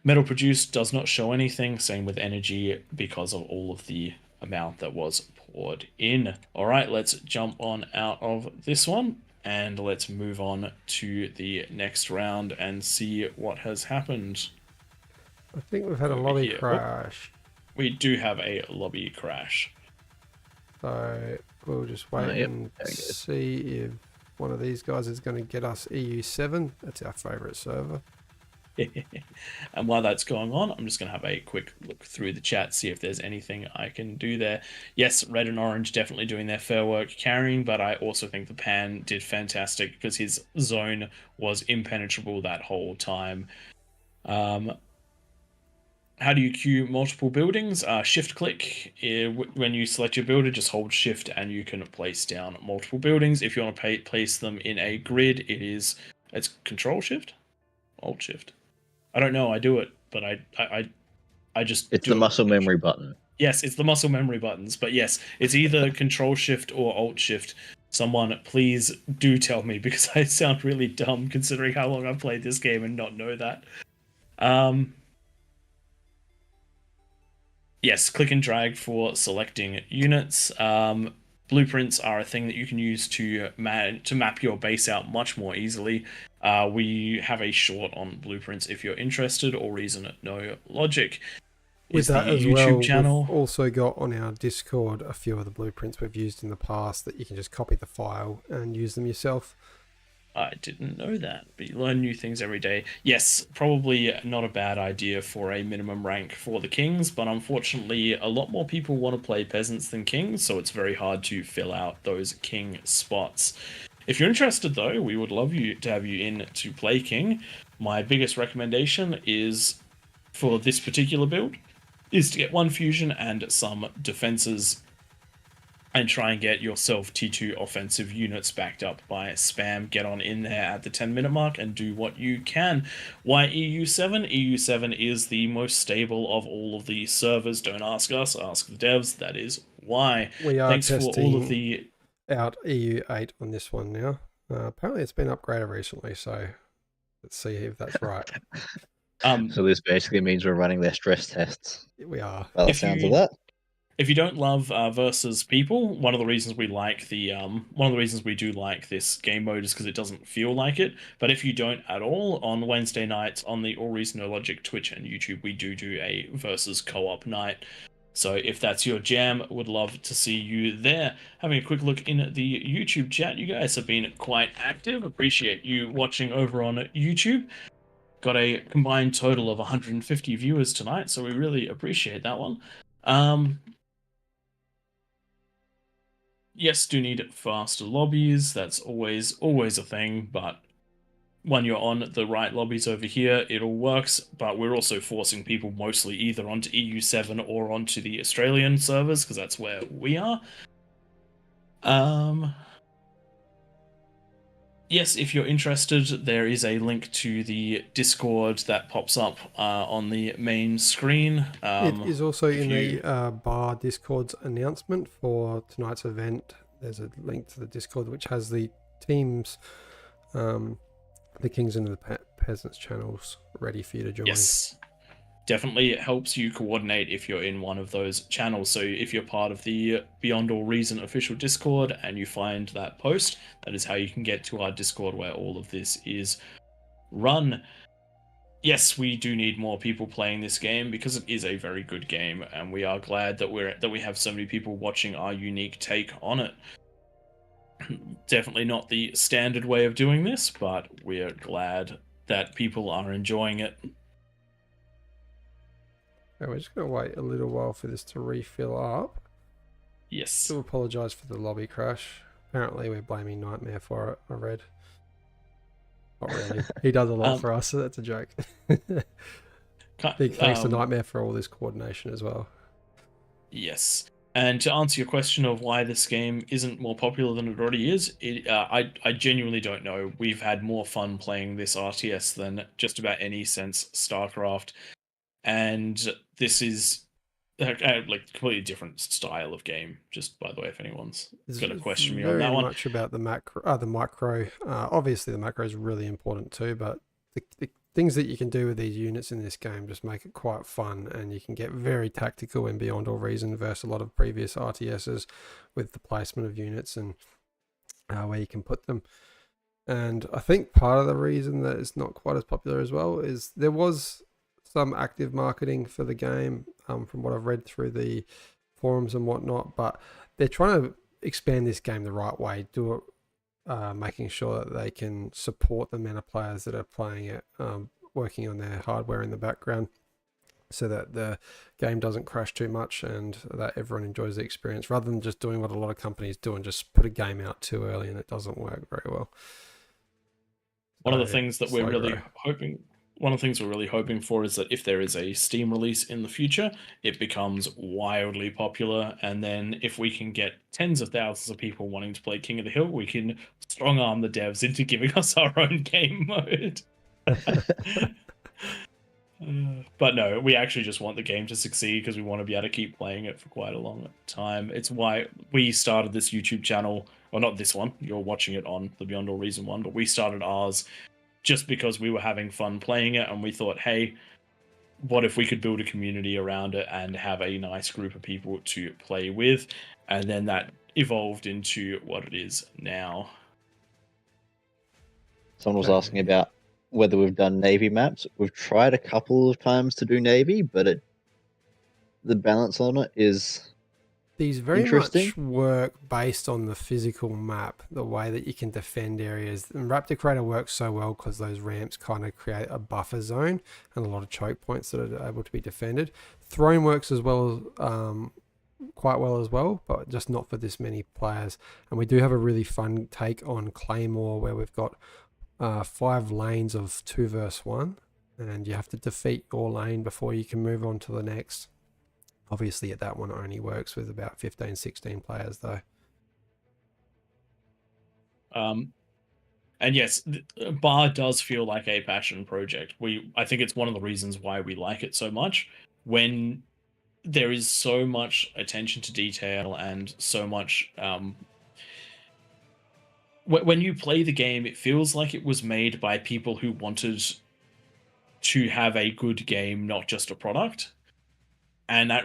Metal produced does not show anything, same with energy, because of all of the amount that was poured in. All right, let's jump on out of this one and let's move on to the next round and see what has happened. I think we've had a lobby crash. We do have a lobby crash. So we'll just wait and see if one of these guys is going to get us EU7. That's our favorite server. And while that's going on, I'm just going to have a quick look through the chat, see if there's anything I can do there. Yes, red and orange definitely doing their fair work carrying, but I also think the Pan did fantastic because his zone was impenetrable that whole time. How do you queue multiple buildings? Shift click. When you select your builder, just hold shift and you can place down multiple buildings. If you want to place them in a grid, it's control shift? Alt shift. I don't know. I do it, but I just. It's the muscle memory button. Yes, it's the muscle memory buttons. But yes, it's either Control Shift or Alt Shift. Someone, please do tell me because I sound really dumb considering how long I've played this game and not know that. Yes, click and drag for selecting units. Blueprints are a thing that you can use to map your base out much more easily. We have a short on blueprints if you're interested. AllReasonNoLogic with that as YouTube well, channel. We've also got on our Discord a few of the blueprints we've used in the past that you can just copy the file and use them yourself. I didn't know that, but you learn new things every day. Yes, probably not a bad idea for a minimum rank for the Kings, but unfortunately a lot more people want to play Peasants than Kings, so it's very hard to fill out those King spots. If you're interested though, we would love to have you in to play King. My biggest recommendation is, for this particular build, is to get one fusion and some defenses. and try and get yourself T2 offensive units backed up by spam. Get on in there at the 10-minute mark and do what you can. Why EU7? EU7 is the most stable of all of the servers. Don't ask us, ask the devs. That is why. We are Thanks for all of testing the... out EU8 on this one now. Apparently it's been upgraded recently, so let's see if that's right. So this basically means we're running their stress tests. We are. By the sounds of that. If you don't love versus people, one of the reasons we like one of the reasons we do like this game mode is because it doesn't feel like it. But if you don't at all, on Wednesday nights on the AllReasonNoLogic Twitch and YouTube, we do a versus co-op night. So if that's your jam, would love to see you there. Having a quick look in the YouTube chat, you guys have been quite active. Appreciate you watching over on YouTube. Got a combined total of 150 viewers tonight, so we really appreciate that one. Yes, do need faster lobbies. That's always a thing, but when you're on the right lobbies over here, it all works. But we're also forcing people mostly either onto EU7 or onto the Australian servers, because that's where we are. Yes, if you're interested, there is a link to the Discord that pops up on the main screen. It is also in the bar Discord's announcement for tonight's event. There's a link to the Discord which has the teams, the Kings and the Peasants channels ready for you to join. Yes. Definitely it helps you coordinate if you're in one of those channels. So if you're part of the Beyond All Reason official Discord and you find that post, that is how you can get to our Discord where all of this is run. Yes, we do need more people playing this game because it is a very good game, and we are glad that we have so many people watching our unique take on it. Definitely not the standard way of doing this, but we're glad that people are enjoying it. Okay, we're just going to wait a little while for this to refill up. Yes. Do apologise for the lobby crash. Apparently we're blaming Nightmare for it, I read. Not really. He does a lot for us, so that's a joke. Big thanks to Nightmare for all this coordination as well. Yes. And to answer your question of why this game isn't more popular than it already is, I genuinely don't know. We've had more fun playing this RTS than just about any since StarCraft. And this is like completely different style of game, just by the way, if anyone's got a question me on that one. Very much about the micro. Obviously the macro is really important too, but the things that you can do with these units in this game just make it quite fun, and you can get very tactical and Beyond All Reason versus a lot of previous RTSs with the placement of units and where you can put them. And I think part of the reason that it's not quite as popular as well is there was some active marketing for the game, from what I've read through the forums and whatnot, but they're trying to expand this game the right way, do it, making sure that they can support the amount of players that are playing it, working on their hardware in the background so that the game doesn't crash too much and that everyone enjoys the experience, rather than just doing what a lot of companies do and just put a game out too early and it doesn't work very well. One of the things that we're really hoping for is that if there is a Steam release in the future, it becomes wildly popular, and then if we can get tens of thousands of people wanting to play King of the Hill, we can strong arm the devs into giving us our own game mode. But no, we actually just want the game to succeed because we want to be able to keep playing it for quite a long time. It's why we started this YouTube channel, well, not this one, you're watching it on the Beyond All Reason one, but we started ours just because we were having fun playing it, and we thought, hey, what if we could build a community around it and have a nice group of people to play with? And then that evolved into what it is now. Someone was asking about whether we've done Navy maps. We've tried a couple of times to do Navy, but the balance on it is these very much work based on the physical map, the way that you can defend areas. And Raptor Crater works so well because those ramps kind of create a buffer zone and a lot of choke points that are able to be defended. Throne works as well, quite well as well, but just not for this many players. And we do have a really fun take on Claymore where we've got 5 lanes of 2 versus 1, and you have to defeat your lane before you can move on to the next. Obviously, at that one only works with about 15, 16 players, though. And yes, Bar does feel like a passion project. I think it's one of the reasons why we like it so much. When there is so much attention to detail and so much when you play the game, it feels like it was made by people who wanted to have a good game, not just a product. And that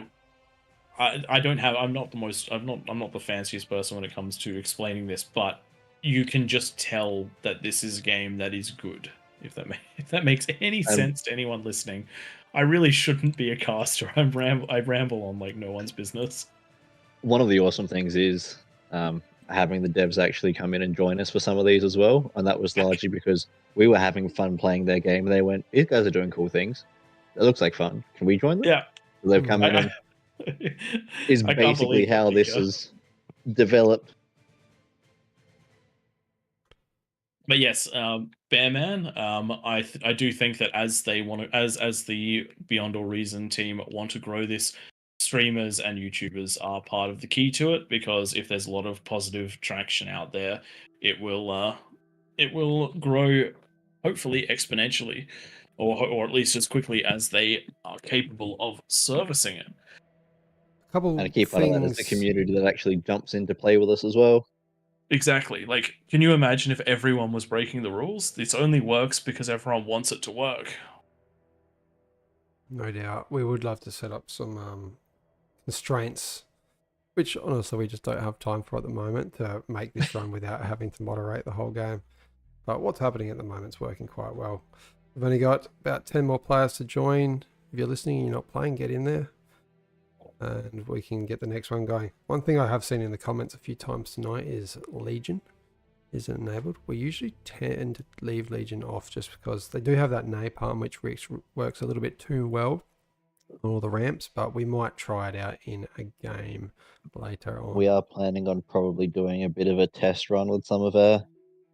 I'm not the fanciest person when it comes to explaining this, but you can just tell that this is a game that is good. If that makes any sense to anyone listening. I really shouldn't be a caster. I ramble on like no one's business. One of the awesome things is having the devs actually come in and join us for some of these as well, and that was largely because we were having fun playing their game. And they went, "These guys are doing cool things. It looks like fun. Can we join them?" Yeah, so they've come in and is basically how this is developed. But yes, Bearman, I do think that as they want to, as the Beyond All Reason team want to grow this, streamers and YouTubers are part of the key to it, because if there's a lot of positive traction out there, it will grow, hopefully exponentially, or at least as quickly as they are capable of servicing it. Couple and keep part of that as the community that actually jumps in to play with us as well. Exactly. Like, can you imagine if everyone was breaking the rules? This only works because everyone wants it to work. No doubt. We would love to set up some constraints, which honestly we just don't have time for at the moment, to make this run without having to moderate the whole game. But what's happening at the moment is working quite well. We've only got about 10 more players to join. If you're listening and you're not playing, get in there, and we can get the next one going. One thing I have seen in the comments a few times tonight is Legion isn't enabled. We usually tend to leave Legion off just because they do have that napalm, which works a little bit too well on all the ramps, but we might try it out in a game later on. We are planning on probably doing a bit of a test run with some of our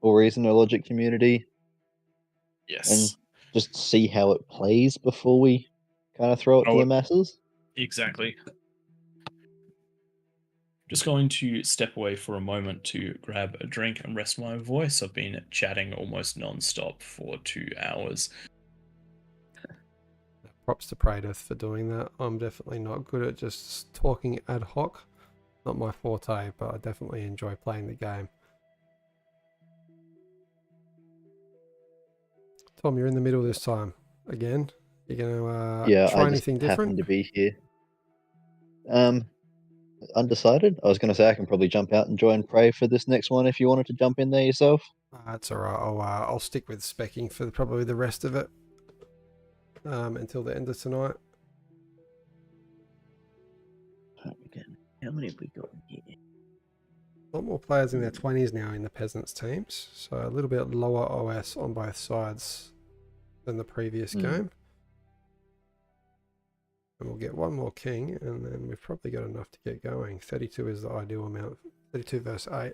AllReasonNoLogic community. Yes. And just see how it plays before we kind of throw it to the masses. Exactly. Just going to step away for a moment to grab a drink and rest my voice. I've been chatting almost non-stop for 2 hours. Props to Pradith for doing that. I'm definitely not good at just talking ad hoc. Not my forte, but I definitely enjoy playing the game. Tom, you're in the middle this time. Again? You're going to try anything different? Happen to be here. Undecided. I was going to say I can probably jump out and join Prey for this next one if you wanted to jump in there yourself. That's all right. I'll stick with specking for probably the rest of it until the end of tonight. How many have we got here? A lot more players in their 20s now in the Peasants teams, so a little bit lower OS on both sides than the previous game. And we'll get one more king, and then we've probably got enough to get going. 32 is the ideal amount. 32 versus 8.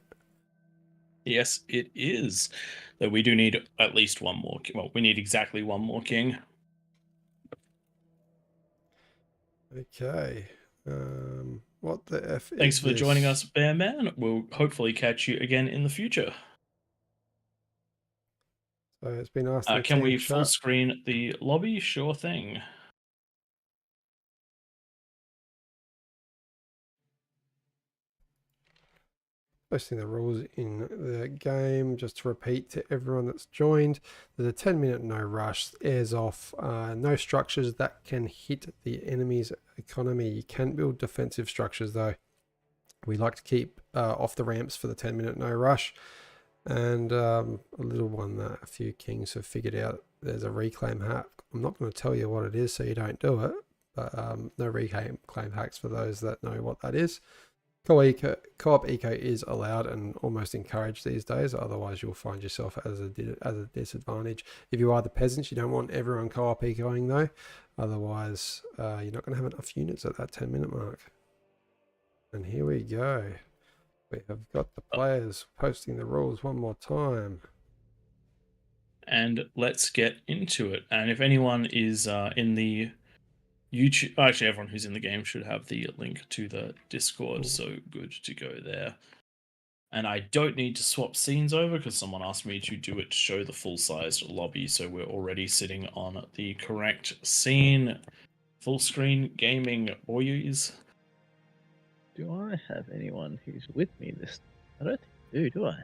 Yes, it is. Though we do need at least one more. Well, we need exactly one more king. Okay. What the F Thanks is for this? joining us, Bearman. We'll hopefully catch you again in the future. So it's been asked. Can we full screen the lobby? Sure thing. Posting the rules in the game, just to repeat to everyone that's joined. There's a 10-minute no rush, airs off, no structures that can hit the enemy's economy. You can build defensive structures though. We like to keep off the ramps for the 10-minute no rush. And a little one that a few kings have figured out, there's a reclaim hack. I'm not going to tell you what it is so you don't do it, but no reclaim hacks for those that know what that is. Co-op eco is allowed and almost encouraged these days, otherwise you'll find yourself as a disadvantage. If you are the peasants, you don't want everyone co-op ecoing though, otherwise you're not going to have enough units at that 10-minute mark. And here we go. We have got the players posting the rules one more time. And let's get into it. And if anyone is in the YouTube. Actually, everyone who's in the game should have the link to the Discord. So good to go there. And I don't need to swap scenes over because someone asked me to do it to show the full-sized lobby. So we're already sitting on the correct scene. Full screen gaming boys. Do I have anyone who's with me this? I don't think do I?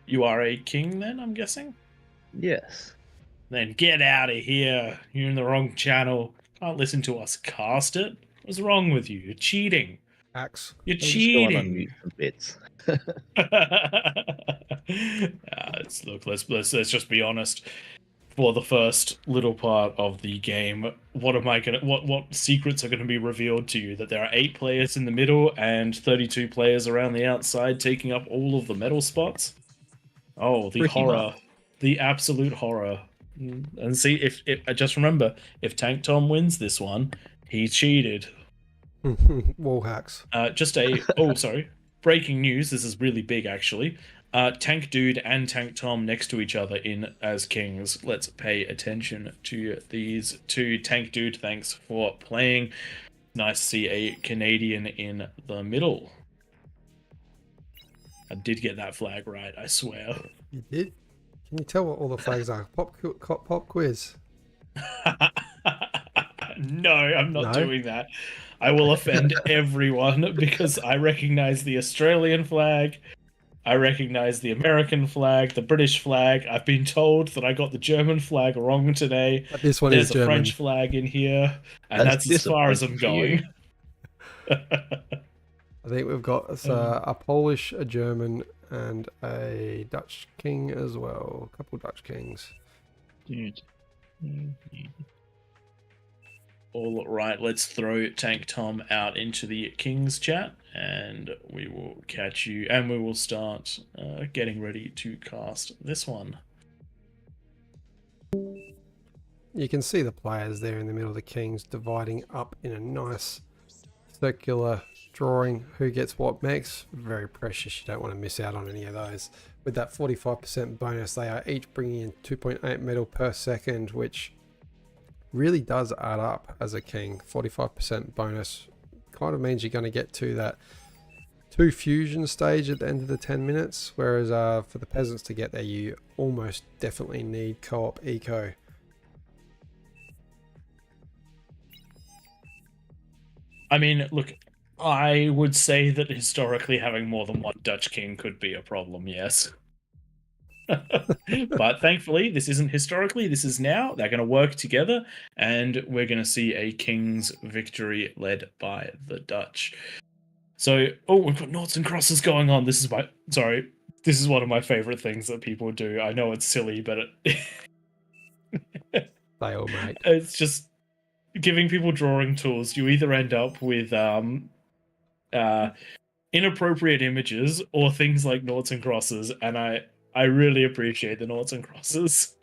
You are a king then, I'm guessing? Yes. Then get out of here. You're in the wrong channel. Can't listen to us cast it. What's wrong with you? You're cheating. Axe. You're I'm just going on cheating. mute for bits. Look, let's just be honest. For the first little part of the game, what secrets are gonna be revealed to you? That there are 8 players in the middle and 32 players around the outside taking up all of the metal spots? Oh, the Pretty horror. much. The absolute horror. And see, if just remember, if Tank Tom wins this one, he cheated. Wall hacks. Sorry. Breaking news. This is really big, actually. Tank Dude and Tank Tom next to each other in as kings. Let's pay attention to these two. Tank Dude, thanks for playing. Nice to see a Canadian in the middle. I did get that flag right, I swear. You did? Can you tell what all the flags are? Pop quiz. No, I'm not doing that. I will offend everyone because I recognize the Australian flag. I recognize the American flag, the British flag. I've been told that I got the German flag wrong today. But this one There's is a German. French flag in here, and that's as far as I'm going. I think we've got a Polish, a German, and a Dutch king as well. A couple Dutch kings. Dude. All right, let's throw Tank Tom out into the King's chat, and we will catch you, and we will start getting ready to cast this one. You can see the players there in the middle of the Kings dividing up in a nice circular drawing. Who gets what mechs? Very precious. You don't want to miss out on any of those. With that 45% bonus, they are each bringing in 2.8 metal per second, which really does add up as a king. 45% bonus kind of means you're going to get to that 2 fusion stage at the end of the 10 minutes, whereas for the peasants to get there, you almost definitely need co-op eco. I mean, look, I would say that historically having more than one Dutch king could be a problem, yes. But thankfully, this isn't historically, this is now. They're going to work together, and we're going to see a king's victory led by the Dutch. So, we've got noughts and crosses going on. This is one of my favorite things that people do. I know it's silly, but They all mate. It's just giving people drawing tools. You either end up with inappropriate images or things like noughts and crosses, and I really appreciate the noughts and crosses.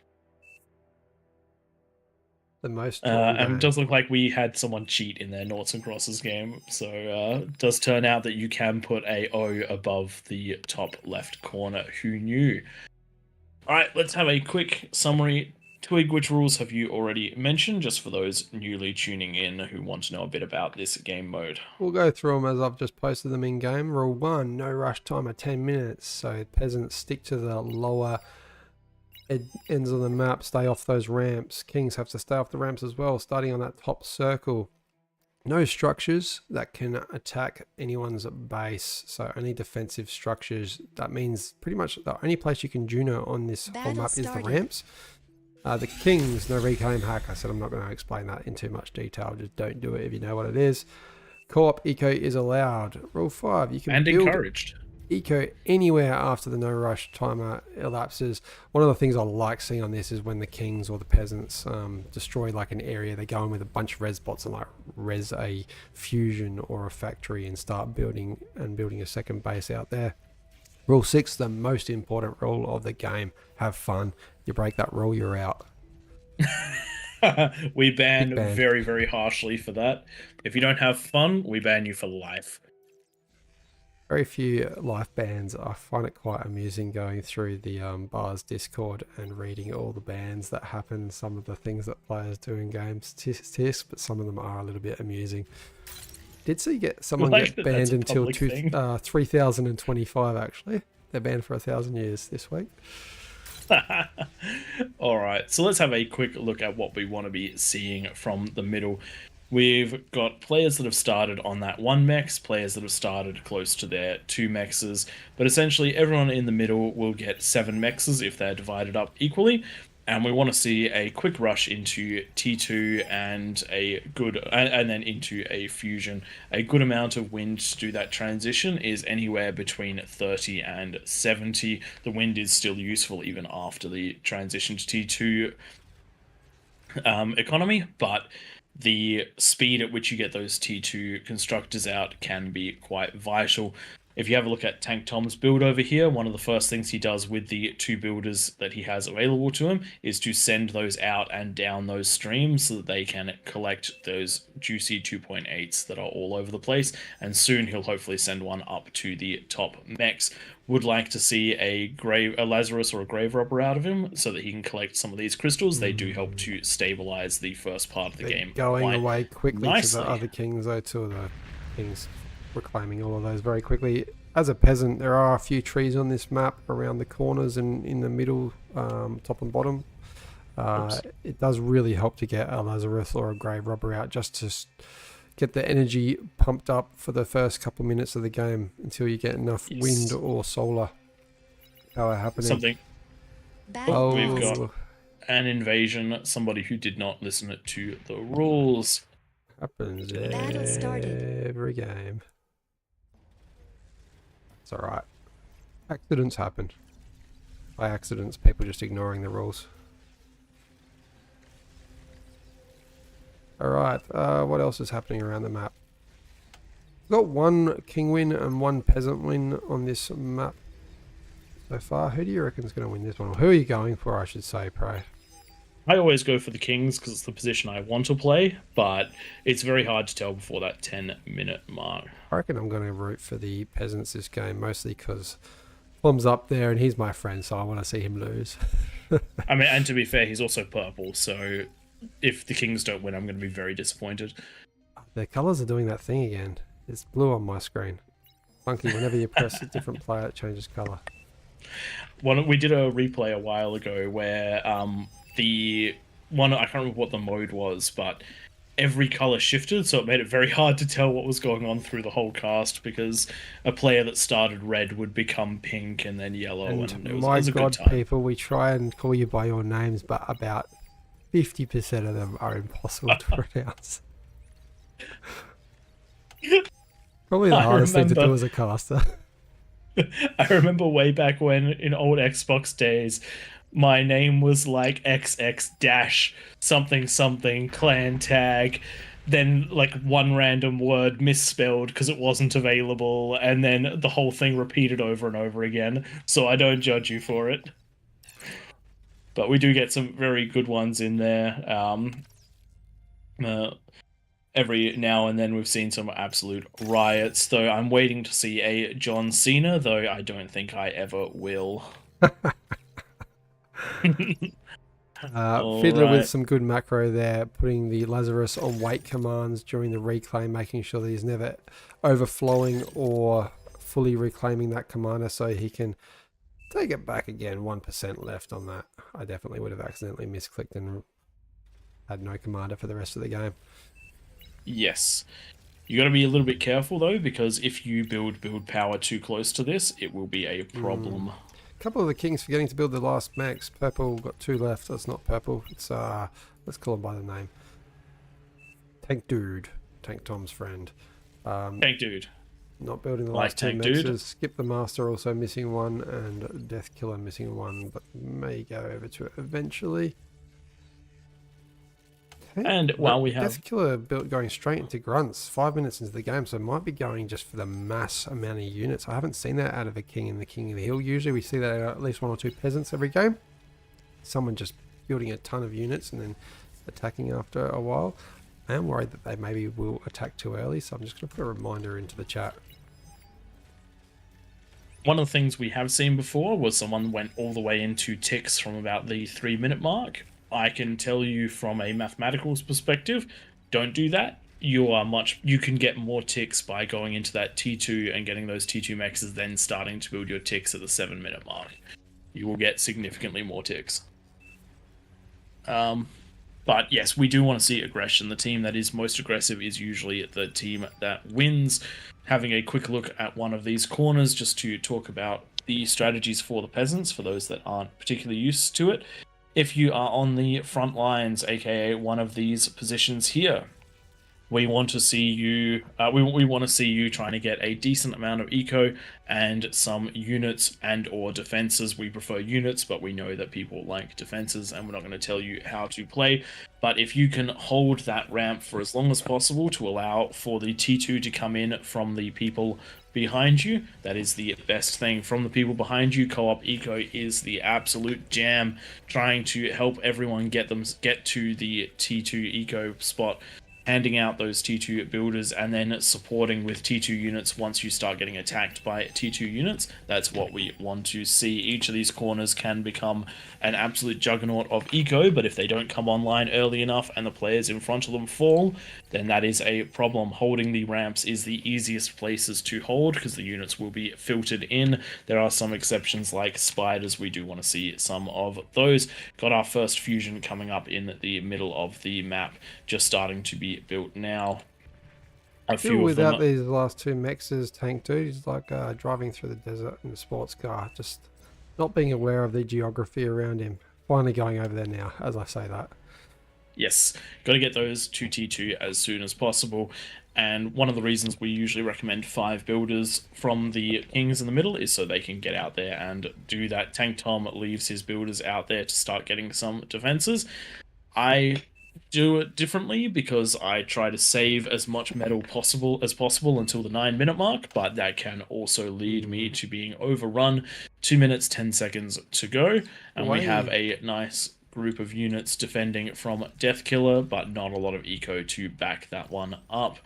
The most and it does look like we had someone cheat in their noughts and crosses game, so it does turn out that you can put a O above the top left corner. Who knew? Alright, let's have a quick summary. Twig, which rules have you already mentioned, just for those newly tuning in who want to know a bit about this game mode? We'll go through them as I've just posted them in game. Rule 1, no rush timer 10 minutes. So peasants stick to the lower ends of the map, stay off those ramps. Kings have to stay off the ramps as well, starting on that top circle. No structures that can attack anyone's base, so only defensive structures. That means pretty much the only place you can Juno on this whole map is the ramps. The Kings, no reclaim hack. I said I'm not going to explain that in too much detail. Just don't do it if you know what it is. Co-op eco is allowed. Rule 5, you can build encouraged eco anywhere after the no rush timer elapses. One of the things I like seeing on this is when the Kings or the peasants destroy like an area, they go in with a bunch of res bots and like res a fusion or a factory and start building a second base out there. Rule 6, the most important rule of the game. Have fun. You break that rule, you're out. We ban very, very harshly for that. If you don't have fun, we ban you for life. very few life bans. I find it quite amusing going through the Bars Discord and reading all the bans that happen, some of the things that players do in games, but some of them are a little bit amusing. Did see someone Like get that that's banned a until public thing. 3025 actually. They're banned for 1,000 years this week. All right, so let's have a quick look at what we want to be seeing from the middle. We've got players that have started on that 1 mex, players that have started close to their 2 mexes, but essentially everyone in the middle will get 7 mexes if they're divided up equally. And we want to see a quick rush into T2 and and then into a fusion. A good amount of wind to do that transition is anywhere between 30 and 70. The wind is still useful even after the transition to T2 economy, but the speed at which you get those T2 constructors out can be quite vital. If you have a look at Tank Tom's build over here, one of the first things he does with the 2 builders that he has available to him is to send those out and down those streams so that they can collect those juicy 2.8s that are all over the place, and soon he'll hopefully send one up to the top mechs. Would like to see a Lazarus or a Grave Robber out of him so that he can collect some of these crystals. They do help to stabilize the first part of the game. Going away quickly nicely. to the other kings, though, to the kings reclaiming all of those very quickly. As a peasant, there are a few trees on this map around the corners and in the middle, top and bottom. It does really help to get a Lazarus or a Grave Robber out just to get the energy pumped up for the first couple minutes of the game until you get enough wind or solar power happening. We've got an invasion, somebody who did not listen to the rules. Happens Battle started. every game. It's alright. Accidents happen. By accidents, people just ignoring the rules. Alright, what else is happening around the map? We've got 1 king win and 1 peasant win on this map so far. Who do you reckon is going to win this one? Or who are you going for, I should say, Prey? I always go for the kings because it's the position I want to play, but it's very hard to tell before that 10-minute mark. I reckon I'm going to root for the peasants this game, mostly because Plum's up there and he's my friend, so I want to see him lose. I mean, and to be fair, he's also purple, so if the kings don't win, I'm going to be very disappointed. The colours are doing that thing again. It's blue on my screen. Funky, whenever you press a different player, it changes colour. We did a replay a while ago where the one, I can't remember what the mode was, but every colour shifted, so it made it very hard to tell what was going on through the whole cast, because a player that started red would become pink and then yellow, and it was a good time. People, we try and call you by your names, but about 50% of them are impossible to pronounce. Probably the hardest thing to do as a caster. I remember way back when, in old Xbox days, my name was like XX something something clan tag, then like one random word misspelled because it wasn't available, and then the whole thing repeated over and over again. So I don't judge you for it. But we do get some very good ones in there. Every now and then we've seen some absolute riots, though I'm waiting to see a John Cena, though I don't think I ever will. Fiddler with some good macro there, putting the Lazarus on wait commands during the reclaim, making sure that he's never overflowing or fully reclaiming that commander so he can take it back again. 1% left on that. I definitely would have accidentally misclicked and had no commander for the rest of the game. Yes. You got to be a little bit careful though, because if you build power too close to this, it will be a problem. A couple of the kings forgetting to build the last max. Purple got 2 left. That's not purple. It's let's call him by the name. Tank Dude. Tank Tom's friend. Tank Dude. Not building the last 2 maxes. Skip the Master also missing 1, and Death Killer missing 1, but may go over to it eventually. And while we have Death Killer going straight into grunts 5 minutes into the game, so might be going just for the mass amount of units. I haven't seen that out of a king in the King of the Hill. Usually we see that out of at least 1 or 2 peasants every game. Someone just building a ton of units and then attacking after a while. I am worried that they maybe will attack too early, so I'm just going to put a reminder into the chat. one of the things we have seen before was someone went all the way into ticks from about the 3-minute mark. I can tell you from a mathematical perspective, don't do that. You can get more ticks by going into that T2 and getting those T2 mexes, then starting to build your ticks at the 7-minute mark. You will get significantly more ticks. But yes, we do want to see aggression. The team that is most aggressive is usually the team that wins. Having a quick look at one of these corners just to talk about the strategies for the peasants, for those that aren't particularly used to it. If you are on the front lines, aka one of these positions here, we want to see you. We want to see you trying to get a decent amount of eco and some units and/or defenses. We prefer units, but we know that people like defenses, and we're not going to tell you how to play. But if you can hold that ramp for as long as possible to allow for the T2 to come in from the people behind you, that is the best thing. From the people behind you, co-op eco is the absolute jam. Trying to help everyone get to the T2 eco spot, handing out those T2 builders, and then supporting with T2 units once you start getting attacked by T2 units. That's what we want to see. Each of these corners can become an absolute juggernaut of eco, but if they don't come online early enough and the players in front of them fall, then that is a problem. Holding the ramps is the easiest places to hold because the units will be filtered in. There are some exceptions like spiders. We do want to see some of those. Got our first fusion coming up in the middle of the map, just starting to be built now. A few without of them. these last two mexes, Tank Dude is like driving through the desert in a sports car, just not being aware of the geography around him. Finally going over there now, as I say that. Yes, got to get those to T2 as soon as possible. And one of the reasons we usually recommend 5 builders from the kings in the middle is so they can get out there and do that. Tank Tom leaves his builders out there to start getting some defenses. I do it differently because I try to save as much metal possible until the 9-minute mark, but that can also lead me to being overrun. 2 minutes 10 seconds to go, and we have a nice group of units defending from Death Killer, but not a lot of eco to back that one up.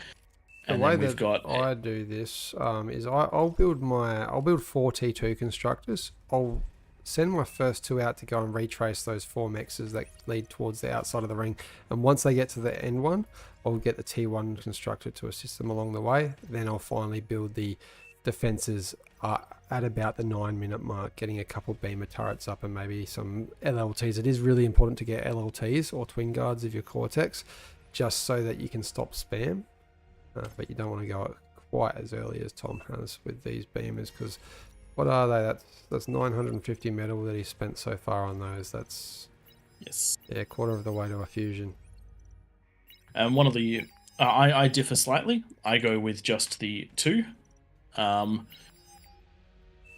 And the way then we've got I do this is I'll build 4 T2 constructors. I'll send my first 2 out to go and retrace those 4 mexes that lead towards the outside of the ring, and once they get to the end one, I'll get the T1 constructor to assist them along the way. Then I'll finally build the defenses at about the 9-minute mark, getting a couple beamer turrets up and maybe some LLTs. It is really important to get LLTs or twin guards of your Cortex, just so that you can stop spam, but you don't want to go quite as early as Tom has with these beamers, because what are they? That's 950 metal that he spent so far on those. That's, yes, yeah, quarter of the way to a fusion. And one of the I differ slightly. I go with just the 2.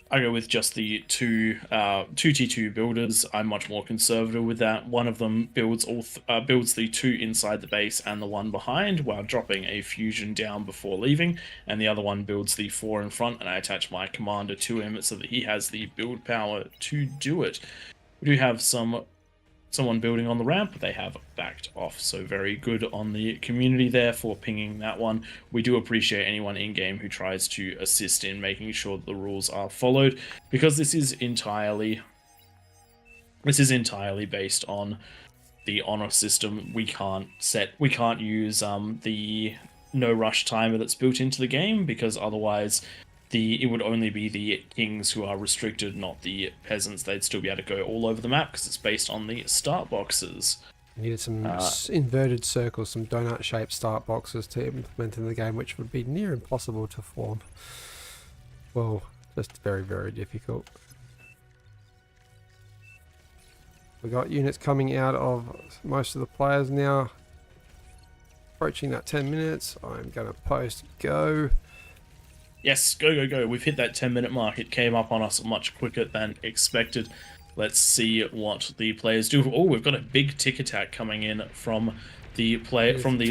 I go with just the two T2 builders. I'm much more conservative with that. One of them builds the 2 inside the base and the 1 behind while dropping a fusion down before leaving, and the other one builds the 4 in front, and I attach my commander to him so that he has the build power to do it. We do have someone building on the ramp, but they have backed off, so very good on the community there for pinging that one. We do appreciate anyone in-game who tries to assist in making sure that the rules are followed, because this is entirely based on the honor system. We can't use the no rush timer that's built into the game, because otherwise it would only be the kings who are restricted, not the peasants. They'd still be able to go all over the map because it's based on the start boxes. Needed some inverted circles, some donut-shaped start boxes to implement in the game, which would be near impossible to form. Well, just very, very difficult. We got units coming out of most of the players now. Approaching that 10 minutes. I'm going to post go. Yes, go, go, go. We've hit that 10-minute mark. It came up on us much quicker than expected. Let's see what the players do. Oh, we've got a big tick attack coming in from the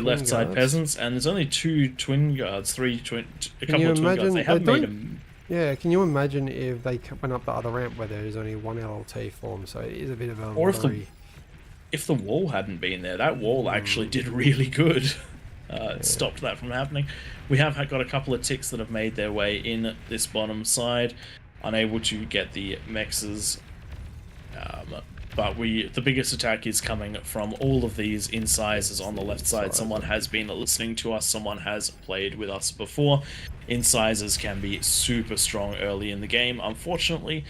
left side peasants, and there's only 2 twin guards, a couple of twin guards. They have made them. Yeah, can you imagine if they went up the other ramp where there's only 1 LLT form? So it is a bit of a or if the wall hadn't been there, that wall actually did really good. It stopped that from happening. We have got a couple of ticks that have made their way in this bottom side. unable to get the mexes. But the biggest attack is coming from all of these incisors on the left side. Someone has been listening to us, someone has played with us before. Incisors can be super strong early in the game. Unfortunately,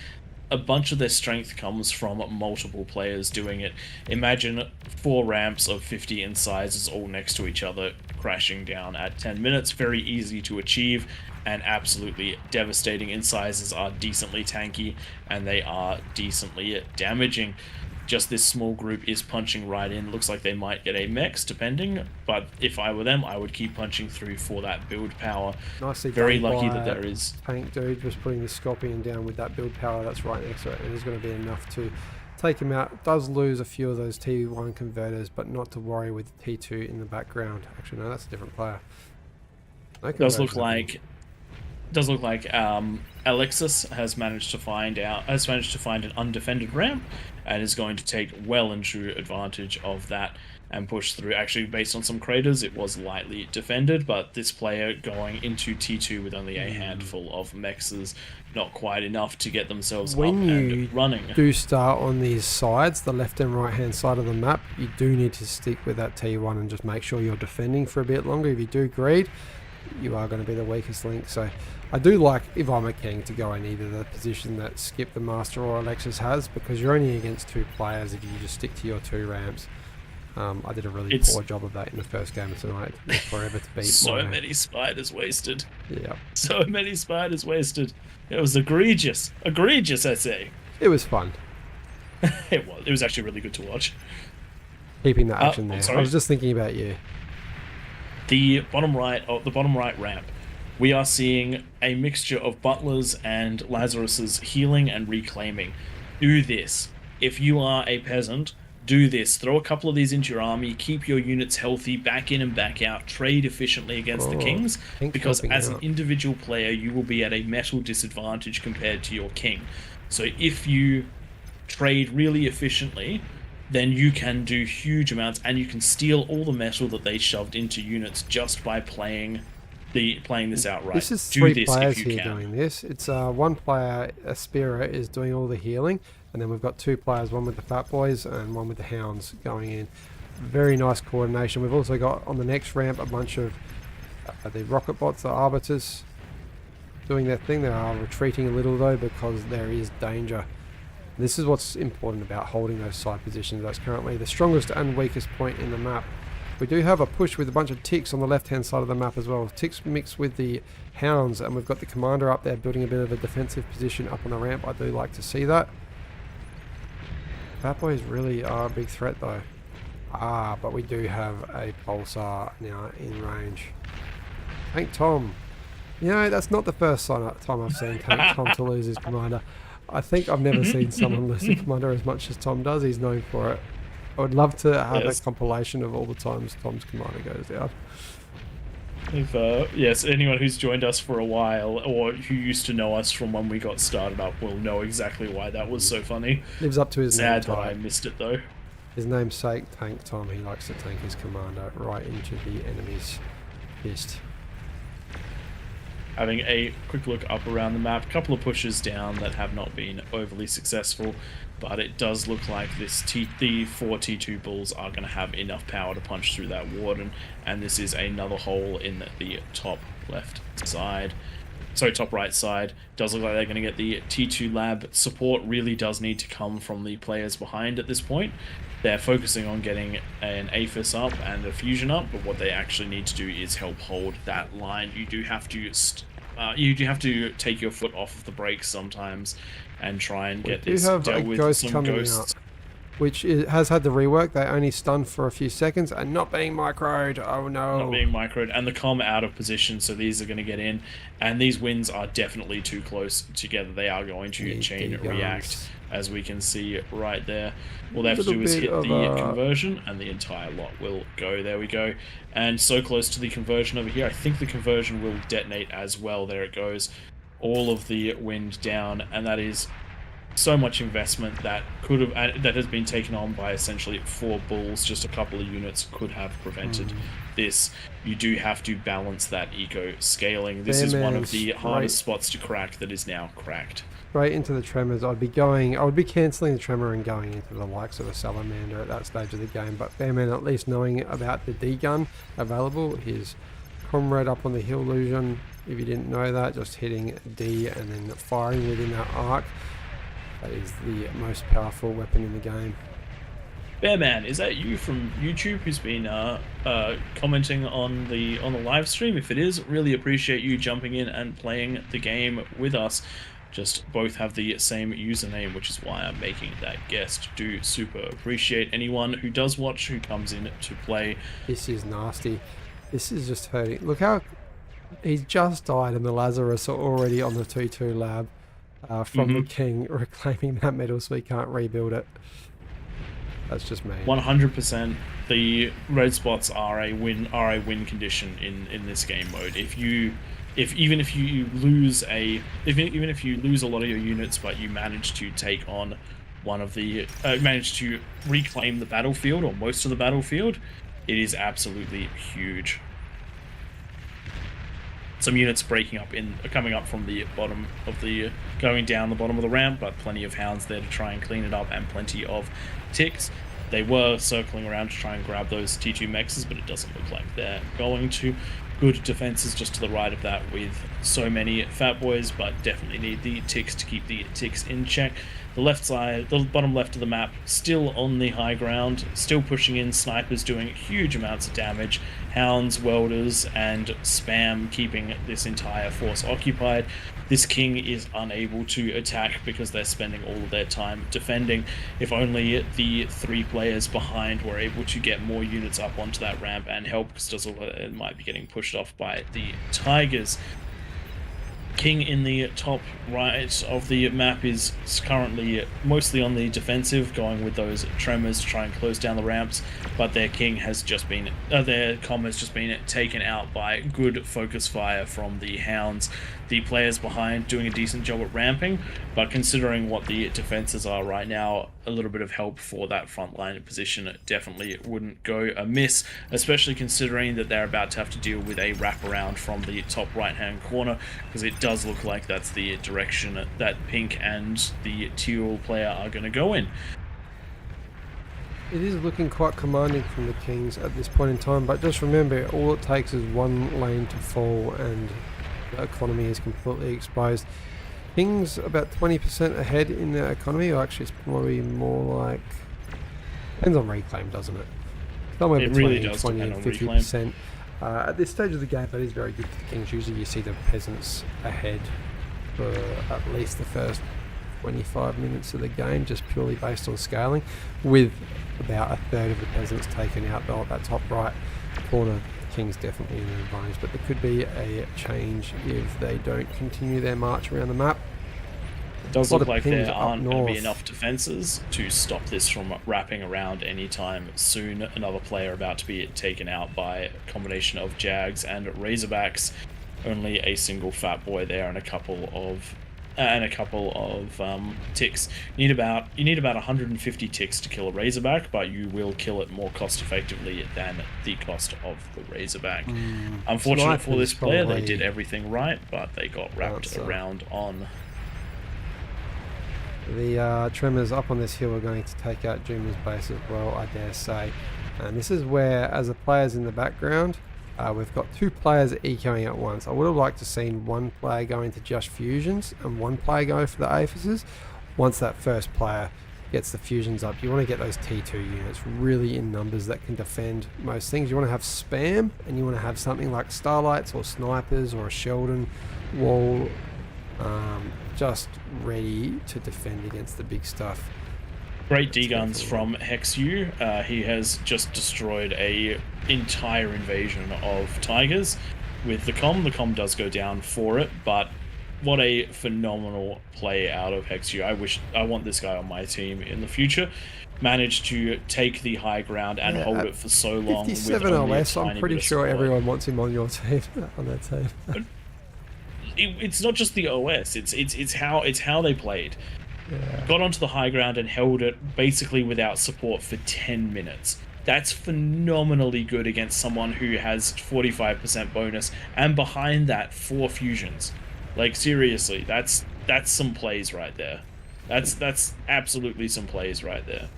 a bunch of their strength comes from multiple players doing it. Imagine 4 ramps of 50 incisors all next to each other crashing down at 10 minutes. Very easy to achieve and absolutely devastating. Incisors are decently tanky and they are decently damaging. Just this small group is punching right in. Looks like they might get a mex, depending. But if I were them, I would keep punching through for that build power. Nicely Very done lucky by that there is. Tank Dude just putting the Scorpion down with that build power that's right next to it. And it's going to be enough to take him out. Does lose a few of those T1 converters, but not to worry with T2 in the background. Actually, no, that's a different player. No Does look like Alexis has managed to find an undefended ramp and is going to take well and true advantage of that and push through. Actually, based on some craters, it was lightly defended, but this player going into T2 with only a handful of mexes, not quite enough to get themselves when up and you running. Do start on these sides, the left and right hand side of the map, you do need to stick with that T1 and just make sure you're defending for a bit longer. If you do greed, you are going to be the weakest link. So I do like, if I'm a king, to go in either the position that Skip the Master or Alexis has, because you're only against 2 players if you just stick to your 2 ramps. I did a really poor job of that in the first game of tonight. It took me forever to beat many spiders wasted. Yeah. So many spiders wasted. It was egregious. Egregious, I say. It was fun. It was. It was actually really good to watch. Keeping that action there. Sorry. I was just thinking about you. The bottom right ramp, we are seeing a mixture of butlers and Lazarus's healing and reclaiming. Do this. If you are a peasant, do this. Throw a couple of these into your army, keep your units healthy, back in and back out, trade efficiently against the kings, because as an individual player, you will be at a metal disadvantage compared to your king. So if you trade really efficiently, then you can do huge amounts, and you can steal all the metal that they shoved into units just by playing this outright. This is do 3 this players if you here can. doing this. It's 1 player, Aspira, is doing all the healing, and then we've got 2 players, one with the Fat Boys and one with the Hounds going in. Very nice coordination. We've also got on the next ramp a bunch of the rocket bots, the arbiters, doing their thing. They are retreating a little though because there is danger. This is what's important about holding those side positions. That's currently the strongest and weakest point in the map. We do have a push with a bunch of ticks on the left hand side of the map as well. Ticks mixed with the hounds, and we've got the commander up there building a bit of a defensive position up on the ramp. I do like to see that. Fat Boys really are a big threat though. But we do have a pulsar now in range. Tank Tom. You know, that's not the first time I've seen Tank Tom to lose his commander. I think I've never seen someone lose a commander as much as Tom does. He's known for it. I would love to have a compilation of all the times Tom's commander goes down. If anyone who's joined us for a while, or who used to know us from when we got started up, will know exactly why that was so funny. Lives up to his name. Sad that I missed it though. His namesake, Tank Tom. He likes to tank his commander right into the enemy's fist. Having a quick look up around the map, a couple of pushes down that have not been overly successful, but it does look like the 4 T2 bulls are going to have enough power to punch through that warden, and this is another hole in the top left side. Sorry, top right side. Does look like they're going to get the T2 lab. Support really does need to come from the players behind at this point. They're focusing on getting an APHIS up and a fusion up, but what they actually need to do is help hold that line. You do have to take your foot off of the brakes sometimes and try and get this dealt with some ghosts. Which has had the rework. They only stunned for a few seconds and not being microed. Oh no. Not being microed, and the comm out of position, so these are going to get in. And these wins are definitely too close together. They are going to chain react, as we can see right there. All they have to do is hit the conversion, and the entire lot will go. There we go. And so close to the conversion over here. I think the conversion will detonate as well. There it goes. All of the wind down, and that is so much investment that could have that has been taken on by essentially 4 bulls. Just a couple of units could have prevented this. You do have to balance that eco scaling. This is one of the hardest spots to crack that is now cracked. Straight into the tremors. I would be cancelling the tremor and going into the likes of a salamander at that stage of the game. But Bearman, at least knowing about the D gun available, his comrade up on the hill illusion, if you didn't know that, just hitting D and then firing within that arc. That is the most powerful weapon in the game. Bearman, is that you from YouTube who's been commenting on the live stream? If it is, really appreciate you jumping in and playing the game with us. Just both have the same username, which is why I'm making that guest. Do super appreciate anyone who does watch, who comes in to play. This is nasty. This is just hurting. Look how he's just died and the Lazarus are already on the 2-2 lab from the king, reclaiming that medal so he can't rebuild it. That's just me. 100%. The red spots are a win condition in this game mode. Even if you lose a lot of your units, but you manage to take on manage to reclaim the battlefield or most of the battlefield, it is absolutely huge. Some units coming up from the bottom of going down the bottom of the ramp, but plenty of hounds there to try and clean it up, and plenty of ticks. They were circling around to try and grab those T2 mexes, but it doesn't look like they're going to. Good defenses just to the right of that with so many fat boys, but definitely need the ticks to keep the ticks in check. The left side, the bottom left of the map, still on the high ground, still pushing in snipers doing huge amounts of damage, hounds, welders, and spam keeping this entire force occupied. This king is unable to attack because they're spending all of their time defending. If only the 3 players behind were able to get more units up onto that ramp and help, because it might be getting pushed off by the tigers. King in the top right of the map is currently mostly on the defensive, going with those tremors to try and close down the ramps, but their king has just been their comm has just been taken out by good focus fire from the hounds. The players behind doing a decent job at ramping, but considering what the defenses are right now, a little bit of help for that front line position definitely wouldn't go amiss, especially considering that they're about to have to deal with a wraparound from the top right hand corner, because it does look like that's the direction that Pink and the Teal player are going to go in. It is looking quite commanding from the Kings at this point in time, but just remember, all it takes is one lane to fall and the economy is completely exposed. Kings about 20% ahead in their economy, or actually it's probably more like, depends on reclaim, doesn't it? Somewhere it between really does 20 and 50%. At this stage of the game, that is very good for the Kings. Usually you see the peasants ahead for at least the first 25 minutes of the game, just purely based on scaling, with about a third of the peasants taken out that top right corner. Kings definitely in an advantage, but there could be a change if they don't continue their march around the map. It does look like there aren't going to be enough defenses to stop this from wrapping around anytime soon. Another player about to be taken out by a combination of Jags and Razorbacks. Only a single fat boy there and a couple of ticks. You need about 150 ticks to kill a Razorback, but you will kill it more cost effectively than the cost of the Razorback. Unfortunate for this player, they did everything right, but they got wrapped around on. The Tremors up on this hill are going to take out Juma's base as well, I dare say. And this is where, as the players in the background, we've got 2 players ecoing at once. I would have liked to seen 1 player go into just fusions and 1 player go for the aphises. Once that first player gets the fusions up, you want to get those T2 units really in numbers that can defend most things. You want to have spam, and you want to have something like Starlights or Snipers or a Sheldon wall just ready to defend against the big stuff. Great D-guns from Hexu. He has just destroyed a entire invasion of tigers with the comm. The comm does go down for it, but what a phenomenal play out of Hexu. I want this guy on my team in the future. Managed to take the high ground and hold it for so long. 57 OS, I'm pretty sure everyone wants him on your team, on that team. It's not just the OS. It's how they played. got onto the high ground and held it basically without support for 10 minutes. That's phenomenally good against someone who has 45% bonus, and behind that 4 fusions. Like, seriously, that's some plays right there. That's absolutely some plays right there.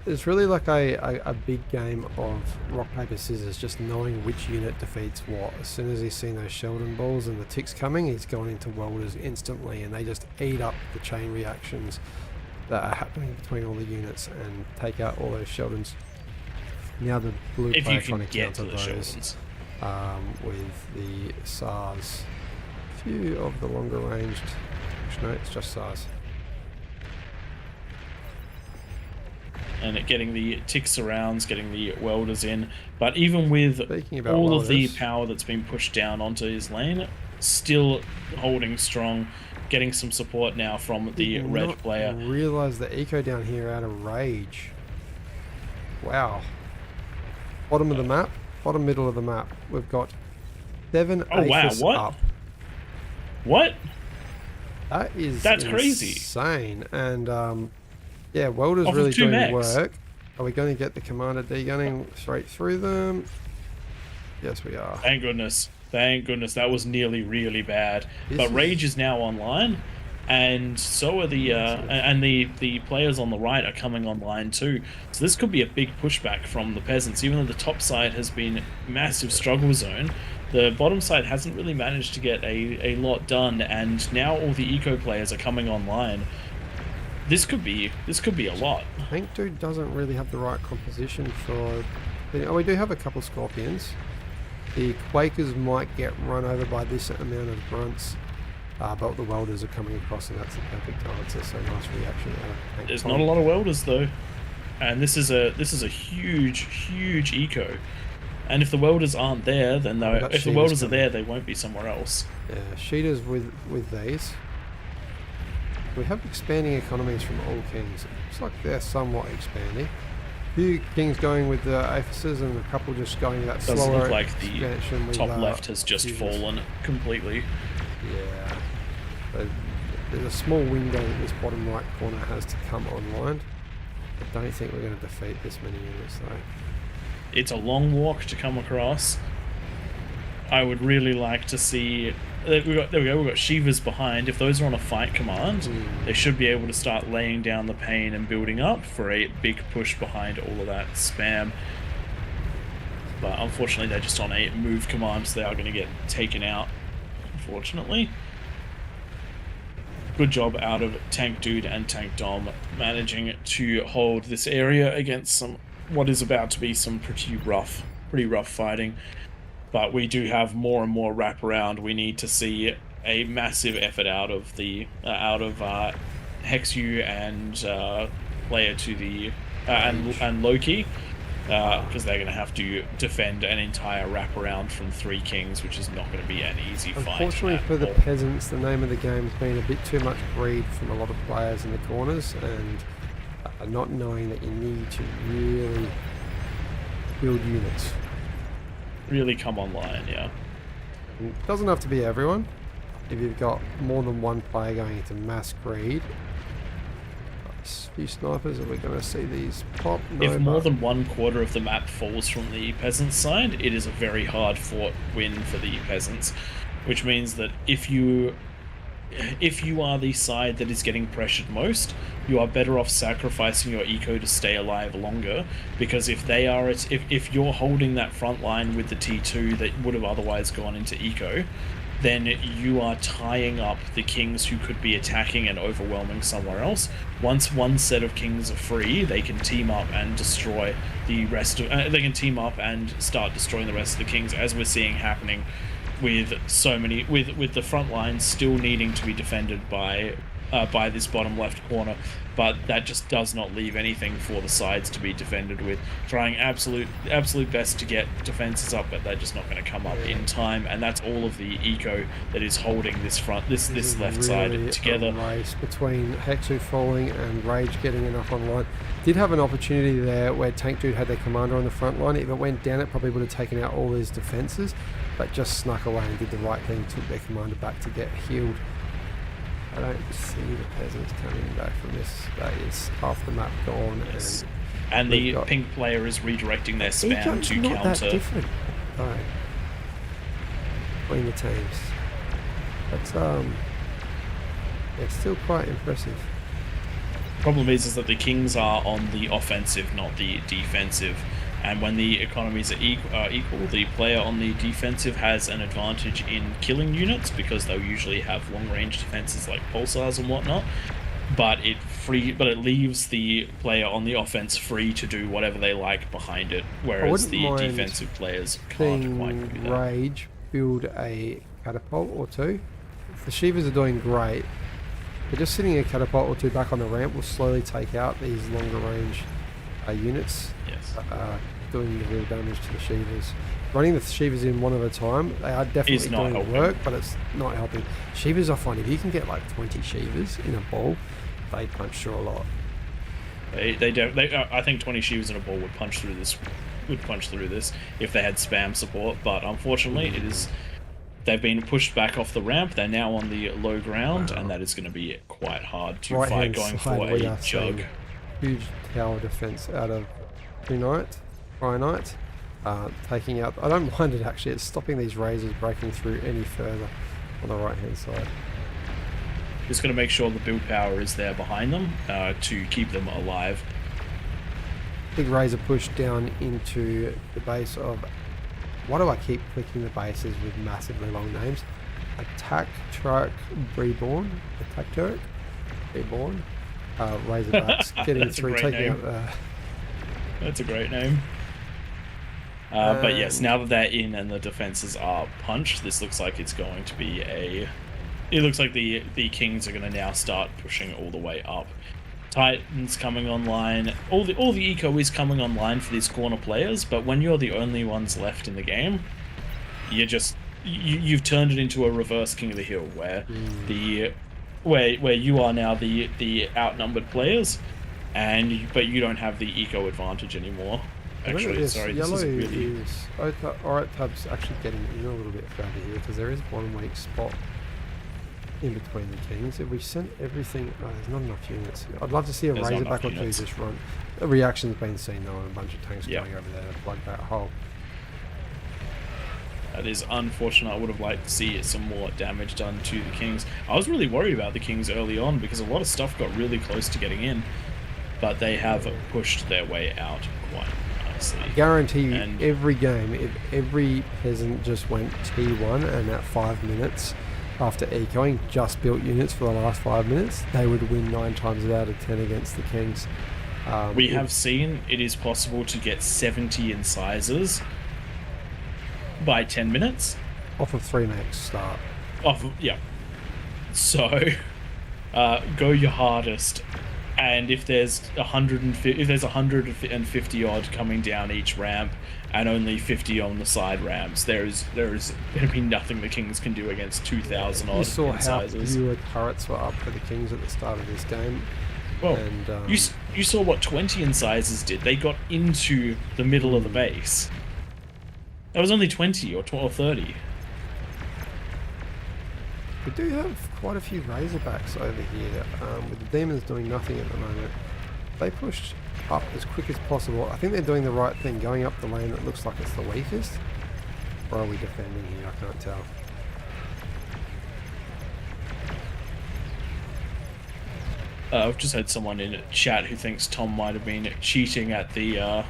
It's really like a big game of rock, paper, scissors, just knowing which unit defeats what. As soon as he's seen those Sheldon balls and the ticks coming, he's gone into welders instantly, and they just eat up the chain reactions that are happening between all the units and take out all those Sheldons. Now the blue If player you can trying to get counter to the those Sheldons. with the SARS. A few of the longer ranged. Actually, no, it's just SARS. And getting the tick surrounds, getting the welders in. But even with all of the power that's been pushed down onto his lane, still holding strong, getting some support now from the red player. Realise the eco down here out of rage. Wow. Bottom of the map, bottom middle of the map, we've got 7 Aphis up. What? That's crazy. Insane. And yeah, welders Off really of 2 doing mechs. work. Are we going to get the commander degunning straight through them? Yes, we are. Thank goodness. Thank goodness. That was nearly really bad. But Rage is now online, and so are the players on the right are coming online too. So this could be a big pushback from the peasants. Even though the top side has been massive struggle zone, the bottom side hasn't really managed to get a lot done, and now all the eco players are coming online. This could be a lot. Tank Dude doesn't really have the right composition for... Oh, we do have a couple Scorpions. The Quakers might get run over by this amount of grunts, but the welders are coming across, and that's the perfect answer. So nice reaction out of Tank There's Tom. not a lot of welders though, and this is a huge eco. And if the welders aren't there, then if the welders are there, they won't be somewhere else. Yeah, Sheeters with these. We have expanding economies from all kings. It looks like they're somewhat expanding. A few kings going with the Aphises and a couple just going that slower Doesn't look like the expansion with, top left has just fallen completely. Yeah. So there's a small window that this bottom right corner has to come online. I don't think we're going to defeat this many units though. It's a long walk to come across. I would really like to see... There we go, we've got Shivas behind. If those are on a fight command, they should be able to start laying down the pain and building up for a big push behind all of that spam. But unfortunately, they're just on a move command, so they are going to get taken out, unfortunately. Good job out of Tank Dude and Tank Dom managing to hold this area against what is about to be some pretty rough fighting. But we do have more and more wraparound. We need to see a massive effort out of Hexu and player to the and Loki, because they're going to have to defend an entire wraparound from 3 kings, which is not going to be an easy fight. Unfortunately for the peasants, the name of the game has been a bit too much greed from a lot of players in the corners, and not knowing that you need to really build units. Really come online, yeah. It doesn't have to be everyone. If you've got more than one player going into mass greed, a few snipers, are we going to see these pop? No, if more than 1/4 of the map falls from the peasants' side, it is a very hard fought win for the peasants, which means that if you are the side that is getting pressured most, you are better off sacrificing your eco to stay alive longer, because if you're holding that front line with the T2 that would have otherwise gone into eco, then you are tying up the kings who could be attacking and overwhelming somewhere else. Once one set of kings are free, they can team up and destroy the rest of they can team up and start destroying the rest of the kings, as we're seeing happening with so many, with the front lines still needing to be defended by this bottom left corner, but that just does not leave anything for the sides to be defended with. Trying absolute best to get defenses up, but they're just not going to come up in time, and that's all of the eco that is holding this this left side together. A race between Hexu falling and Rage getting enough online. Did have an opportunity there where Tank Dude had their commander on the front line. If it went down, it probably would have taken out all his defenses, but just snuck away and did the right thing, took their commander back to get healed. I don't see the peasants coming back from this. That is half the map gone. Yes. And the pink player is redirecting their spam to not counter. That different, though, between the teams. That's it's still quite impressive. Problem is that the Kings are on the offensive, not the defensive. And when the economies are equal, the player on the defensive has an advantage in killing units because they'll usually have long-range defenses like pulsars and whatnot. But it leaves the player on the offense free to do whatever they like behind it, whereas the defensive players can't quite do that. Rage build a catapult or two. If the Shivas are doing great, but just sitting a catapult or two back on the ramp will slowly take out these longer range units. Yes. Doing the real damage to the Shivas. Running the Shivas in one at a time, they are definitely doing the work, but it's not helping. Shivas, I find, if you can get like 20 Shivas in a ball, they punch through a lot. They don't. I think 20 Shivas in a ball would punch through this. If they had spam support, but unfortunately, they've been pushed back off the ramp. They're now on the low ground, and that is going to be quite hard to fight going for a jug. Huge tower defense out of Fire Knight. Taking out, I don't mind it actually, it's stopping these razors breaking through any further on the right hand side. Just going to make sure the build power is there behind them to keep them alive. Big razor push down into the base of, why do I keep clicking the bases with massively long names? Attack Turk Reborn, Razorbacks getting through, taking out. That's a great name. But yes, now that they're in and the defenses are punched, this looks like it's going to be it looks like the Kings are going to now start pushing all the way up. Titans coming online. All the eco is coming online for these corner players, but when you're the only ones left in the game, you've turned it into a reverse King of the Hill where where you are now the outnumbered players, but you don't have the eco advantage anymore. Actually, sorry, Yellow this is really... Alright, Tab's actually getting in a little bit further here because there is one weak spot in between the Kings. If we sent everything... Oh, there's not enough units. I'd love to see a Razorback or two just run. A reaction's been seen though, and a bunch of tanks going over there to plug that hole. That is unfortunate. I would have liked to see some more damage done to the Kings. I was really worried about the Kings early on because a lot of stuff got really close to getting in, but they have pushed their way out quite nicely. I guarantee you, every game, if every peasant just went T1 and at 5 minutes after ecoing just built units for the last 5 minutes, they would win 9 times out of 10 against the Kings. We have seen it is possible to get 70 incisors by 10 minutes. Off of 3 max start. So, go your hardest. And if there's 150 odd coming down each ramp, and only 50 on the side ramps, there is going to be nothing the Kings can do against 2,000 odd incisors. You saw how fewer turrets were up for the Kings at the start of this game. Well, and, you saw what 20 incisors did. They got into the middle of the base. That was only 20 or 30. We do have quite a few Razorbacks over here, with the Demons doing nothing at the moment. They pushed up as quick as possible. I think they're doing the right thing, going up the lane that looks like it's the weakest. Or are we defending here? I can't tell. I've just had someone in chat who thinks Tom might have been cheating at the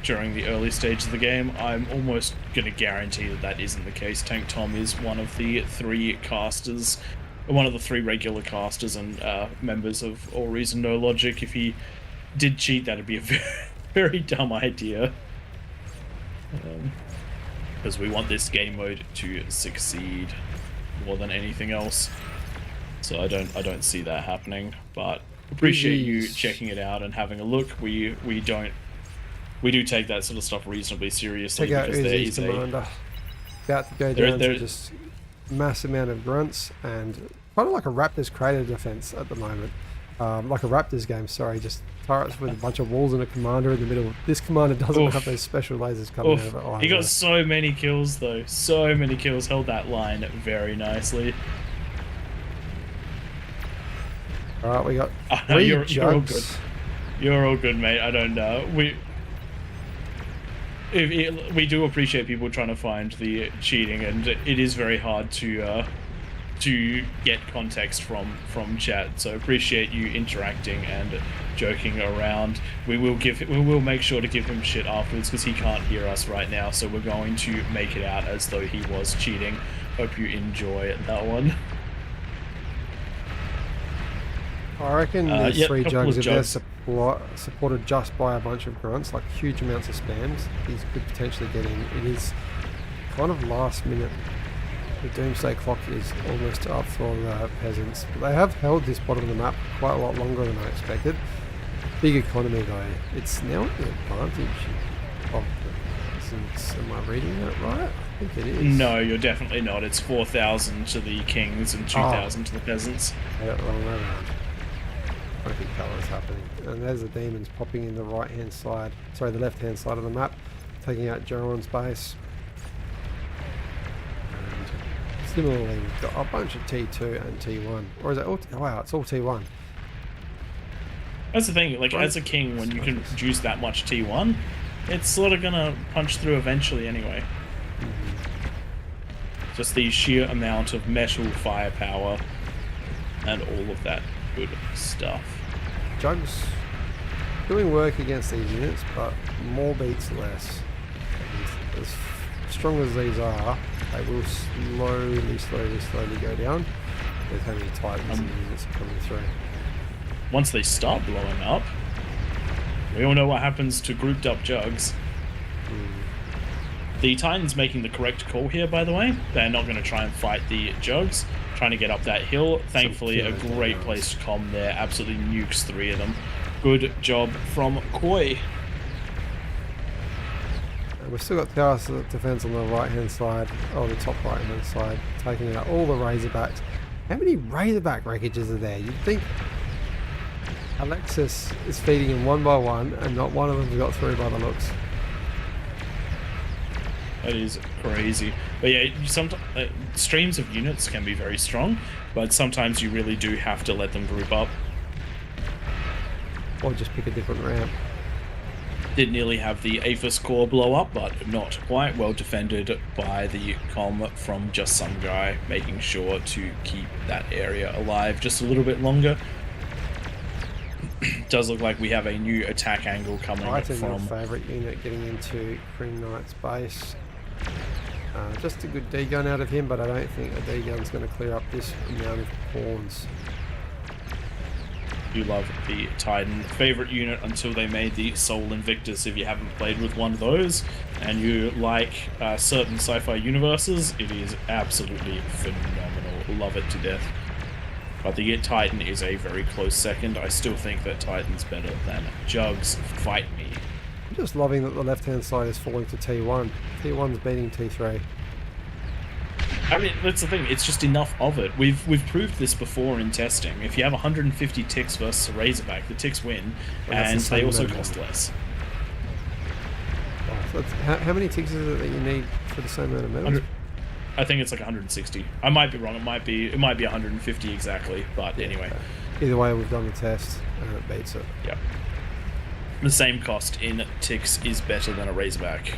during the early stage of the game. I'm almost going to guarantee that isn't the case. Tank Tom is one of the 3 casters, one of the 3 regular casters and members of AllReasonNoLogic. If he did cheat, that'd be a very, very dumb idea. Because we want this game mode to succeed more than anything else. So I don't see that happening, but appreciate you checking it out and having a look. We do take that sort of stuff reasonably seriously because there is commander about to go down to just massive amount of grunts and kind of like a Raptor's Crater defense at the moment. Like a Raptors game, sorry, just turrets with a bunch of walls and a commander in the middle. This commander doesn't have those special lasers coming over. Oh, he got so many kills though, so many kills, held that line very nicely. All right, we got No, 3 you're all jugs. good. You're all good, mate. I don't know. We do appreciate people trying to find the cheating, and it is very hard to get context from chat. So appreciate you interacting and joking around. We will make sure to give him shit afterwards because he can't hear us right now. So we're going to make it out as though he was cheating. Hope you enjoy that one. I reckon these yeah, 3 couple jugs, of if they're jugs. supported just by a bunch of grunts, like huge amounts of spams, these could potentially get in. It is kind of last minute. The doomsday clock is almost up for the peasants. But they have held this bottom of the map quite a lot longer than I expected. Big economy though. It's now at the advantage of the peasants. Am I reading that right? I think it is. No, you're definitely not. It's 4,000 to the kings and 2,000 to the peasants. Yeah, wrong way around. Funky colours happening. And there's the demons popping in the right hand side, sorry, the left hand side of the map, taking out Jeron's base. And similarly, we've got a bunch of T2 and T1. Or is it all, oh wow, it's all T1. That's the thing, like, as a king, when you can produce that much T1, it's sort of gonna punch through eventually anyway. Just the sheer amount of metal firepower and all of that good stuff. Jugs doing work against these units, but more beats less. And as strong as these are, they will slowly go down with how many titans and units are coming through. Once they start blowing up, we all know what happens to grouped up jugs. The Titan's making the correct call here, by the way. They're not going to try and fight the jugs, trying to get up that hill. Thankfully, a great place to come there. Absolutely nukes 3 of them. Good job from Koi. And we've still got Chaos Defense on the right-hand side, or the top right-hand side, taking out all the Razorbacks. How many Razorback wreckages are there? You'd think Alexis is feeding them one by one, and not one of them got through by the looks. That is crazy. But yeah, sometimes streams of units can be very strong, but sometimes you really do have to let them group up. Or just pick a different ramp. Did nearly have the Aphis core blow up, but not quite. Well defended by the comm from just some guy, making sure to keep that area alive just a little bit longer. Does look like we have a new attack angle coming from... my favourite unit getting into Green Knight's base. Just a good D-gun out of him, but I don't think a D-gun's going to clear up this amount of pawns. You love the Titan. Favorite unit until they made the Soul Invictus. If you haven't played with one of those and you like certain sci-fi universes, it is absolutely phenomenal. Love it to death. But the Titan is a very close second. I still think that Titan's better than Jugs. Fight me. I'm just loving that the left-hand side is falling to T1. T1's beating T3. I mean, that's the thing. It's just enough of it. We've proved this before in testing. If you have 150 ticks versus a Razorback, the ticks win, and they also cost less. So how many ticks is it that you need for the same amount of metals? I think it's like 160. I might be wrong. It might be 150 exactly. But anyway, either way, we've done the test and it beats it. Yeah. The same cost in ticks is better than a Razorback.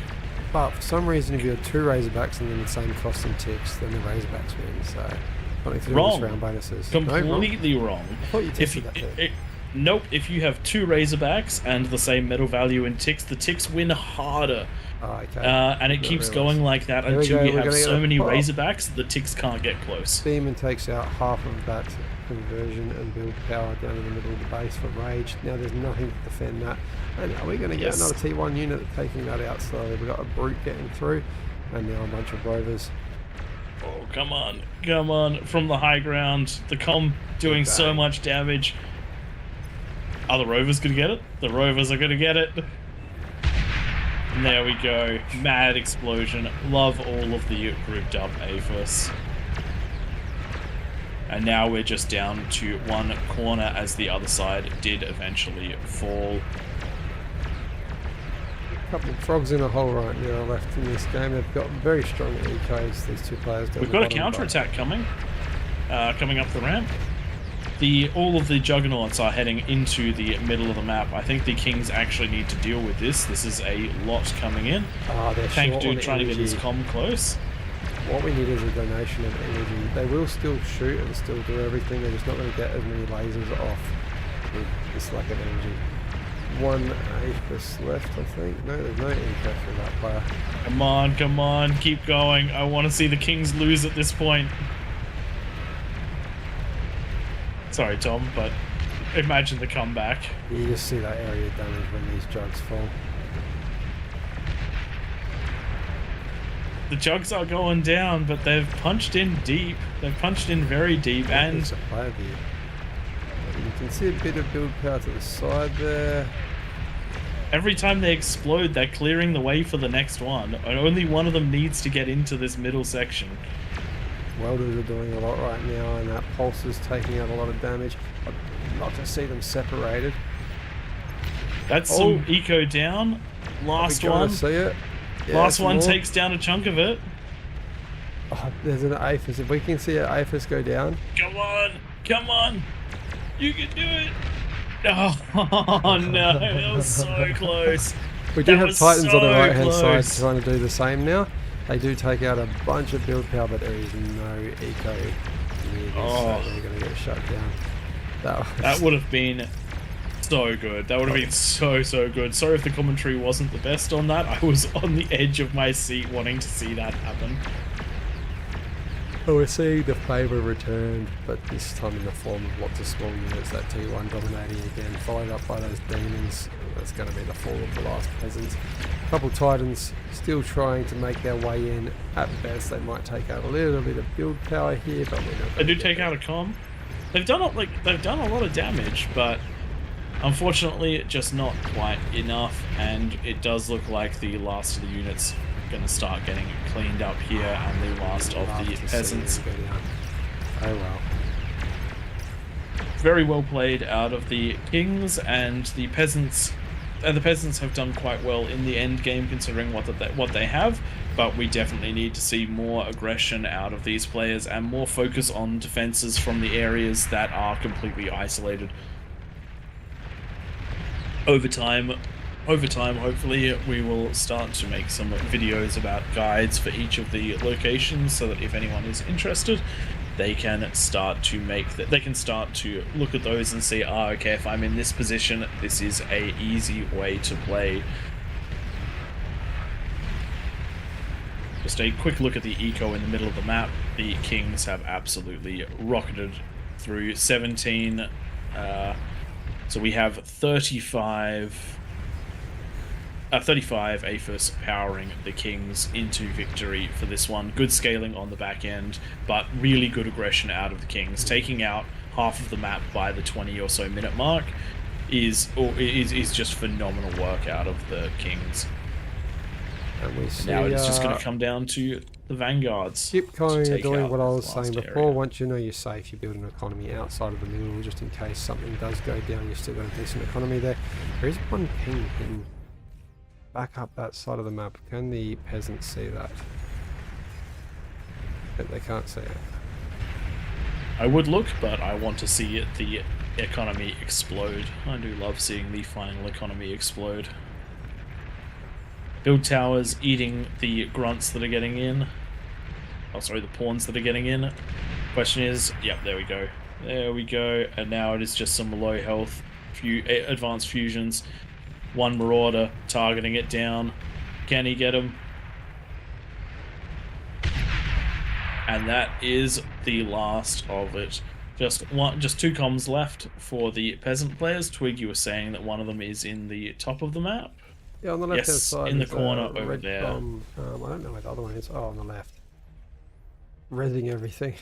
But for some reason, if you had 2 Razorbacks and then the same cost in ticks, then the Razorbacks win. So nothing to do with round bonuses. Completely wrong. I thought you tested that too. Nope. If you have 2 Razorbacks and the same metal value in ticks, the ticks win harder. Oh, okay. And it keeps going like that until you have so many Razorbacks, the ticks can't get close. Demon takes out half of that conversion and build power down in the middle of the base for rage. Now there's nothing to defend that. And are we going to get another T1 unit taking that out slowly? We've got a brute getting through, and now a bunch of rovers. Oh, come on. Come on. From the high ground, the comm doing so much damage. Are the rovers going to get it? The rovers are going to get it. And there we go. Mad explosion. Love all of the grouped up Aphis. And now we're just down to one corner as the other side did eventually fall. A couple of frogs in a hole right now left in this game. They've got very strong ecos, these two players. We've got a counter-attack coming. Coming up the ramp. all of the juggernauts are heading into the middle of the map. I think the Kings actually need to deal with this. This is a lot coming in. They're Tank short dude on trying to get his energy. comm close. What we need is a donation of energy. They will still shoot and still do everything. They're just not going to get as many lasers off with this lack of energy. 1 Aphis left, I think. No, there's no eco for that player. Come on, keep going. I want to see the Kings lose at this point. Sorry, Tom, but imagine the comeback. You just see that area damage when these jugs fall. The jugs are going down, but they've punched in deep. They've punched in very deep, and you can see a bit of build power to the side there. Every time they explode, they're clearing the way for the next one, and only one of them needs to get into this middle section. Welders are doing a lot right now, and that pulse is taking out a lot of damage. I'd love to see them separated. That's some eco down. Last one. See it? Yeah, last one more. Takes down a chunk of it. Oh, there's an Aphis. If we can see an Aphis go down. Come on. You can do it. Oh no, that was so close. We do That have was Titans on the so right hand side close. trying to do the same now. They do take out a bunch of build power, but there is no eco near this, so they're going to get shut down. That would have been so good. That would have been so good. Sorry if the commentary wasn't the best on that. I was on the edge of my seat wanting to see that happen. Well, we're seeing the favour returned, but this time in the form of lots of small units. That T1 dominating again, followed up by those demons. That's going to be the fall of the last peasants. A couple Titans still trying to make their way in. At best, they might take out a little bit of build power here, but we're not. They do take out a comm. They've done a lot of damage, but unfortunately, just not quite enough. And it does look like the last of the units going to start getting cleaned up here, and the last of the peasants. Oh well. Very well played out of the Kings, and the peasants. And the peasants have done quite well in the end game, considering what they have. But we definitely need to see more aggression out of these players and more focus on defenses from the areas that are completely isolated. Over time, hopefully, we will start to make some videos about guides for each of the locations, so that if anyone is interested, they can start to look at those and see, okay, if I'm in this position, this is a easy way to play. Just a quick look at the eco in the middle of the map. The Kings have absolutely rocketed through 17. So we have 35 APHIS powering the Kings into victory for this one. Good scaling on the back end, but really good aggression out of the Kings. Taking out half of the map by the 20 or so minute mark is just phenomenal work out of the Kings. And we see, now it's just going to come down to the vanguards. Keep kind of doing what I was the saying last before. area. Once you know you're safe, you build an economy outside of the middle, just in case something does go down. You've still got a decent economy there. There is one king hidden back up that side of the map. Can the peasants see that? But they can't see it. I would look, but I want to see the economy explode. I do love seeing the final economy explode. Build towers eating the grunts that are getting in. Oh, sorry, the pawns that are getting in. Question is, yep, there we go. There we go. And now it is just some low health advanced fusions. One Marauder targeting it down. Can he get him? And that is the last of it. Just two comms left for the peasant players. Twig, you were saying that one of them is in the top of the map. Yeah, on the left hand side. In the there's corner a over red there. bomb. I don't know where the other one is. Oh, on the left. Rezzing everything.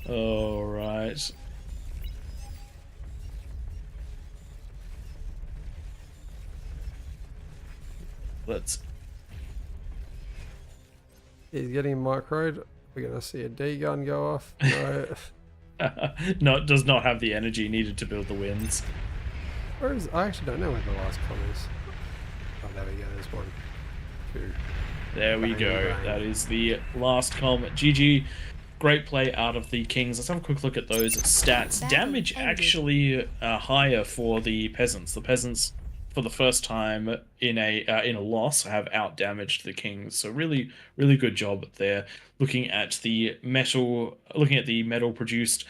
Alright. He's getting microed. We're going to see a D gun go off. No. No, it does not have the energy needed to build the wins. Where is... I actually don't know where the last com is. Oh, there we go. There's 1, 2. There we Bang, go. bang. That is the last com. GG. great play out of the Kings. Let's have a quick look at those stats. Damage actually higher for the Peasants. The Peasants, for the first time in a loss, have out-damaged the Kings. So really, really good job there. Looking at the metal produced,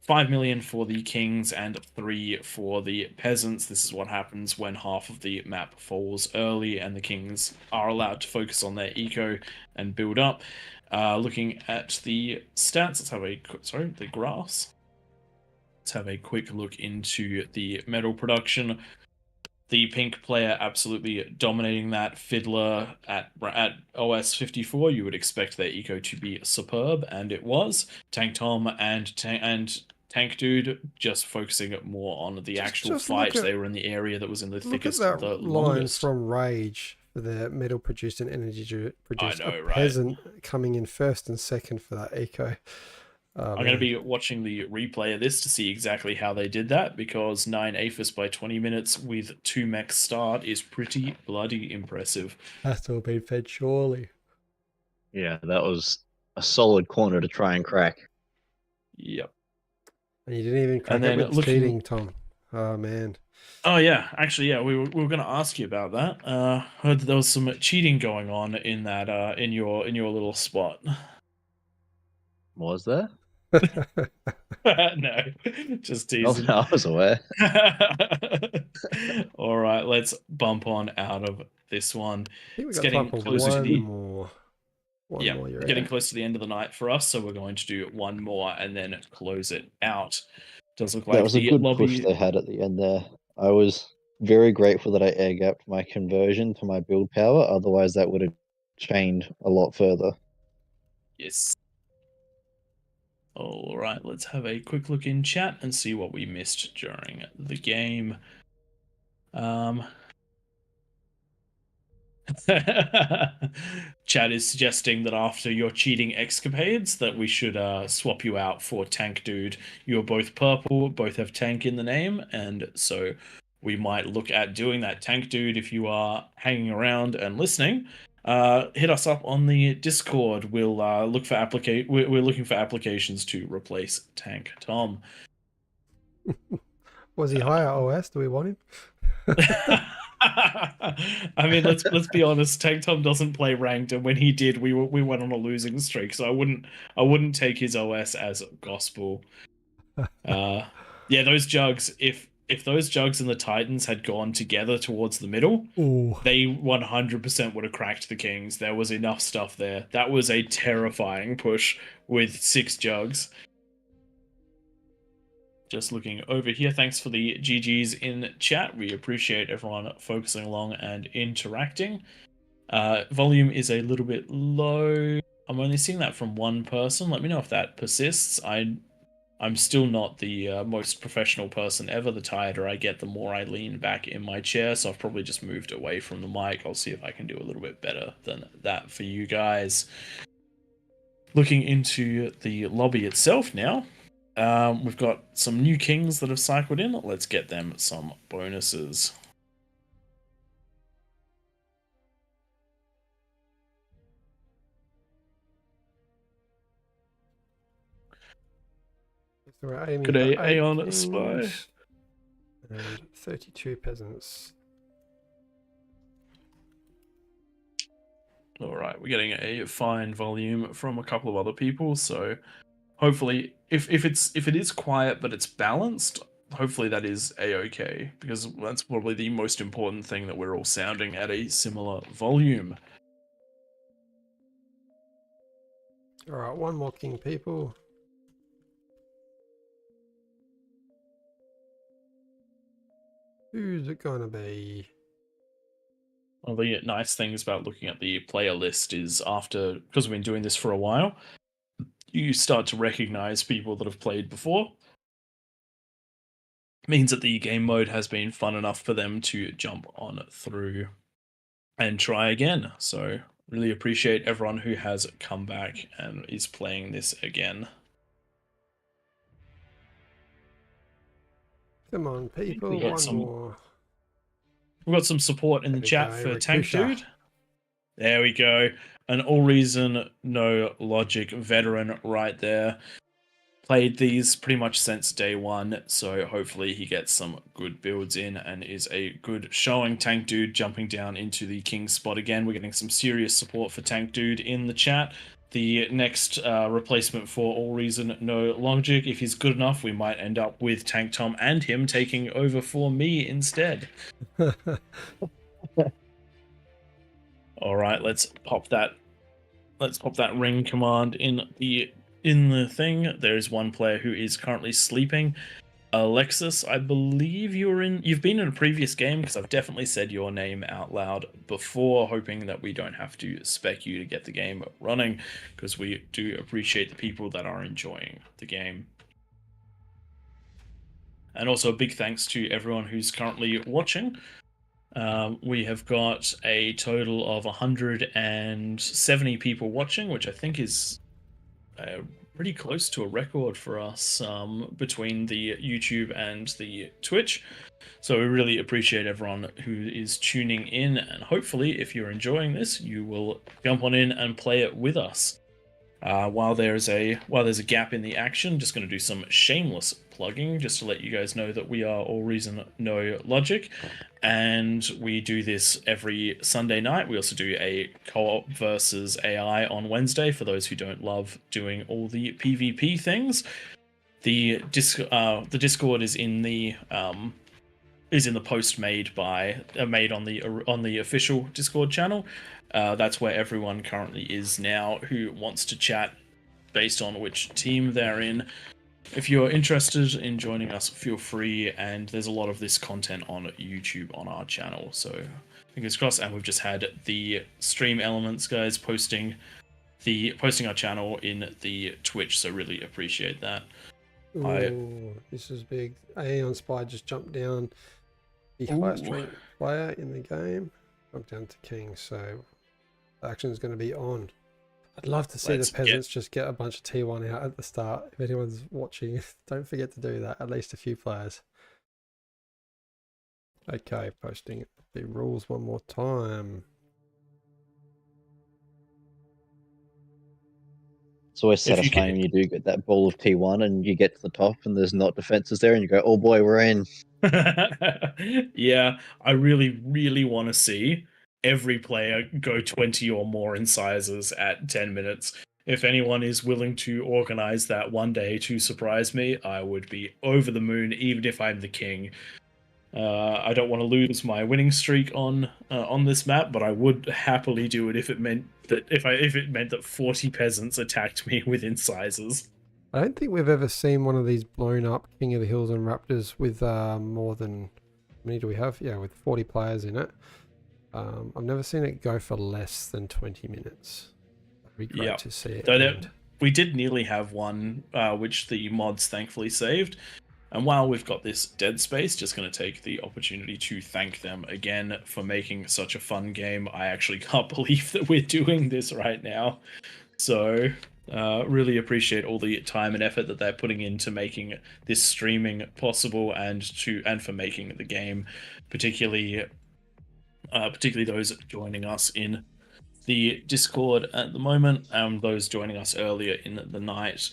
5 million for the Kings and 3 for the Peasants. This is what happens when half of the map falls early and the Kings are allowed to focus on their eco and build up. Looking at the stats, the graphs. Let's have a quick look into the metal production. The pink player absolutely dominating that. Fiddler at OS 54, you would expect their eco to be superb, and it was. Tank Tom and Tank Dude just focusing more on the actual fight. They were in the area that was in the thickest, look at the that line longest. from Rage for the metal produced and energy produced. I know, a right? Peasant coming in first and second for that eco. I'm going to be watching the replay of this to see exactly how they did that, because 9 APHIS by 20 minutes with 2 mechs start is pretty bloody impressive. That's all been fed, surely. Yeah, that was a solid corner to try and crack. Yep. And you didn't even crack it with cheating, Tom. Oh, man. Oh, yeah. Actually, yeah, we were going to ask you about that. Heard that there was some cheating going on in that in your little spot. Was there? No, just teasing. I was aware. All right, let's bump on out of this one. It's getting closer to the more. Getting close to the end of the night for us, so we're going to do one more and then close it out. Does look like that was a good lobby push they had at the end there. I was very grateful that I air gapped my conversion to my build power. Otherwise, that would have chained a lot further. Yes. All right, let's have a quick look in chat and see what we missed during the game. Chat is suggesting that after your cheating escapades that we should swap you out for Tank Dude. You're both purple, both have tank in the name, and so we might look at doing that. Tank Dude, if you are hanging around and listening, hit us up on the Discord. We'll look for we're looking for applications to replace Tank Tom. Was he higher OS? Do we want him? I mean, let's be honest. Tank Tom doesn't play ranked, and when he did, we went on a losing streak. So I wouldn't take his OS as gospel. Yeah, those jugs. If those jugs and the Titans had gone together towards the middle, they 100% would have cracked the Kings. There was enough stuff there. That was a terrifying push with 6 jugs. Just looking over here. Thanks for the GGs in chat. We appreciate everyone focusing along and interacting. Volume is a little bit low. I'm only seeing that from one person. Let me know if that persists. I'm still not the most professional person ever. The tireder I get, the more I lean back in my chair. So I've probably just moved away from the mic. I'll see if I can do a little bit better than that for you guys. Looking into the lobby itself now. We've got some new Kings that have cycled in. Let's get them some bonuses. So we're aiming Good for A 8 on Kings Spy. and 32 Peasants. All right, we're getting a fine volume from a couple of other people, so hopefully, if it is quiet but it's balanced, hopefully that is a-okay, because that's probably the most important thing, that we're all sounding at a similar volume. All right, one more King, people. Who's it gonna be? One of the nice things about looking at the player list is because we've been doing this for a while, you start to recognize people that have played before. It means that the game mode has been fun enough for them to jump on through and try again. So really appreciate everyone who has come back and is playing this again. Come on, people, one more. We've got some support in the chat for Tank Dude. There we go. an all reason, no logic veteran right there. Played these pretty much since day one, so hopefully he gets some good builds in and is a good showing. Tank Dude jumping down into the king spot again. We're getting some serious support for Tank Dude in the chat. The next replacement for All Reason No Logic, if he's good enough, we might end up with Tank Tom and him taking over for me instead. All right, let's pop that ring command in the thing. There's one player who is currently sleeping. Alexis, I believe you've been in a previous game, because I've definitely said your name out loud before, hoping that we don't have to spec you to get the game running, because we do appreciate the people that are enjoying the game. And also a big thanks to everyone who's currently watching. We have got a total of 170 people watching, which I think is pretty close to a record for us between the YouTube and the Twitch. So we really appreciate everyone who is tuning in, and hopefully if you're enjoying this, you will jump on in and play it with us. While there's a gap in the action, just going to do some shameless plugging just to let you guys know that we are All Reason No Logic, and we do this every Sunday night. We also do a co-op versus AI on Wednesday for those who don't love doing all the PvP things. The Discord is in the post made on the official Discord channel. That's where everyone currently is now who wants to chat based on which team they're in. If you're interested in joining us, feel free, and there's a lot of this content on YouTube on our channel, so fingers crossed. And we've just had the stream elements guys posting our channel in the Twitch, so really appreciate that. Ooh, this is big. Aeon Spy just jumped down. The highest ranked player in the game jumped down to king, so the action is going to be on. I'd love to see the peasants just get a bunch of T1 out at the start. If anyone's watching, don't forget to do that. At least a few players. Okay, posting the rules one more time. It's always satisfying when you do get that ball of T1 and you get to the top and there's not defenses there and you go, oh boy, we're in. Yeah, I really, really want to see every player go 20 or more in sizes at 10 minutes. If anyone is willing to organize that one day to surprise me, I would be over the moon, even if I'm the king. I don't want to lose my winning streak on this map, but I would happily do it if it meant that 40 peasants attacked me within sizes. I don't think we've ever seen one of these blown up King of the Hills and Raptors with more than, how many do we have? Yeah, with 40 players in it. I've never seen it go for less than 20 minutes. It'd be great to see it. We did nearly have one, which the mods thankfully saved. And while we've got this dead space, just going to take the opportunity to thank them again for making such a fun game. I actually can't believe that we're doing this right now. So really appreciate all the time and effort that they're putting into making this streaming possible, and for making the game, particularly those joining us in the Discord at the moment, and those joining us earlier in the night.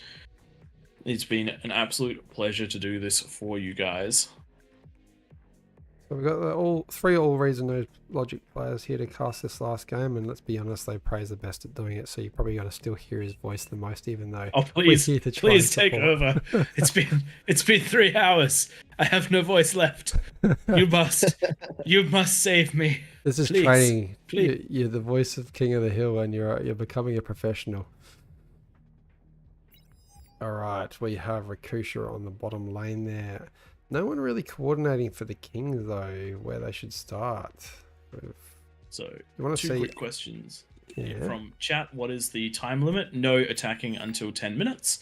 It's been an absolute pleasure to do this for you guys. So we've got three All Reason No Logic players here to cast this last game, and let's be honest, they praise the best at doing it, so you're probably going to still hear his voice the most, even though please take over. It's been 3 hours. I have no voice left. You must save me. This is training. You're the voice of King of the Hill, and you're becoming a professional. All right, we have Rakusha on the bottom lane there. No one really coordinating for the king, though, where they should start. So, two quick questions from chat. What is the time limit? No attacking until 10 minutes.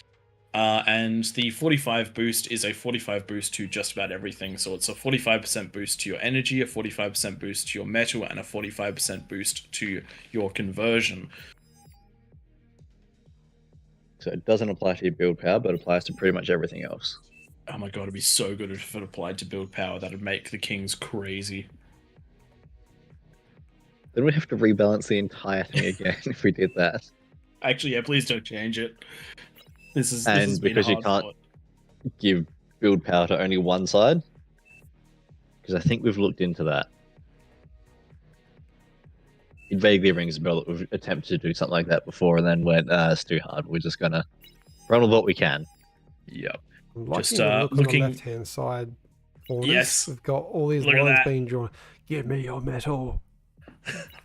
And the 45 boost is a 45 boost to just about everything. So it's a 45% boost to your energy, a 45% boost to your metal, and a 45% boost to your conversion. So it doesn't apply to your build power, but applies to pretty much everything else. Oh my god, it'd be so good if it applied to build power. That'd make the kings crazy. Then we have to rebalance the entire thing again if we did that. Actually, yeah, please don't change it. This has And been because you hard can't fought. give build power to only one side, because I think we've looked into that. It vaguely rings a bell that we've attempted to do something like that before and then went, it's too hard. We're just going to run with what we can. Yep. I'm liking Just, the look looking- on the left-hand side corners. Yes. We've got all these Look at lines that. being drawn. Give me your metal.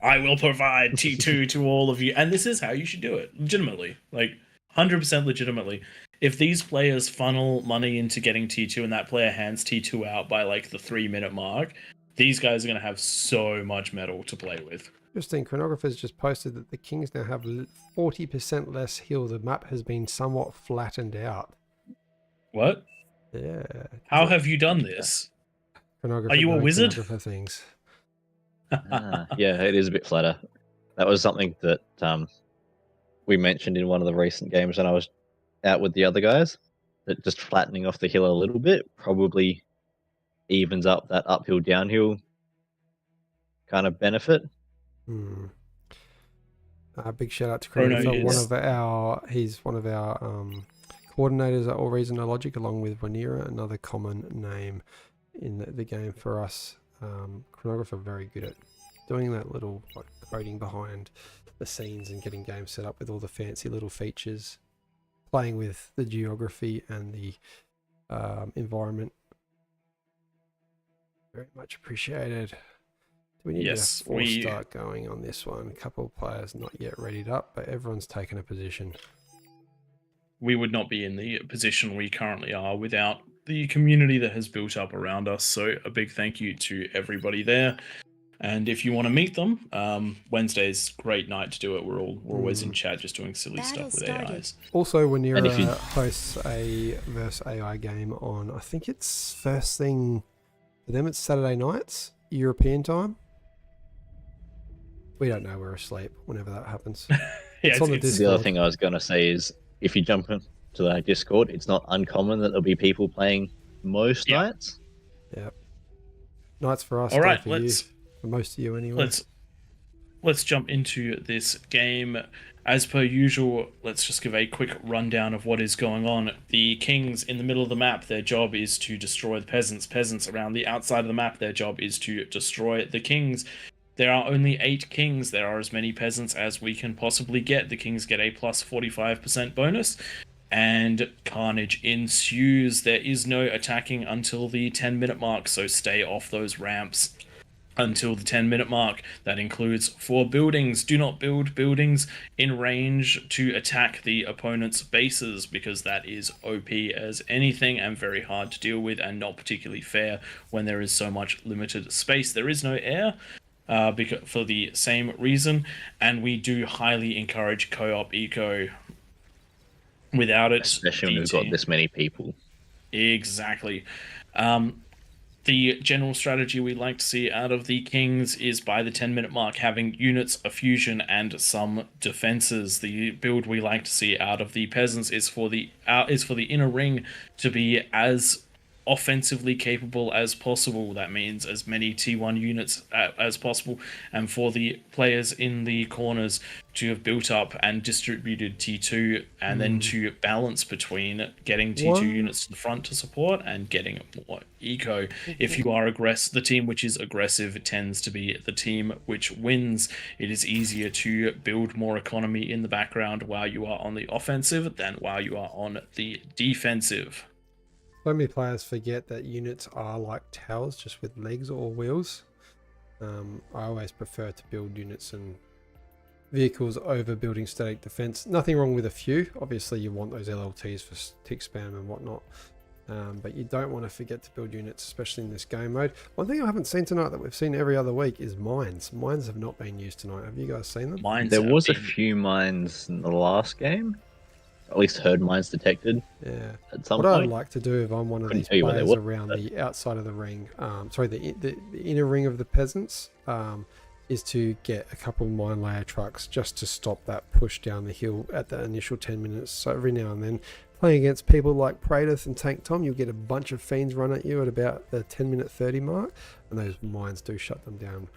I will provide T2 to all of you. And this is how you should do it. Legitimately. Like, 100% legitimately. If these players funnel money into getting T2 and that player hands T2 out by like the 3-minute mark, these guys are going to have so much metal to play with. Interesting. Chronographer's just posted that the Kings now have 40% less heal. The map has been somewhat flattened out. What? Yeah. How have you done this? Chronographer Are you a doing wizard? chronographer things. Yeah, it is a bit flatter. That was something that we mentioned in one of the recent games when I was out with the other guys. That just flattening off the hill a little bit probably evens up that uphill downhill kind of benefit. Big shout out to Chrono Chronographer. is- He's one of our coordinators at AllReasonNoLogic, along with Wanira, another common name in the game for us. Chronographer very good at doing that little like coding behind the scenes and getting games set up with all the fancy little features, playing with the geography and the environment. Very much appreciated. Do we need Yes, to force start going on this one? A couple of players not yet readied up, but everyone's taken a position. We would not be in the position we currently are without the community that has built up around us. So a big thank you to everybody there. And if you want to meet them, Wednesday's great night to do it. We're always in chat just doing silly Battle stuff with started. AIs. Also, Wanira And if you- hosts a versus AI game on, I think it's first thing for them, it's Saturday nights, European time. We don't know, we're asleep whenever that happens. Yeah, on the The other Discord. thing I was going to say is if you jump into the Discord, it's not uncommon that there'll be people playing most Yeah. nights. Yep. Nights for us, All day right, for let's you. For most of you anyway. let's jump into this game. As per usual, let's just give a quick rundown of what is going on. The Kings in the middle of the map, their job is to destroy the peasants. Peasants around the outside of the map, their job is to destroy the Kings. There are only 8 Kings. There are as many peasants as we can possibly get. The Kings get a plus 45% bonus. And carnage ensues. There is no attacking until the 10-minute mark, so stay off those ramps until the 10-minute mark. That includes 4 buildings. Do not build buildings in range to attack the opponent's bases, because that is OP as anything and very hard to deal with and not particularly fair when there is so much limited space. There is no air. Because for the same reason, and we do highly encourage co-op eco. Without it, Especially when we've got this many people. Exactly. The general strategy we like to see out of the Kings is by the 10-minute mark having units, a fusion, and some defenses. The build we like to see out of the peasants is for the inner ring to be as offensively capable as possible. That means as many T1 units as possible, and for the players in the corners to have built up and distributed T2, and then to balance between getting T2 units to the front to support and getting more eco. If you are the team which is aggressive tends to be the team which wins. It is easier to build more economy in the background while you are on the offensive than while you are on the defensive. So many players forget that units are like towers, just with legs or wheels. I always prefer to build units and vehicles over building static defense. Nothing wrong with a few. Obviously, you want those LLTs for tick spam and whatnot. But you don't want to forget to build units, especially in this game mode. One thing I haven't seen tonight that we've seen every other week is mines. Mines have not been used tonight. Have you guys seen them? There was a few mines in the last game. At least heard mines detected. Yeah. At some what point. I'd like to do if I'm one of Couldn't these tell you where they players were, around but- the outside of the ring, the inner ring of the peasants, is to get a couple of mine layer trucks just to stop that push down the hill at the initial 10 minutes. So every now and then, playing against people like Praetor and Tank Tom, you'll get a bunch of fiends run at you at about the 10-minute 30 mark, and those mines do shut them down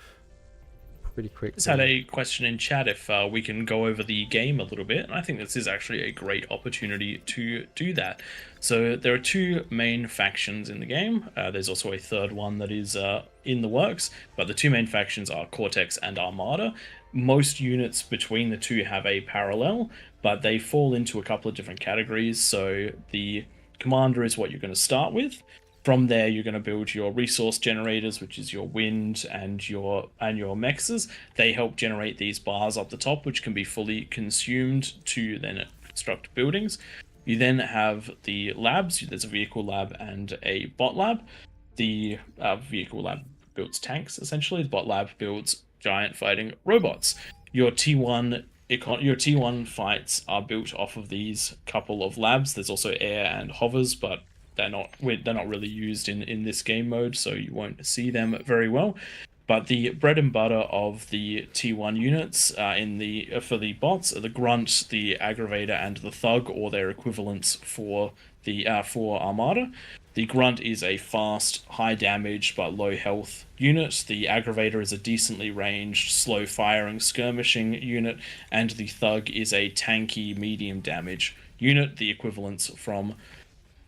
pretty quick. Just had a question in chat if we can go over the game a little bit. And I think this is actually a great opportunity to do that. So there are two main factions in the game. There's also a third one that is in the works, but the two main factions are Cortex and Armada. Most units between the two have a parallel, but they fall into a couple of different categories. So the Commander is what you're going to start with. From there, you're going to build your resource generators, which is your wind and your mexes. They help generate these bars up the top, which can be fully consumed to then construct buildings. You then have the labs. There's a vehicle lab and a bot lab. The vehicle lab builds tanks, essentially. The bot lab builds giant fighting robots. Your T1 fights are built off of these couple of labs. There's also air and hovers, but they're not really used in this game mode, so you won't see them very well. But the bread and butter of the T1 units for the bots are the Grunt, the Aggravator, and the Thug, or their equivalents for Armada. The Grunt is a fast, high damage but low health unit. The Aggravator is a decently ranged, slow firing, skirmishing unit, and the Thug is a tanky, medium damage unit. The equivalents from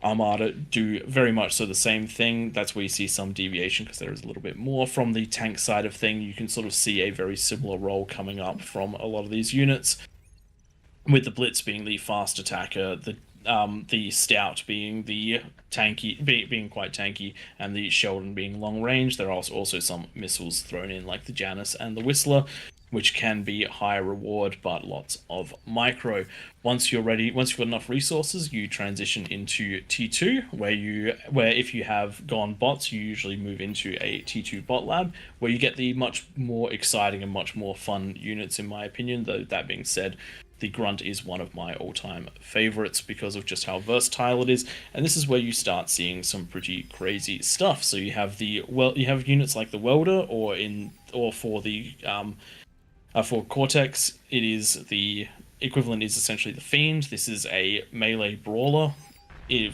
Armada do very much so the same thing. That's where you see some deviation because there is a little bit more from the tank side of thing. You can sort of see a very similar role coming up from a lot of these units, with the Blitz being the fast attacker, the Stout being the tanky, being quite tanky, and the Sheldon being long range. There are also some missiles thrown in, like the Janus and the Whistler, which can be high reward but lots of micro. Once you've got enough resources, you transition into T2, where if you have gone bots, you usually move into a T2 bot lab, where you get the much more exciting and much more fun units, in my opinion. Though that being said, the Grunt is one of my all-time favorites because of just how versatile it is, and this is where you start seeing some pretty crazy stuff. So you have units like the Welder, or for the for Cortex, it is the equivalent is essentially the Fiend. This is a melee brawler.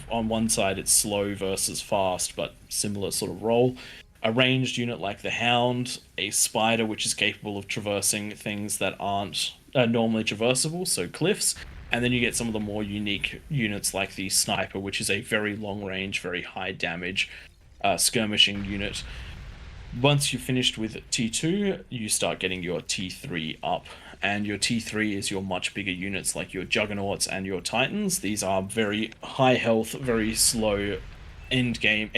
On one side, it's slow versus fast, but similar sort of role. A ranged unit like the Hound, a Spider, which is capable of traversing things that aren't normally traversable, so cliffs. And then you get some of the more unique units like the Sniper, which is a very long range, very high damage skirmishing unit. Once you've finished with T2, you start getting your T3 up, and your T3 is your much bigger units like your Juggernauts and your Titans. These are very high health, very slow game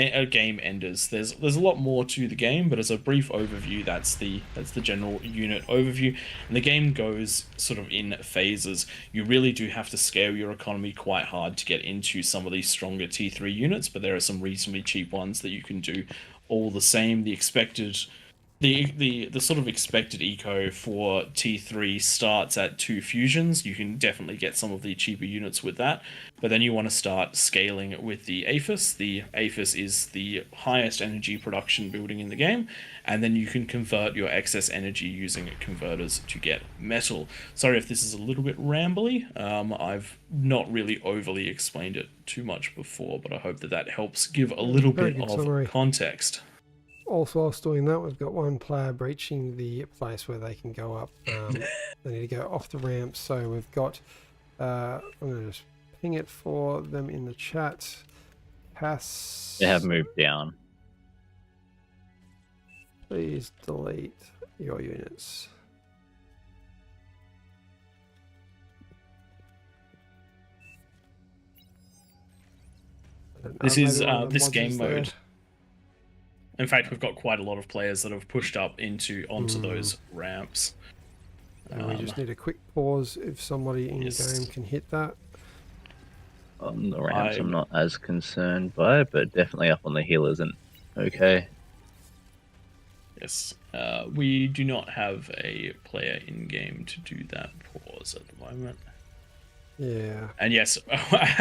enders. There's a lot more to the game, but as a brief overview, that's the general unit overview. And the game goes sort of in phases. You really do have to scale your economy quite hard to get into some of these stronger T3 units, but there are some reasonably cheap ones that you can do all the same. The sort of expected eco for T3 starts at 2 fusions. You can definitely get some of the cheaper units with that, but then you want to start scaling with the APHIS. The APHIS is the highest energy production building in the game, and then you can convert your excess energy using converters to get metal. Sorry if this is a little bit rambly. I've not really overly explained it too much before, but I hope that helps give a little bit of context. Also, whilst doing that, we've got one player breaching the place where they can go up. They need to go off the ramp. So we've got, I'm going to just ping it for them in the chat. Cass. They have moved down. Please delete your units. This is this game mode. In fact, we've got quite a lot of players that have pushed up onto those ramps. And we just need a quick pause if somebody in game can hit that. On the ramps, I'm not as concerned by it, but definitely up on the hill isn't okay. Yes, we do not have a player in game to do that pause at the moment. Yeah. And yes,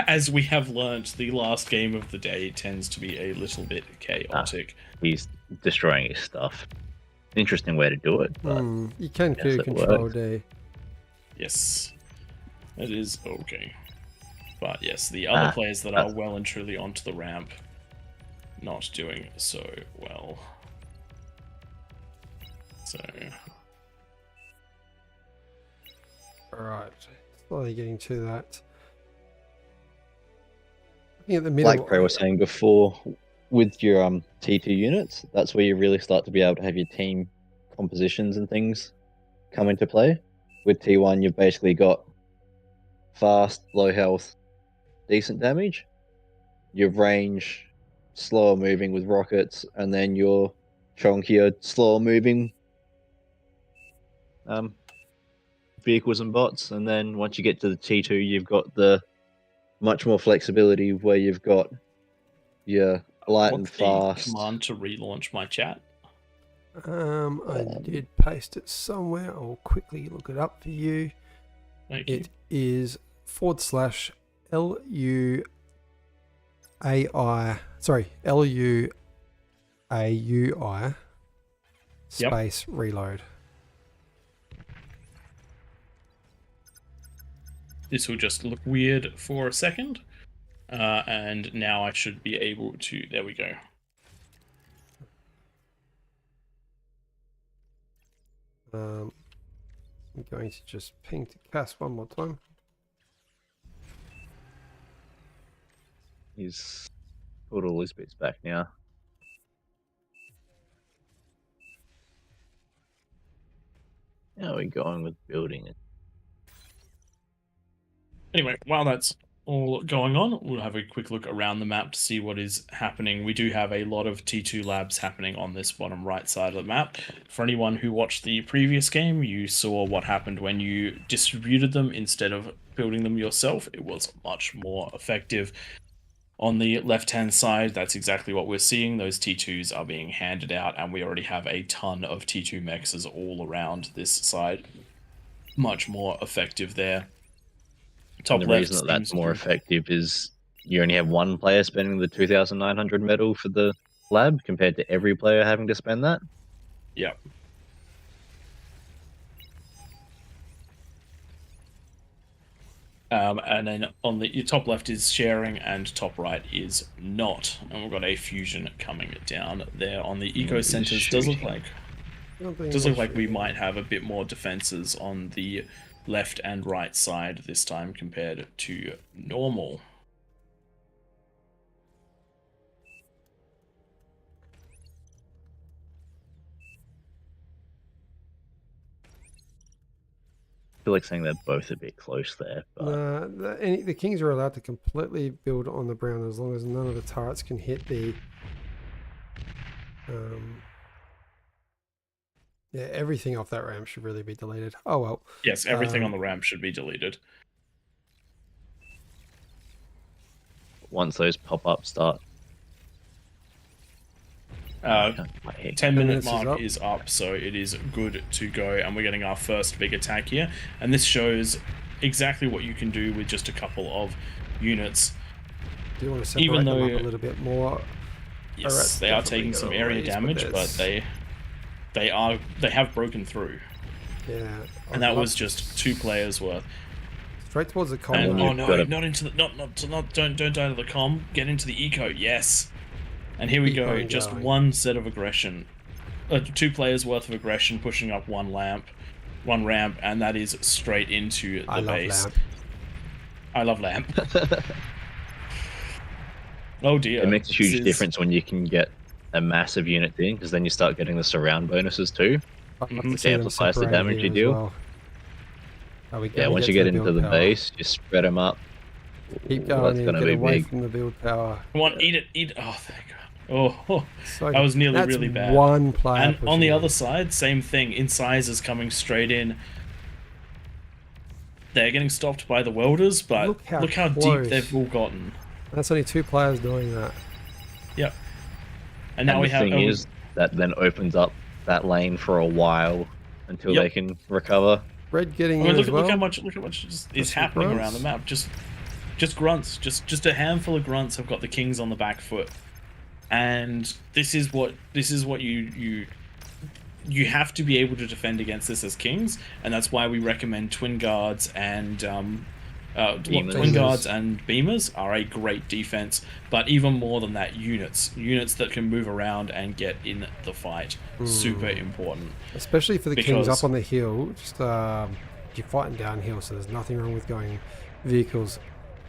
as we have learnt, the last game of the day tends to be a little bit chaotic. He's destroying his stuff. Interesting way to do it. But you can do control D. Yes, it is okay. But yes, the other players that are well and truly onto the ramp, not doing so well. So Slowly getting to that. Looking at the middle. Like Prey was saying before, with your T2 units, that's where you really start to be able to have your team compositions and things come into play. With T1, you've basically got fast, low health, decent damage. Your range, slower moving with rockets, and then your chunkier, slower moving vehicles and bots. And then once you get to the T2, you've got the much more flexibility where you've got your light and What's the fast. command to relaunch my chat? I did paste it somewhere. I'll quickly look it up for you. Thank you. It is LUAUI space reload. This will just look weird for a second. And now I should be able to... There we go. I'm going to just ping to Cass one more time. He's put all his bits back now. How are we going with building it? Anyway, while that's all going on, we'll have a quick look around the map to see what is happening. We do have a lot of T2 labs happening on this bottom right side of the map. For anyone who watched the previous game, you saw what happened when you distributed them instead of building them yourself. It was much more effective. On the left-hand side, that's exactly what we're seeing. Those T2s are being handed out, and we already have a ton of T2 mexes all around this side. Much more effective there. And the reason that's more effective is you only have one player spending the 2,900 metal for the lab compared to every player having to spend that. Yep. And then on the top left is sharing and top right is not. And we've got a fusion coming down there on the eco centers. Does look like we might have a bit more defenses on the left and right side this time compared to normal. I feel like saying they're both a bit close there. But... the Kings are allowed to completely build on the brown as long as none of the turrets can hit the... Yeah, everything off that ramp should really be deleted. Oh well. Yes, everything on the ramp should be deleted. Once those pop-ups start. 10-minute mark is up, so it is good to go, and we're getting our first big attack here. And this shows exactly what you can do with just a couple of units. Do you want to separate them up a little bit more? Yes, they are taking some area damage, but they have broken through. Yeah. And that was just 2 players worth. Straight towards the com. And, oh no, not into the don't die to the com. Get into the eco, yes. And here we go, just one set of aggression. 2 players worth of aggression pushing up one ramp, and that is straight into the base. I love lamp. Oh dear. It makes a huge difference when you can get a massive unit in, because then you start getting the surround bonuses too. Which amplifies the damage you deal. Yeah, once you get into the base, just spread them up. Keep going, that's gonna be big. From the build power. Come on, eat it. Oh, thank God. Oh, that was nearly really bad. One player. And on the other side, same thing. Incisors coming straight in. They're getting stopped by the welders, but look how deep they've all gotten. That's only 2 players doing that. Yep. And now we have. The thing is, that then opens up that lane for a while until they can recover. Red getting in as well. Look how much is happening around the map. Just grunts. Just a handful of grunts have got the Kings on the back foot. And this is what you have to be able to defend against this as Kings, and that's why we recommend Twin Guards and Twin Guards and Beamers are a great defense, but even more than that, units that can move around and get in the fight. Super important, especially for the Kings up on the hill. Just you're fighting downhill, so there's nothing wrong with going vehicles.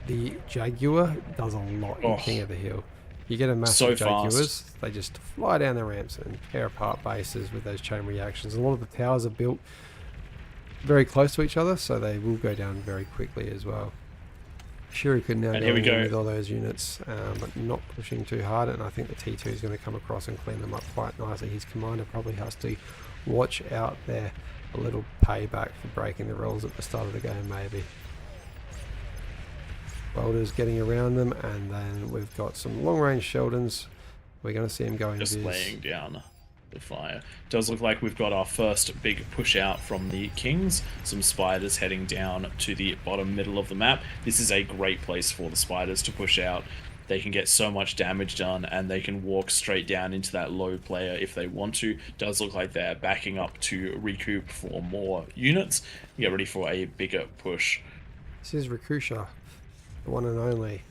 The Jaguar does a lot in King of the Hill. You get a massive Jaguars, they just fly down the ramps and tear apart bases with those chain reactions. A lot of the towers are built very close to each other, so they will go down very quickly as well. Shuriken now going in with all those units, but not pushing too hard, and I think the T2 is going to come across and clean them up quite nicely. His commander probably has to watch out there. A little payback for breaking the rules at the start of the game, maybe. Welders getting around them, and then we've got some long-range Sheldons. We're going to see him going just laying down the fire. Does look like we've got our first big push out from the Kings. Some spiders heading down to the bottom middle of the map. This is a great place for the spiders to push out. They can get so much damage done, and they can walk straight down into that low player if they want to. Does look like they're backing up to recoup for more units. Get ready for a bigger push. This is Rikusha, the one and only.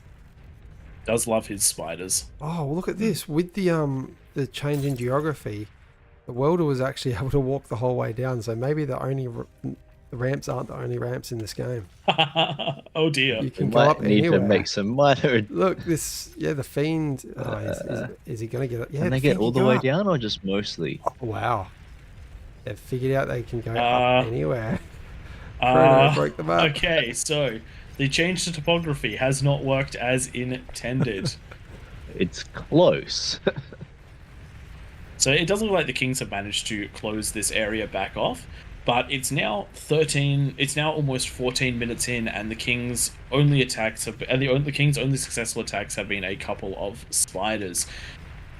Does love his spiders. Oh, well, look at this. With the change in geography, the welder was actually able to walk the whole way down, so maybe the ramps aren't the only ramps in this game. Oh dear. You can go up anywhere. To make some minor... Look, this, the Fiend, is he going to get it? Yeah, can they get all the way down or just mostly? Oh, wow. They've figured out they can go up anywhere. Broke the map. Okay, so the change to topography has not worked as intended. It's close. So it doesn't look like the Kings have managed to close this area back off, but it's now almost 14 minutes in, and the Kings' only successful attacks have been a couple of spiders.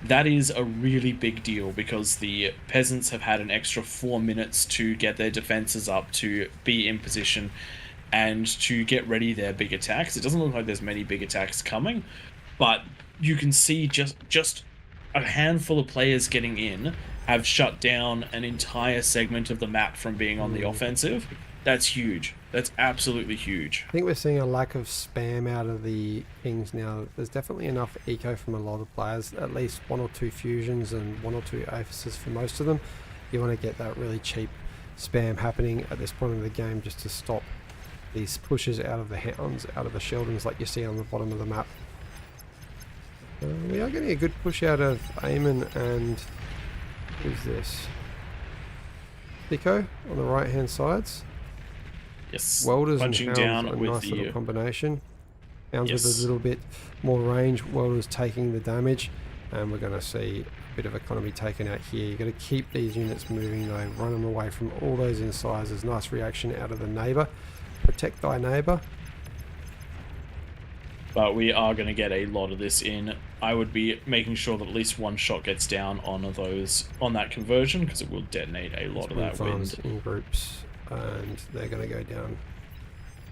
That is a really big deal because the peasants have had an extra 4 minutes to get their defenses up, to be in position, and to get ready their big attacks. It doesn't look like there's many big attacks coming, but you can see just a handful of players getting in have shut down an entire segment of the map from being on the offensive. That's huge. That's absolutely huge. I think we're seeing a lack of spam out of the Kings now. There's definitely enough eco from a lot of players, at least 1 or 2 fusions and 1 or 2 Aphyses for most of them. You want to get that really cheap spam happening at this point of the game just to stop these pushes out of the Hounds, out of the Sheldons like you see on the bottom of the map. We are getting a good push out of Eamon and who's this? Pico on the right hand sides. Yes. Welders punching and Hounds, down a with nice the little combination. Hounds with a little bit more range, Welders taking the damage, and we're going to see a bit of economy taken out here. You've got to keep these units moving though, run them away from all those incisors. Nice reaction out of the neighbour. Protect thy neighbour. But we are going to get a lot of this in. I would be making sure that at least one shot gets down on that conversion, because it will detonate a lot of that wind. In groups, and they're going to go down.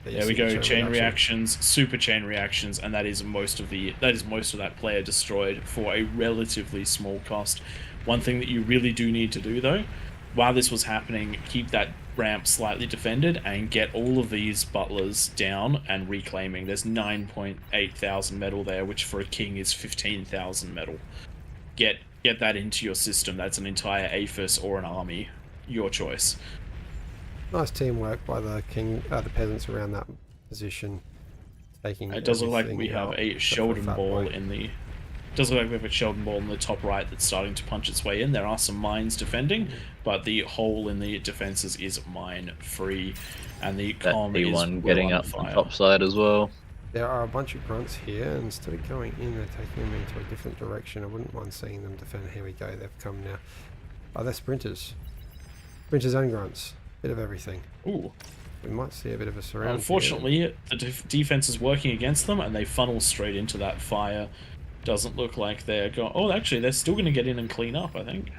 There we go, chain reactions, super chain reactions, and that is most of that player destroyed for a relatively small cost. One thing that you really do need to do though, while this was happening, keep that ramp slightly defended and get all of these butlers down and reclaiming. There's 9.8 thousand metal there, which for a king is 15,000 metal. Get that into your system. That's an entire Aphis or an army, your choice. Nice teamwork by the peasants around that position. It does look like we have a Sheldon ball in the. Does look like we have a Sheldon ball in the top right that's starting to punch its way in. There are some mines defending, but the hole in the defenses is mine free, and the comm is one getting well up the top side as well. There are a bunch of grunts here, and instead of going in, they're taking them into a different direction. I wouldn't mind seeing them defend. Here we go. They've come now. Oh, they're sprinters. Sprinters and grunts. Bit of everything. Ooh. We might see a bit of a surround. Unfortunately, the defense is working against them, and they funnel straight into that fire. Doesn't look like they're going. Oh, actually, they're still going to get in and clean up, I think.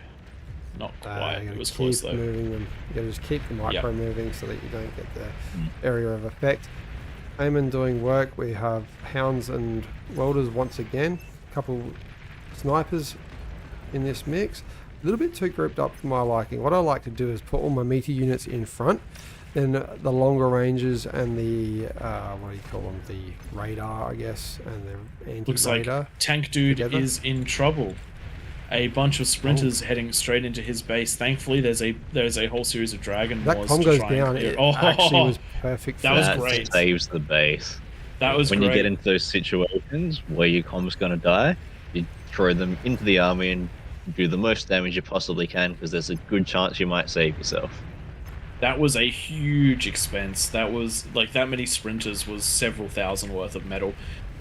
Not quite. It was close, though. Moving them. You gotta just keep the micro moving so that you don't get the area of effect. Eamon doing work. We have Hounds and Welders once again. A couple snipers in this mix. A little bit too grouped up for my liking. What I like to do is put all my meaty units in front, then the longer ranges and the what do you call them? The radar, I guess, and the anti-radar. Looks like Tank Dude is in trouble. a bunch of sprinters heading straight into his base. Thankfully, there's a whole series of dragon That wars com to goes try and down. clear. It actually was perfect. That was That great. saves the base. That was when great. you get into those situations where your com's going to die, you throw them into the army and do the most damage you possibly can, because there's a good chance you might save yourself. That was a huge expense. That was like that many sprinters was several thousand worth of metal,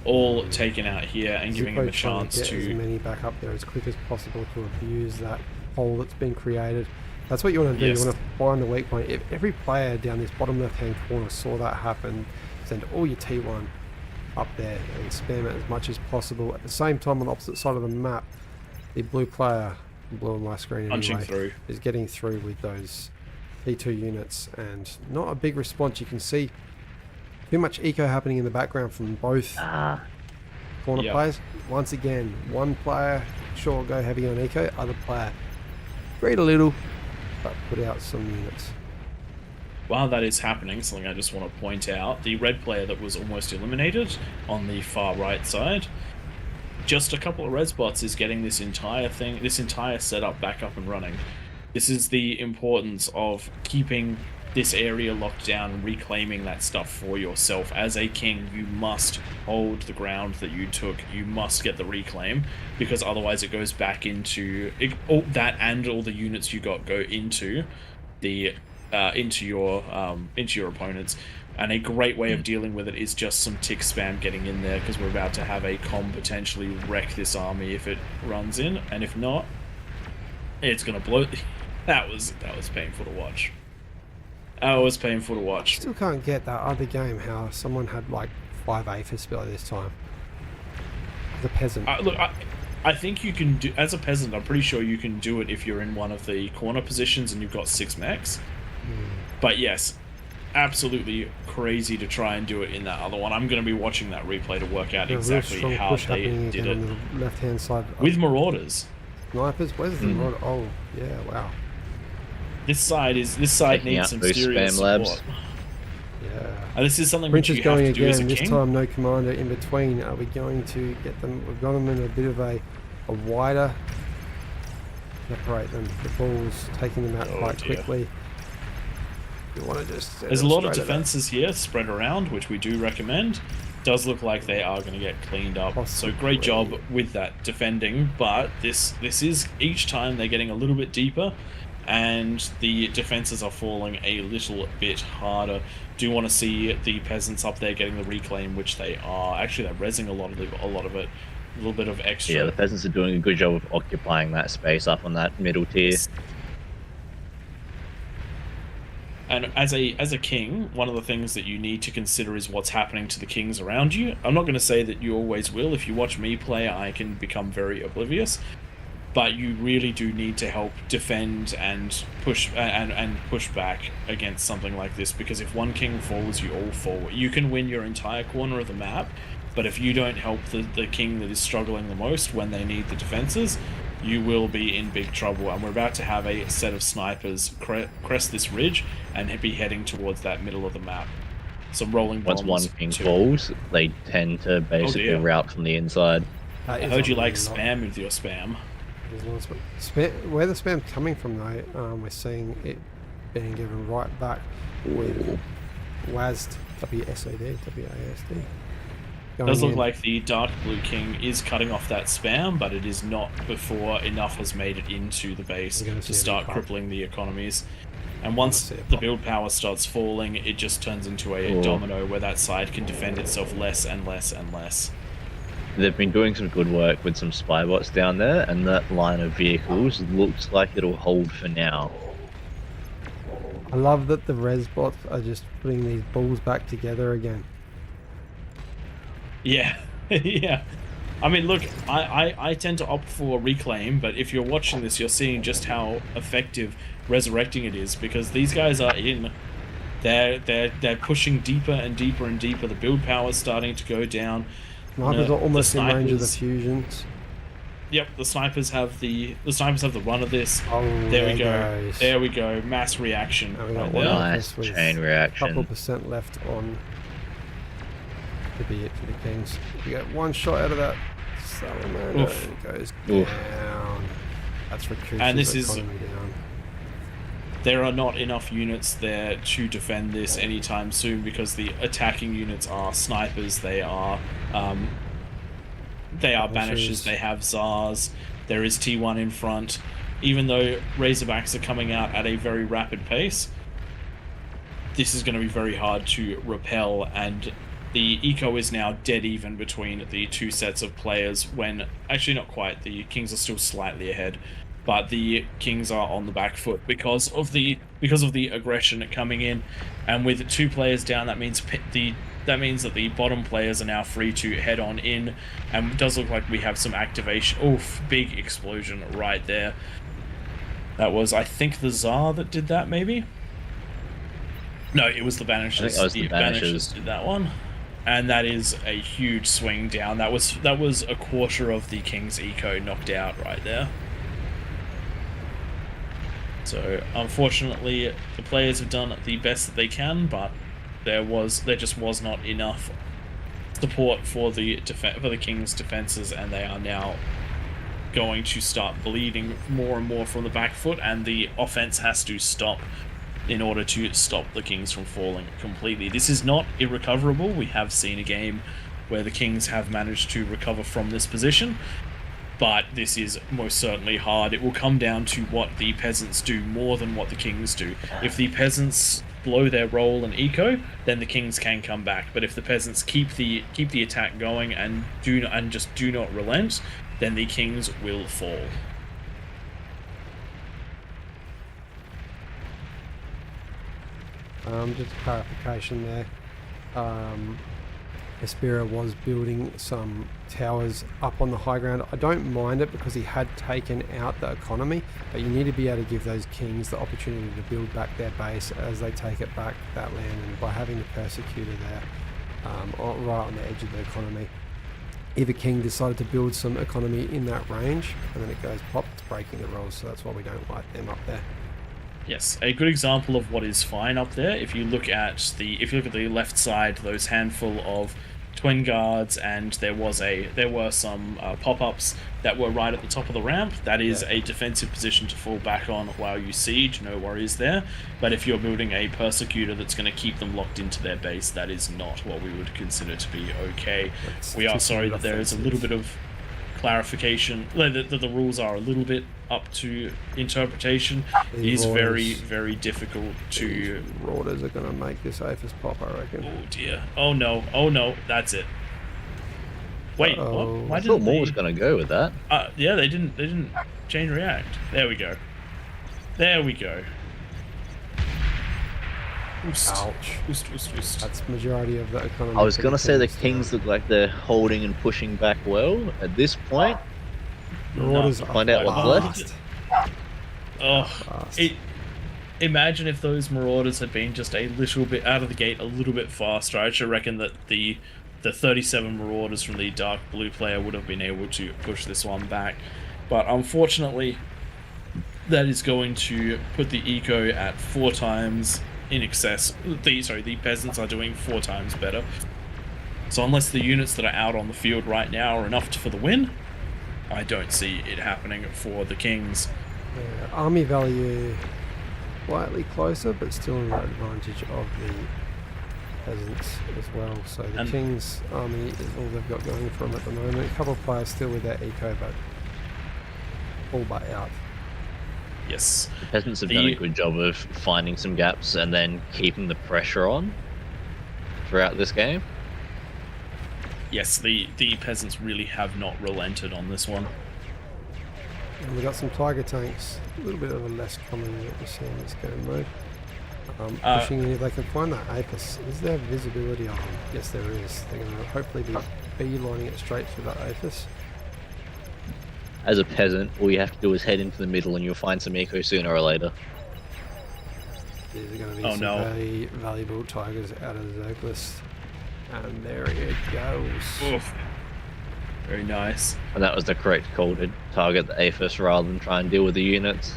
all taken out here and giving him a chance get as many back up there as quick as possible to abuse that hole that's been created. That's what you want to do. Yes. You want to find the weak point. If every player down this bottom left-hand corner saw that happen, send all your T1 up there and spam it as much as possible. At the same time, on the opposite side of the map, the blue player, blue on my screen anyway, is getting through with those T2 units, and not a big response. You can see too much eco happening in the background from both corner players. Once again, one player, sure, go heavy on eco, other player, great a little, but put out some units. While that is happening, something I just want to point out, the red player that was almost eliminated on the far right side, just a couple of red spots is getting this entire setup back up and running. This is the importance of keeping this area locked down and reclaiming that stuff for yourself. As a king, you must hold the ground that you took. You must get the reclaim, because otherwise it goes back into all that, and all the units you got go into the into your opponents. And a great way of dealing with it is just some tick spam getting in there, because we're about to have a com potentially wreck this army if it runs in, and if not, it's gonna blow. That was painful to watch. That was painful to watch. Still can't get that other game how someone had like 5 APHIS by this time. The peasant. Look, I think you can do, as a peasant, I'm pretty sure you can do it if you're in one of the corner positions and you've got 6 mechs. But yes, absolutely crazy to try and do it in that other one. I'm going to be watching that replay to work out exactly how they did it. On the left-hand side. With marauders. Snipers? Where's the marauder? Oh, yeah, wow. This side needs some serious support. Yeah. This is something Prince which is you have going to do as a again. This king. time, no commander in between. Are we going to get them? We've got them in a bit of a wider. Separate them. The ball's taking them out quite quickly. You want to just. There's a lot of defenses here spread around, which we do recommend. Does look like they are going to get cleaned up. So great job with that defending, but this is each time they're getting a little bit deeper, and the defenses are falling a little bit harder. Do want to see the peasants up there getting the reclaim, which they are. Actually, they're rezzing a lot of it, a little bit of extra. Yeah, the peasants are doing a good job of occupying that space up on that middle tier. And as a king, one of the things that you need to consider is what's happening to the kings around you. I'm not going to say that you always will. If you watch me play, I can become very oblivious. But you really do need to help defend and push push back against something like this, because if one king falls, you all fall. You can win your entire corner of the map, but if you don't help the king that is struggling the most when they need the defenses, you will be in big trouble. And we're about to have a set of snipers crest this ridge and be heading towards that middle of the map. Some rolling bombs. Once one king falls, they tend to basically route from the inside. I heard you like spam with your spam. Where the spam's coming from though, we're seeing it being given right back with WASD, W-S-A-D, W-A-S-D. Does look like the dark blue king is cutting off that spam, but it is not before enough has made it into the base to start crippling the economies. And once the build power starts falling, it just turns into a domino where that side can defend itself less and less and less. They've been doing some good work with some spy bots down there, and that line of vehicles looks like it'll hold for now. I love that the res bots are just putting these balls back together again. Yeah, yeah. I mean, look, I tend to opt for reclaim, but if you're watching this, you're seeing just how effective resurrecting it is, because these guys are in. They're pushing deeper and deeper and deeper. The build power is starting to go down. Snipers are almost in range of the fusions. Yep, the snipers have the run of this. Oh, there we go. There we go. Mass reaction. And we got nice chain reaction. A couple % left on. Could be it for the kings. We get one shot out of that salamander. It goes down. That's recruited And this is economy down. there are not enough units there to defend this anytime soon because the attacking units are snipers. They are banishers. They have Zars. There is T1 in front. Even though Razorbacks are coming out at a very rapid pace, this is going to be very hard to repel, and the eco is now dead even between the two sets of players when, actually not quite, the Kings are still slightly ahead, but the Kings are on the back foot because of the aggression coming in, and with 2 players down, that means that the bottom players are now free to head on in, and it does look like we have some activation. Oof, big explosion right there. That was, I think, the Tsar that did that, maybe? No, it was the Banishers. I think that was the Banishers did that one. And that is a huge swing down. That was a quarter of the King's eco knocked out right there. So, unfortunately, the players have done the best that they can, but there just was not enough support for the King's defenses, and they are now going to start bleeding more and more from the back foot, and the offense has to stop in order to stop the Kings from falling completely. This is not irrecoverable. We have seen a game where the Kings have managed to recover from this position, but this is most certainly hard. It will come down to what the peasants do more than what the Kings do. If the peasants blow their roll and eco, then the Kings can come back. But if the peasants keep the attack going and just do not relent, then the Kings will fall. Just a clarification there. Espira was building some towers up on the high ground. I don't mind it because he had taken out the economy, but you need to be able to give those Kings the opportunity to build back their base as they take it back, that land, and by having the Persecutor there right on the edge of the economy, if a King decided to build some economy in that range and then it goes pop, it's breaking the rolls, so that's why we don't like them up there. Yes, a good example of what is fine up there. If you look at the left side, those handful of twin guards, and there were some pop-ups that were right at the top of the ramp. That is a defensive position to fall back on while you siege. No worries there. But if you're building a Persecutor that's going to keep them locked into their base, that is not what we would consider to be okay. We are sorry that there is a little bit of clarification, that the rules are a little bit up to interpretation. It is very, very difficult to... Marauders are going to make this APHIS pop, I reckon. Oh dear. Oh no, that's it. Wait, what? Why I thought more was going to go with that. Yeah, they didn't chain react. There we go. Oost. Ouch. Oost. That's majority of the economy. I was going to say the Kings look like they're holding and pushing back well. At this point, Marauders find out what's left. Imagine if those Marauders had been just a little bit out of the gate, a little bit faster. I should reckon that the 37 Marauders from the dark blue player would have been able to push this one back. But unfortunately, that is going to put the eco at 4 times in excess. The peasants are doing 4 times better. So unless the units that are out on the field right now are enough for the win, I don't see it happening for the Kings. Yeah, army value slightly closer, but still an advantage of the peasants as well. So the Kings army is all they've got going for them at the moment. A couple of players still with their eco, but all but out. Yes. The peasants have done a good job of finding some gaps and then keeping the pressure on throughout this game. Yes, the peasants really have not relented on this one. And we've got some Tiger tanks. A little bit of a less common unit we see in this game mode. Pushing in if they can find that APHIS. Is there visibility on them? Yes, there is. They're going to hopefully be beelining it straight through that APHIS. As a peasant, all you have to do is head into the middle and you'll find some eco sooner or later. These are going to be some very valuable Tigers out of the Zerg list. And there it goes. Oof. Very nice. And that was the correct call to target the APHIS rather than try and deal with the units.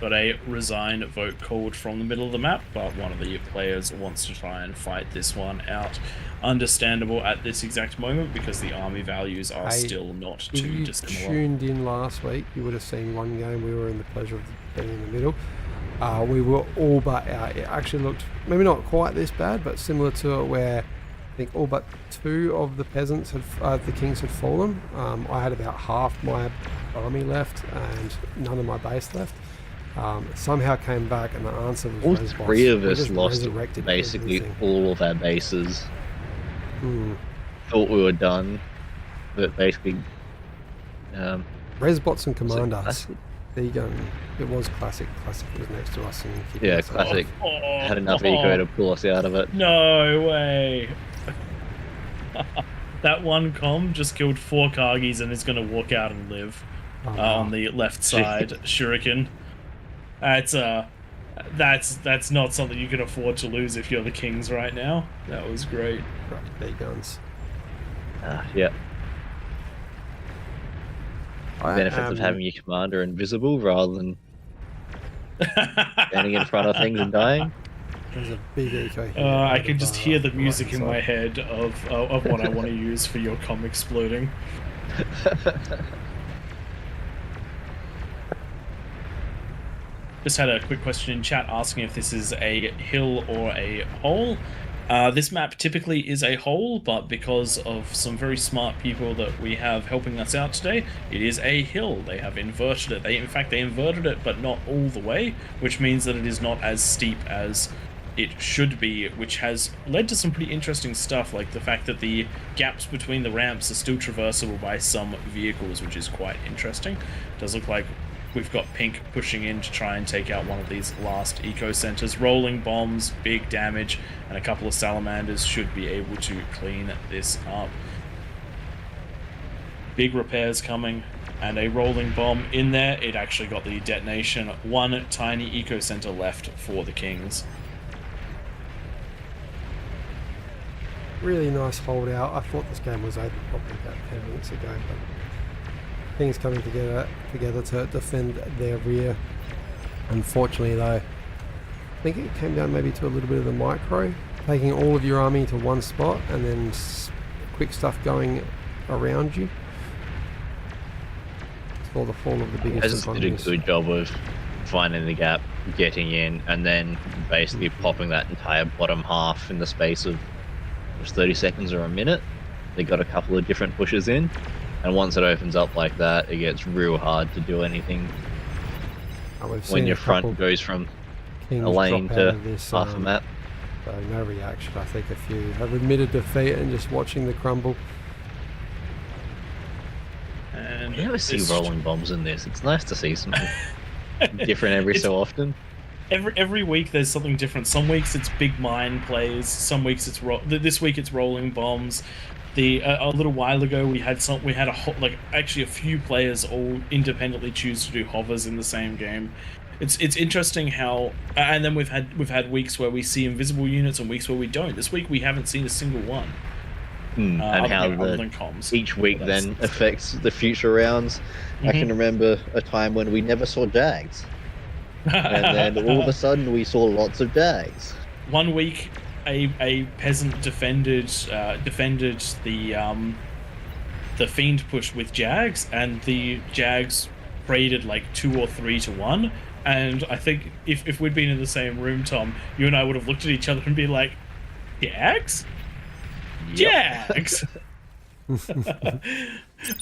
Got a resign vote called from the middle of the map, but one of the players wants to try and fight this one out. Understandable at this exact moment because the army values are still not If too you dissimilar. tuned in last week, you would have seen one game we were in the pleasure of being in the middle. We were all but out. It actually looked maybe not quite this bad, but similar to it where I think all but 2 of the peasants had, the kings had fallen. I had about half my army left and none of my base left. Somehow came back and the answer was All Res bots. 3 of We us just lost resurrected basically everything. all of our bases. Hmm. Thought we were done, but basically... Res bots and was it commanders. Classic? It was Classic. Classic was next to us. And Yeah, Classic had enough eco to pull us out of it. No way. That one com just killed 4 Kargis and is going to walk out and live on the left side. Shuriken. That's not something you can afford to lose if you're the Kings right now. That was great. Right, big guns. Yeah. Benefits of having your commander invisible rather than standing in front of things and dying. There's a big eco here. I can just hear the music in my head of what I want to use for your com exploding. Just had a quick question in chat asking if this is a hill or a hole. This map typically is a hole, but because of some very smart people that we have helping us out today, it is a hill. They have inverted it. In fact, they inverted it, but not all the way, which means that it is not as steep as it should be, which has led to some pretty interesting stuff, like the fact that the gaps between the ramps are still traversable by some vehicles, which is quite interesting. It does look like we've got Pink pushing in to try and take out one of these last eco centers. Rolling bombs, big damage, and a couple of salamanders should be able to clean this up. Big repairs coming, and a rolling bomb in there. It actually got the detonation. 1 tiny eco center left for the Kings. Really nice holdout. I thought this game was over probably about 10 minutes ago, but things coming together to defend their rear. Unfortunately though, I think it came down maybe to a little bit of the micro, taking all of your army to one spot and then quick stuff going around you. Saw the fall of the biggest Peasants did a economies. good job of finding the gap, getting in, and then basically popping that entire bottom half in the space of 30 seconds or a minute. They got a couple of different pushes in, and once it opens up like that, it gets real hard to do anything. When your front goes from a lane to half a map. So no reaction. I think a few have admitted defeat and just watching the crumble. And you never see rolling bombs in this. It's nice to see something different every so often. Every week there's something different. Some weeks it's big mine plays. Some weeks it's this week it's rolling bombs. A little while ago we had actually a few players all independently choose to do hovers in the same game. It's interesting how, and then we've had weeks where we see invisible units and weeks where we don't. This week we haven't seen a single one. And how each week then affects the future rounds. I can remember a time when we never saw Jags. And then all of a sudden we saw lots of Jags. One week a peasant defended the fiend push with Jags, and the Jags raided like 2 or 3 to 1. And I think if we'd been in the same room, Tom, you and I would have looked at each other and be like, Jags? Jags!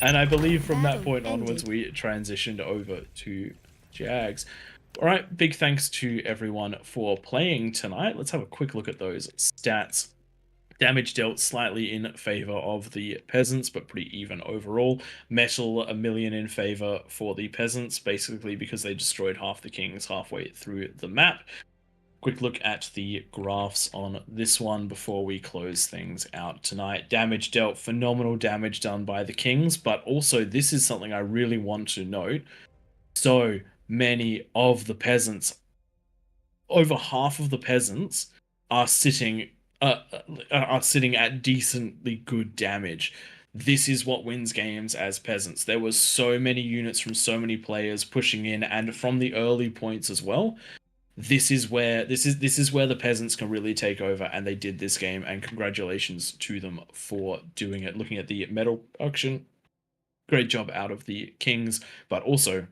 And I believe from that point onwards we transitioned over to Jags. Alright, big thanks to everyone for playing tonight. Let's have a quick look at those stats. Damage dealt slightly in favor of the peasants, but pretty even overall. Metal, 1 million in favor for the peasants, basically because they destroyed half the Kings halfway through the map. Quick look at the graphs on this one before we close things out tonight. Damage dealt, phenomenal damage done by the Kings, but also this is something I really want to note. So many of the peasants, over half of the peasants, are sitting at decently good damage. this is what wins games as peasants. There was so many units from so many players pushing in, and from the early points as well. This is where the peasants can really take over, and they did this game, and congratulations to them for doing it. Looking at the metal production, great job out of the kings, but also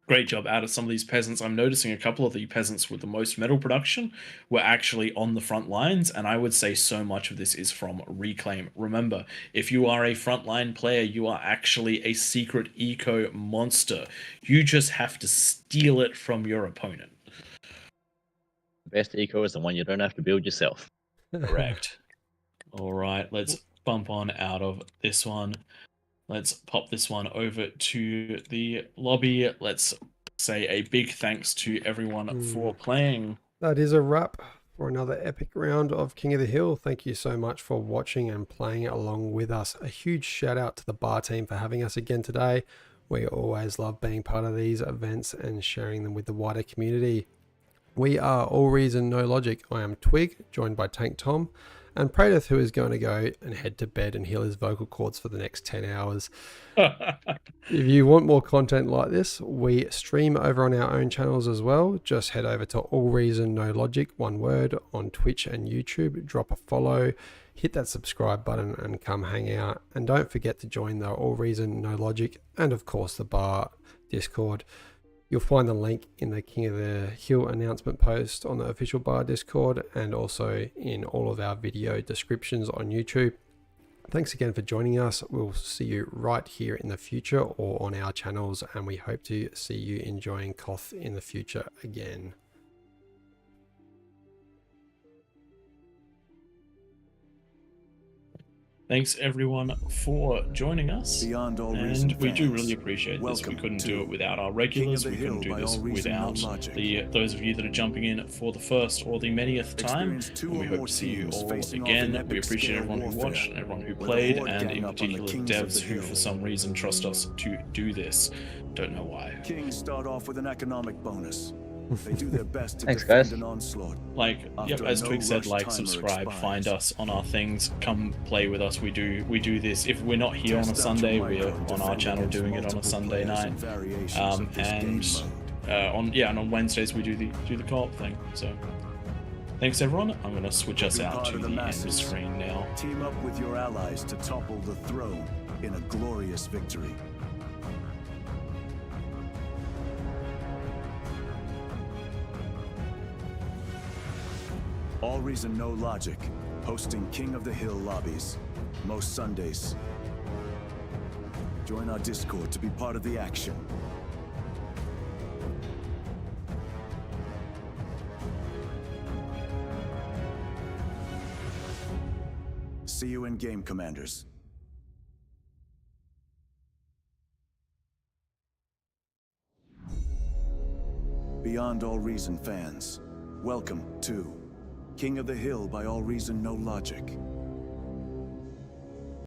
great job out of some of these peasants. I'm noticing a couple of the peasants with the most metal production were actually on the front lines, and I would say so much of this is from Reclaim. Remember, if you are a frontline player, you are actually a secret eco monster. You just have to steal it from your opponent. The best eco is the one you don't have to build yourself. Correct. All right, let's bump on out of this one. Let's pop this one over to the lobby. Let's say a big thanks to everyone for playing. That is a wrap for another epic round of King of the Hill. Thank you so much for watching and playing along with us. A huge shout out to the bar team for having us again today. We always love being part of these events and sharing them with the wider community. We are All Reason No Logic. I am Twig, joined by Tank Tom, and Pradeth, who is going to go and head to bed and heal his vocal cords for the next 10 hours. If you want more content like this, we stream over on our own channels as well. Just head over to All Reason No Logic, one word, on Twitch and YouTube. Drop a follow, hit that subscribe button, and come hang out. And don't forget to join the All Reason No Logic and, of course, the bar Discord. You'll find the link in the King of the Hill announcement post on the official bar Discord, and also in all of our video descriptions on YouTube. Thanks again for joining us. We'll see you right here in the future or on our channels, and we hope to see you enjoying Koth in the future again. Thanks everyone for joining us, Beyond all and reason we do fans, really appreciate this. We welcome couldn't to do it without our regulars. King of We the couldn't Hill do by this all reason, no without logic. those of you that are jumping in for the first or the manyth time. Experience two And we or hope more to see you teams all facing off in again. epic We appreciate scale everyone who warfare, watched and everyone who with a played, horde and gang in up on the particular the kings of devs the who hill. for some reason trust us to do this. Don't know why. Kings start off with an economic bonus. They do their best to Thanks, defend guys. an onslaught. Like, yep, After a as Twig said, no-rush like, timer subscribe, expires. find us on our things, come play with us. We do this. If we're not here on a Test out Sunday, your we're micro and on our defend channel against doing it on a multiple Sunday players night. and variations of this game mode. And on Wednesdays we do the co-op thing. So thanks everyone. I'm gonna switch us Be out part to of the the end of masses. screen now. Team up with your allies to topple the throne in a glorious victory. All Reason No Logic, hosting King of the Hill lobbies, most Sundays. Join our Discord to be part of the action. See you in game, Commanders. Beyond All Reason fans, welcome to King of the Hill by All Reason No Logic.